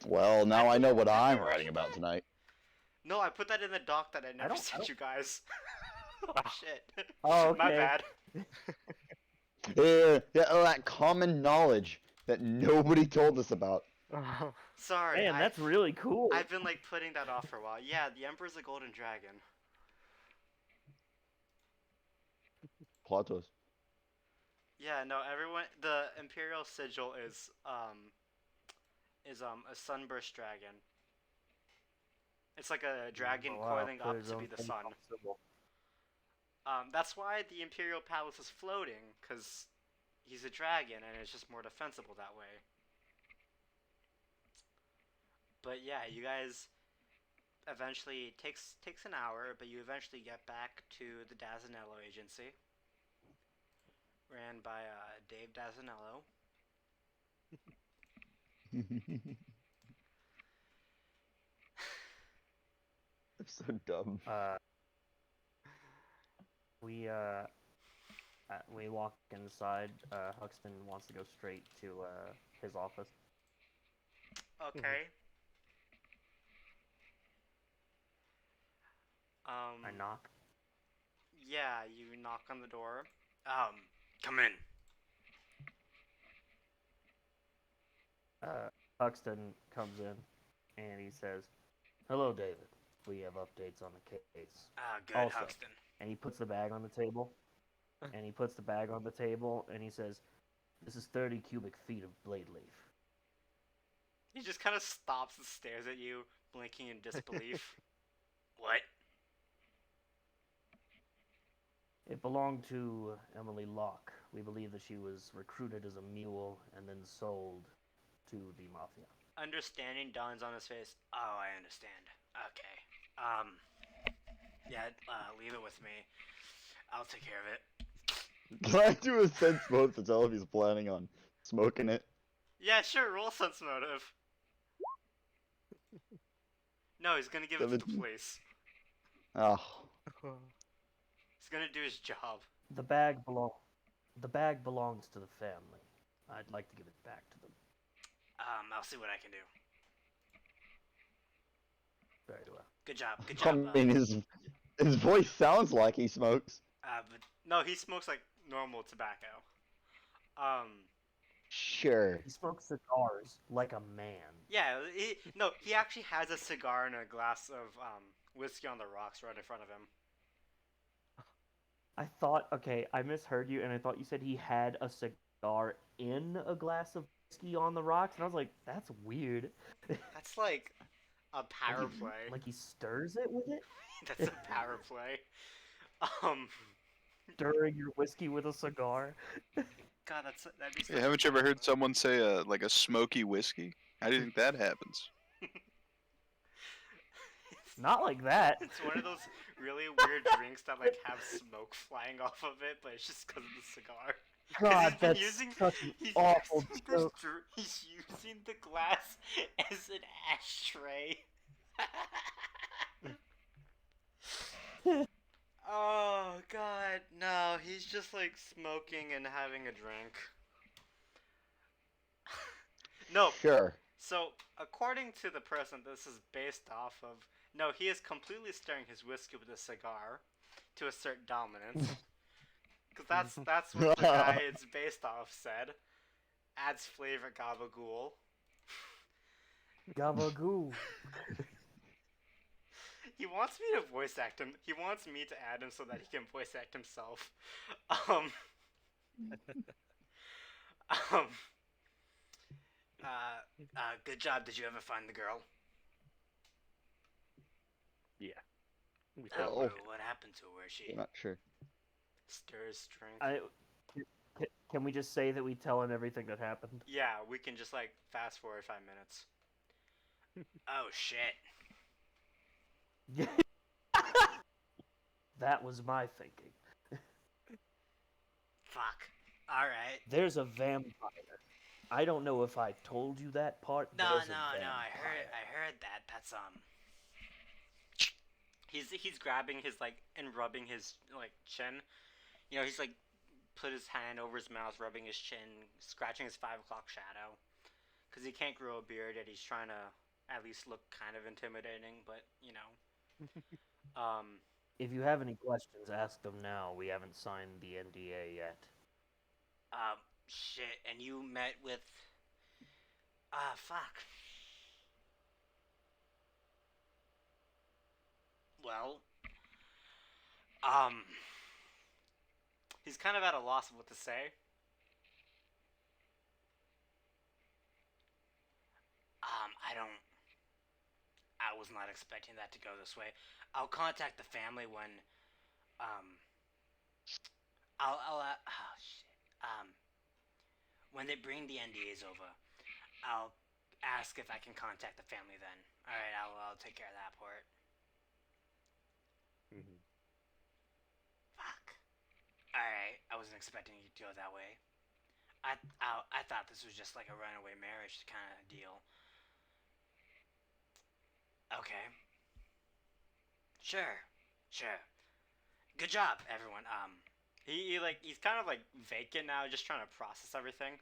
Well, now I know what Did we I'm rush writing about that? tonight. No, I put that in the doc that I never don't- sent you guys. Oh shit. Oh, My okay. bad. Yeah, that common knowledge that nobody told us about. Sorry. Man, that's really cool. I've been like putting that off for a while. Yeah, the Emperor's a golden dragon. Plot twist. Yeah, no, everyone. The Imperial sigil is a sunburst dragon. It's like a dragon Oh, wow, coiling put up his to own be the thing sun. possible. That's why the Imperial Palace is floating, because he's a dragon and it's just more defensible that way. But yeah, you guys eventually takes an hour, but you eventually get back to the Dazanello agency, ran by Dave Dazanello. It's so dumb. We walk inside. Huxton wants to go straight to his office. Okay. I knock. Yeah, you knock on the door. Come in. Huxton comes in, and he says, "Hello, David. We have updates on the case." Good, Also, Huxton. and he puts the bag on the table. And he puts the bag on the table, and he says, "This is 30 cubic feet of blade leaf." He just kind of stops and stares at you, blinking in disbelief. What? It belonged to Emily Locke. We believe that she was recruited as a mule and then sold to the mafia. Understanding dawns on his face. Oh, I understand. Okay. Yeah, leave it with me. I'll take care of it. Can I do a sense motive to tell if he's planning on smoking it? Yeah, sure, roll sense motive. No, he's gonna give it to the 17. police. Oh. He's gonna do his job. The bag belongs to the family. I'd like to give it back to them. I'll see what I can do. Very well. Good job, good I job. mean, his voice sounds like he smokes. But no, he smokes like normal tobacco. Sure. He smokes cigars like a man. Yeah, he actually has a cigar and a glass of whiskey on the rocks right in front of him. I thought, okay, I misheard you, and I thought you said he had a cigar in a glass of whiskey on the rocks, and I was like, that's weird. That's like a power play. Like he stirs it with it? That's a power play. Stirring your whiskey with a cigar? God, that'd be such Hey, a haven't you funny ever heard moment. someone say like a smoky whiskey? How do you think that happens? Not like that. It's one of those really weird drinks that like have smoke flying off of it, but it's just because of the cigar. Because God, that's such an he's awful using joke. he's using the glass as an ashtray. Oh God, no! He's just like smoking and having a drink. No, Sure. so according to the person this is based off of, no, he is completely stirring his whiskey with a cigar to assert dominance. Because that's what the guy it's based off said. Adds flavor, gabagool. Gabagoo. He wants me to voice act him. He wants me to add him so that he can voice act himself. Um. um. Good job. Did you ever find the girl? Yeah. We Oh, found Oh. what happened to her? Where she I'm not sure. stirs drink? Can we just say that we tell him everything that happened? Yeah, we can just like fast forward 5 minutes. Oh shit. That was my thinking. Fuck. Alright. There's a vampire. I don't know if I told you that part. No, There's no, a no. vampire. I heard that. That's He's grabbing his like and rubbing his like chin. You know, he's like put his hand over his mouth, rubbing his chin, scratching his 5 o'clock shadow. Cause he can't grow a beard, and he's trying to at least look kind of intimidating. But you know, If you have any questions, ask them now. We haven't signed the NDA yet. shit. And you met with fuck. Well, he's kind of at a loss of what to say. I don't. I was not expecting that to go this way. I'll contact the family when, um, oh shit. When they bring the NDAs over, I'll ask if I can contact the family then. All right, I'll take care of that part. Mm-hmm. Fuck. All right, I wasn't expecting you to go that way. I thought this was just like a runaway marriage kind of deal. Okay. Sure. Sure. Good job, everyone. He's kind of like vacant now, just trying to process everything.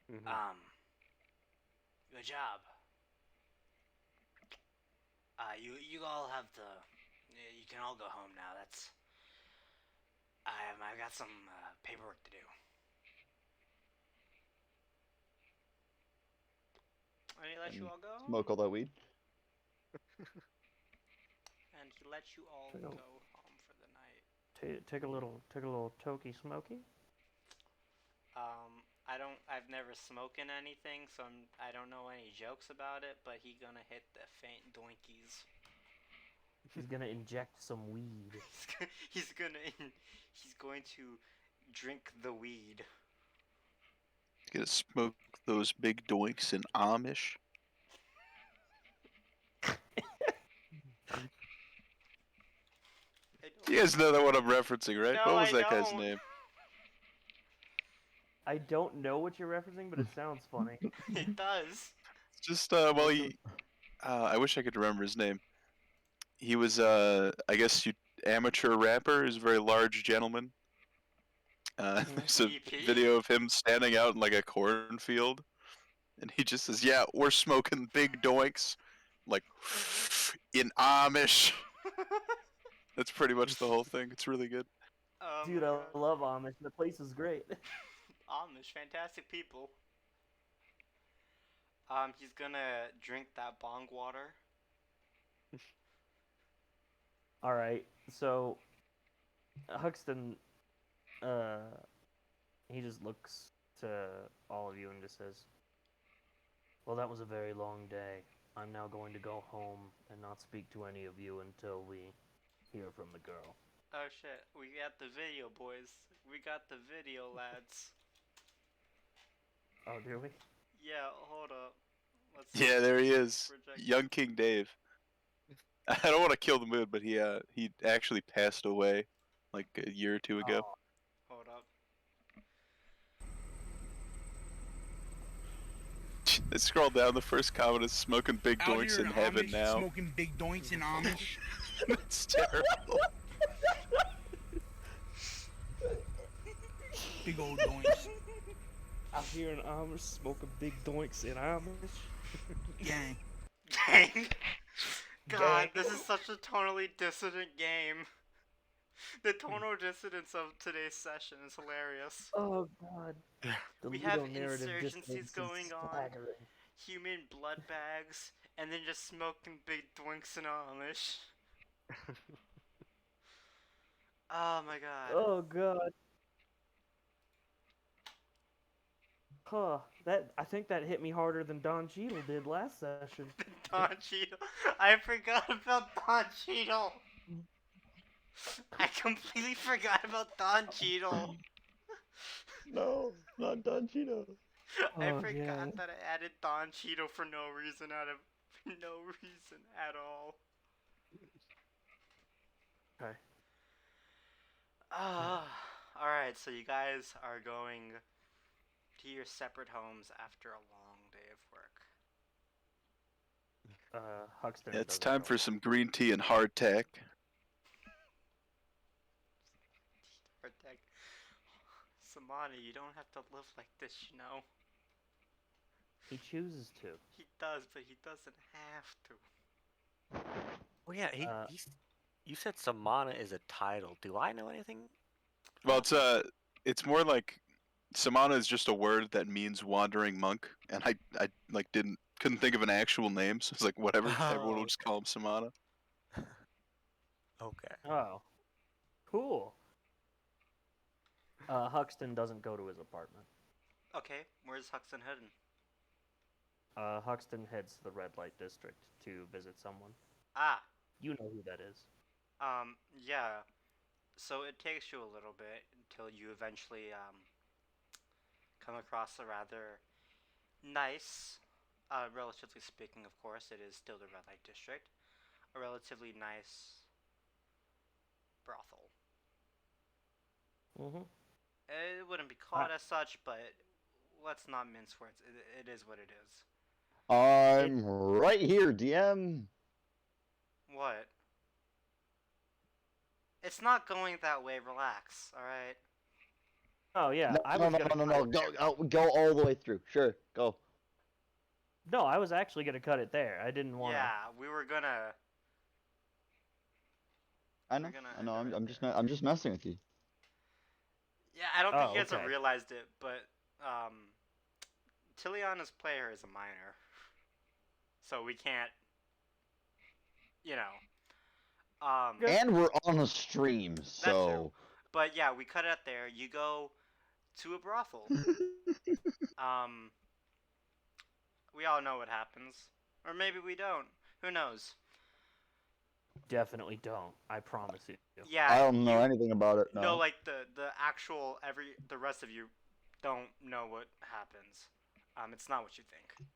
Mm-hmm. Good job. You all have to. You can all go home now. I've got some paperwork to do. And he lets you all go home. Smoke all that weed. And he lets you all go home for the night. Take a little tokey smoky. I've never spoken anything, so I don't know any jokes about it. But he gonna hit the faint doinkies. He's gonna inject some weed. he's going to drink the weed. Gonna smoke those big doinks in Amish. You guys know that what I'm referencing, right? No, What was I that guy's don't. name? I don't know what you're referencing, but it sounds funny. It does. Just well, I wish I could remember his name. He was I guess amateur rapper. He's a very large gentleman. There's a EP? video of him standing out in like a cornfield, and he just says, "Yeah, we're smoking big doinks, like in Amish." That's pretty much the whole thing. It's really good. Oh Dude, my I God. love Amish. The place is great. Amish, fantastic people. He's gonna drink that bong water. All right, so Huxton, he just looks to all of you and just says, "Well, that was a very long day. I'm now going to go home and not speak to any of you until we hear from the girl." Oh shit, we got the video, boys. We got the video, lads. Oh, do we? Yeah, hold up. Let's Yeah, there he is, project. young King Dave. I don't want to kill the mood, but he actually passed away like a year or two ago. Oh, Hold up. Let's scroll down. The first comment is smoking big Out doinks here in in heaven Amish, now. smoking big doinks in Amish. That's terrible. Big old doinks. out here in Amish smoking big doinks in Amish. Gang. Gang. God, Gang. this is such a tonally dissident game. The tonal dissonance of today's session is hilarious. Oh God. The We have ludonarrative insurgencies dissonance is going on, staggering. human blood bags, and then just smoking big doinks in Amish. Oh my god. Oh God. Huh. I think that hit me harder than Don Cheadle did last session. Don Cheadle. I forgot about Don Cheadle. I completely forgot about Don Cheadle. No, not Don Cheeto. I Oh, forgot gang. that I added Don Cheadle for no reason no reason at all. Okay. Alright, so you guys are going to your separate homes after a long day of work. Huxton. It's doesn't time go for home. some green tea and hardtack. Protect. Samani, you don't have to live like this, you know. He chooses to. He does, but he doesn't have to. Oh yeah, you said Samana is a title. Do I know anything? Well, it's more like Samana is just a word that means wandering monk, and I like couldn't think of an actual name, so it's like whatever. Everyone will Oh, just call him Samana. okay. Oh. Cool. Huxton doesn't go to his apartment. Okay, where's Huxton heading? Huxton heads to the red light district to visit someone. Ah, You know who that is. yeah. So it takes you a little bit until you eventually, come across a rather nice, relatively speaking, of course, it is still the red light district, a relatively nice brothel. Mm-hmm. It wouldn't be called as such, but let's not mince words. It is what it is. I'm right here, DM. What? It's not going that way. Relax. All right. Oh yeah, No, I no, was no, gonna no, no, cut no. it Go all the way through. Sure, go. No, I was actually gonna cut it there. I didn't want to. Yeah, we were gonna. I know. We're gonna I end know. it I'm, right I'm just, there. I'm just messing with you. Yeah, I don't think Oh, you guys have okay. realized it, but Tiliana's player is a minor, so we can't. You know. Good. And we're on a stream, That too. so. But yeah, we cut it out there. You go to a brothel. Um, we all know what happens, or maybe we don't. Who knows? Definitely don't. I promise you. Yeah, I don't know you anything about it. no, No. like the actual the rest of you don't know what happens. It's not what you think.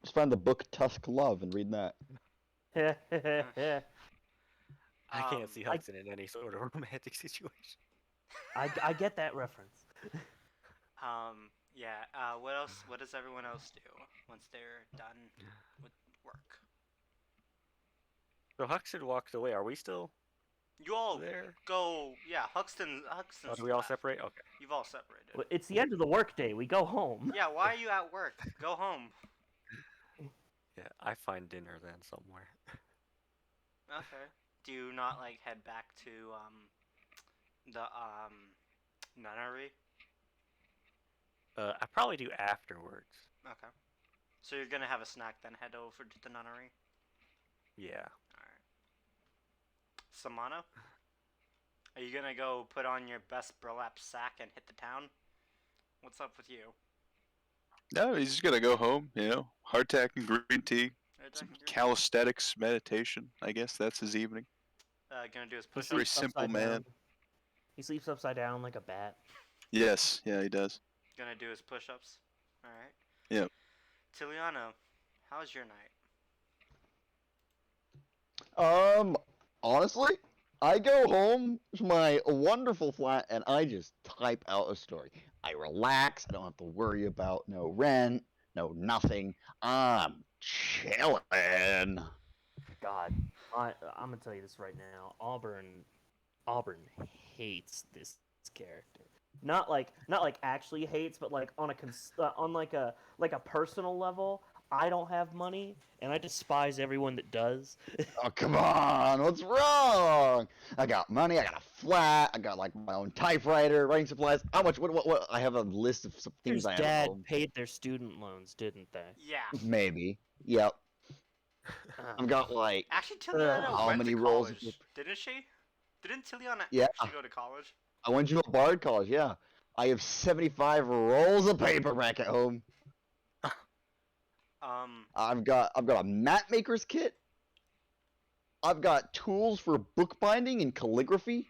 Just find the book Tusk Love and read that. I can't see I- Hudson in any sort of romantic situation. I get that reference. Yeah. What else? What does everyone else do once they're done with work? So Huxton walked away. Are we still You all there? go. Yeah, Huxton's Oh, do we all left. separate? Okay. You've all separated. Well, it's the end of the workday. We go home. Yeah. Why are you at work? Go home. Yeah, I find dinner then somewhere. Okay. Do you not like head back to the nunnery? I probably do afterwards. Okay. So you're gonna have a snack, then head over to the nunnery. Yeah. Alright. Samana? Are you gonna go put on your best burlap sack and hit the town? What's up with you? No, he's just gonna go home. Hardtack and green tea, some calisthenics, meditation. I guess that's his evening. Gonna do his He push-ups. Very sleeps simple upside man. down. He sleeps upside down like a bat. Yes, yeah, he does. Gonna do his push-ups. All right. Yep. Tiliano, how's your night? Honestly, I go home to my wonderful flat and I just type out a story. I relax. I don't have to worry about no rent, no nothing. I'm chilling. God, I'm gonna tell you this right now. Auburn hates this character. Not like actually hates, but like on like a personal level. I don't have money, and I despise everyone that does. Oh, come on. What's wrong? I got money. I got a flat. I got like my own typewriter, writing supplies. How much? What? I have a list of some things His I have at dad home. paid their student loans, didn't they? Yeah. Maybe. Yep. I've got like Actually, Tiliana how went to many rolls of college, paper? didn't she? Didn't Tiliana Yeah. actually go to college? I went to a bard college. Yeah. I have 75 rolls of paper back at home. Um, I've got a map maker's kit. I've got tools for bookbinding and calligraphy.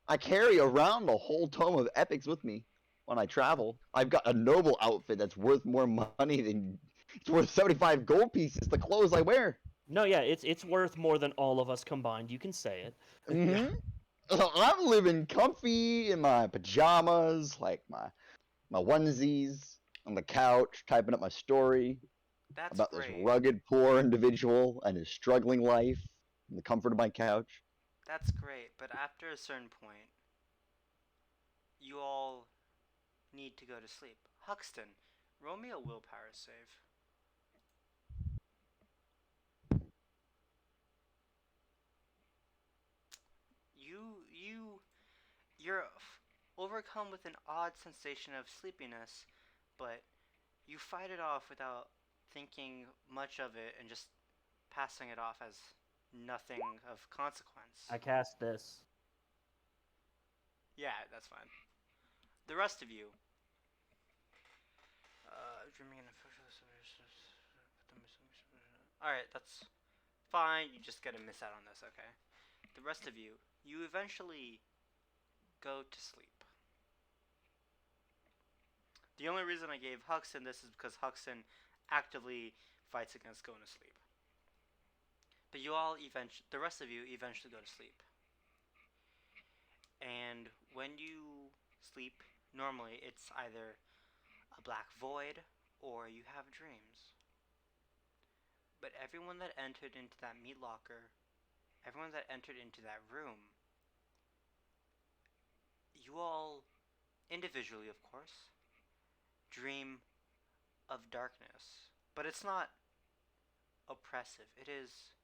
I carry around a whole tome of epics with me when I travel. I've got a noble outfit that's worth more money than it's worth 75 gold pieces. The clothes I wear. No, yeah, it's worth more than all of us combined. You can say it. Hmm. So I'm living comfy in my pajamas, like my onesies on the couch, typing up my story that's about this great. rugged poor individual and his struggling life in the comfort of my couch. That's great. But after a certain point, you all need to go to sleep. Huxton, roll me a willpower save. You're overcome with an odd sensation of sleepiness, but you fight it off without thinking much of it and just passing it off as nothing of consequence. I cast this. Yeah, that's fine. The rest of you, dreaming in a Alright, that's fine. You just gotta miss out on this, okay? The rest of you, you eventually go to sleep. The only reason I gave Huxton this is because Huxton actively fights against going to sleep. But the rest of you eventually go to sleep. And when you sleep, normally it's either a black void or you have dreams. But everyone that entered into that meat locker, everyone that entered into that room, you all, individually of course, dream of darkness. But it's not oppressive. It is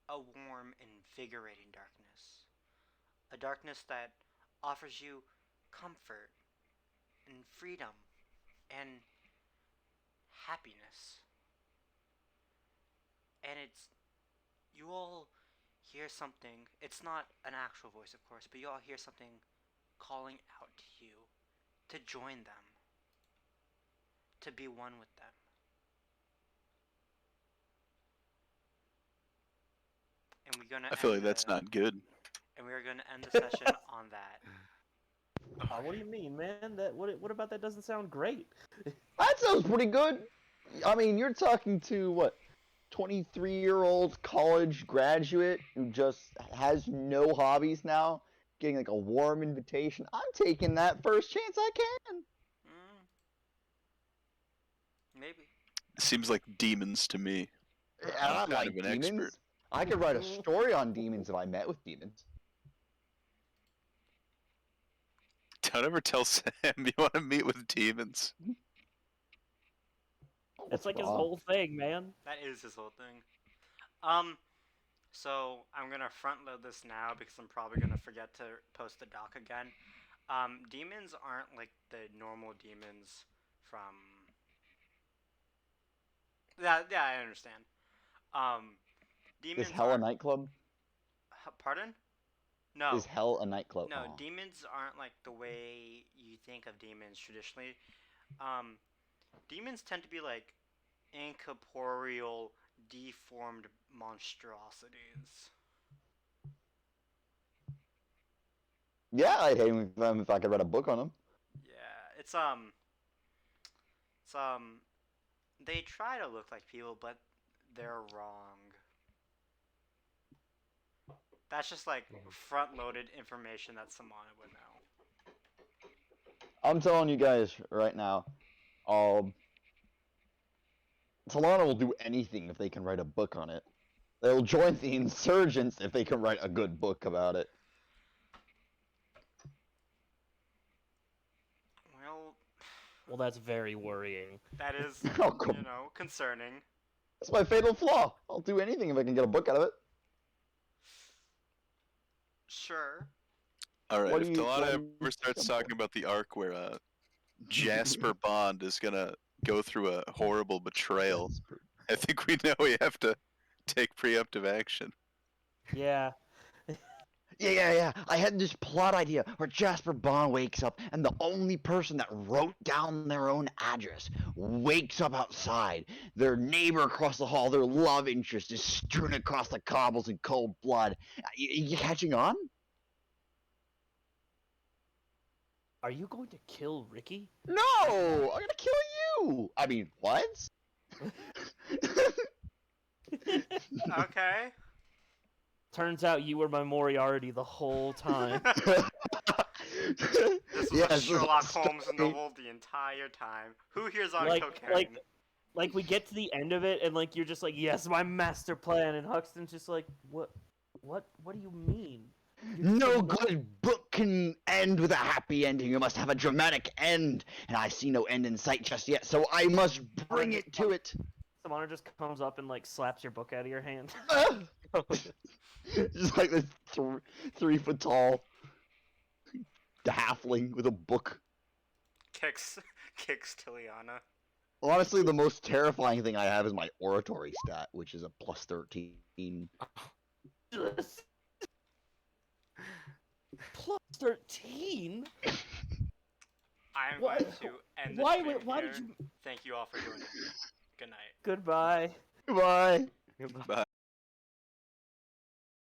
a warm, invigorating darkness. A darkness that offers you comfort and freedom and happiness. And you all hear something. It's not an actual voice, of course, but you all hear something calling out to you to join them, to be one with them. And we're gonna I feel end like that's not good. and we're gonna end the session on that. What do you mean, man? What about that doesn't sound great? That sounds pretty good. I mean, you're talking to what, 23-year-old college graduate who just has no hobbies now, getting like a warm invitation. I'm taking that first chance I can. Mm, maybe. Seems like demons to me. And I'm I kind like of an demons. expert. I could write a story on demons if I met with demons. Don't ever tell Sam you want to meet with demons. That's What's like his wrong? whole thing, man. That is his whole thing. So I'm gonna front load this now because I'm probably gonna forget to post the doc again. Demons aren't like the normal demons from. Yeah, I understand. Um, demons Is hell a aren't. nightclub? Pardon? No. Is hell a nightclub? No, Oh. demons aren't like the way you think of demons traditionally. Um, demons tend to be like incorporeal deformed monstrosities. Yeah, I'd hate them if I could write a book on them. Yeah, they try to look like people, but they're wrong. That's just like front-loaded information that Samana would know. I'm telling you guys right now, Talana will do anything if they can write a book on it. They'll join the insurgents if they can write a good book about it. Well, that's very worrying. that is, Oh, come you know, concerning. That's my fatal flaw. I'll do anything if I can get a book out of it. Sure. Alright, What if do you- what Delana do you ever starts come talking for? about the arc where Jasper Bond is gonna go through a horrible betrayal, Jasper. I think we know we have to take preemptive action. Yeah. Yeah. I had this plot idea where Jasper Bond wakes up and the only person that wrote down their own address wakes up outside. Their neighbor across the hall, their love interest, is strewn across the cobbles in cold blood. You catching on? Are you going to kill Ricky? No! I'm gonna kill you! I mean, what? Okay. Turns out you were my Moriarty the whole time. This was Yes, a this Sherlock story- Holmes novel the entire time. Who here's on like, cocaine? like we get to the end of it, and like you're just like, yes, my master plan, and Huxton's just like, what do you mean? You're just No a- good book can end with a happy ending. You must have a dramatic end, and I see no end in sight just yet, so I must bring it to it. Samana just comes up and like slaps your book out of your hand. Just like this 3 foot tall halfling with a book. Kicks Tiliana. Honestly, the most terrifying thing I have is my oratory stat, which is a plus 13. Plus 13? I'm Why- going to end the why stream would- why here. did you- Thank you all for joining me. Good night. Goodbye. Goodbye. Bye.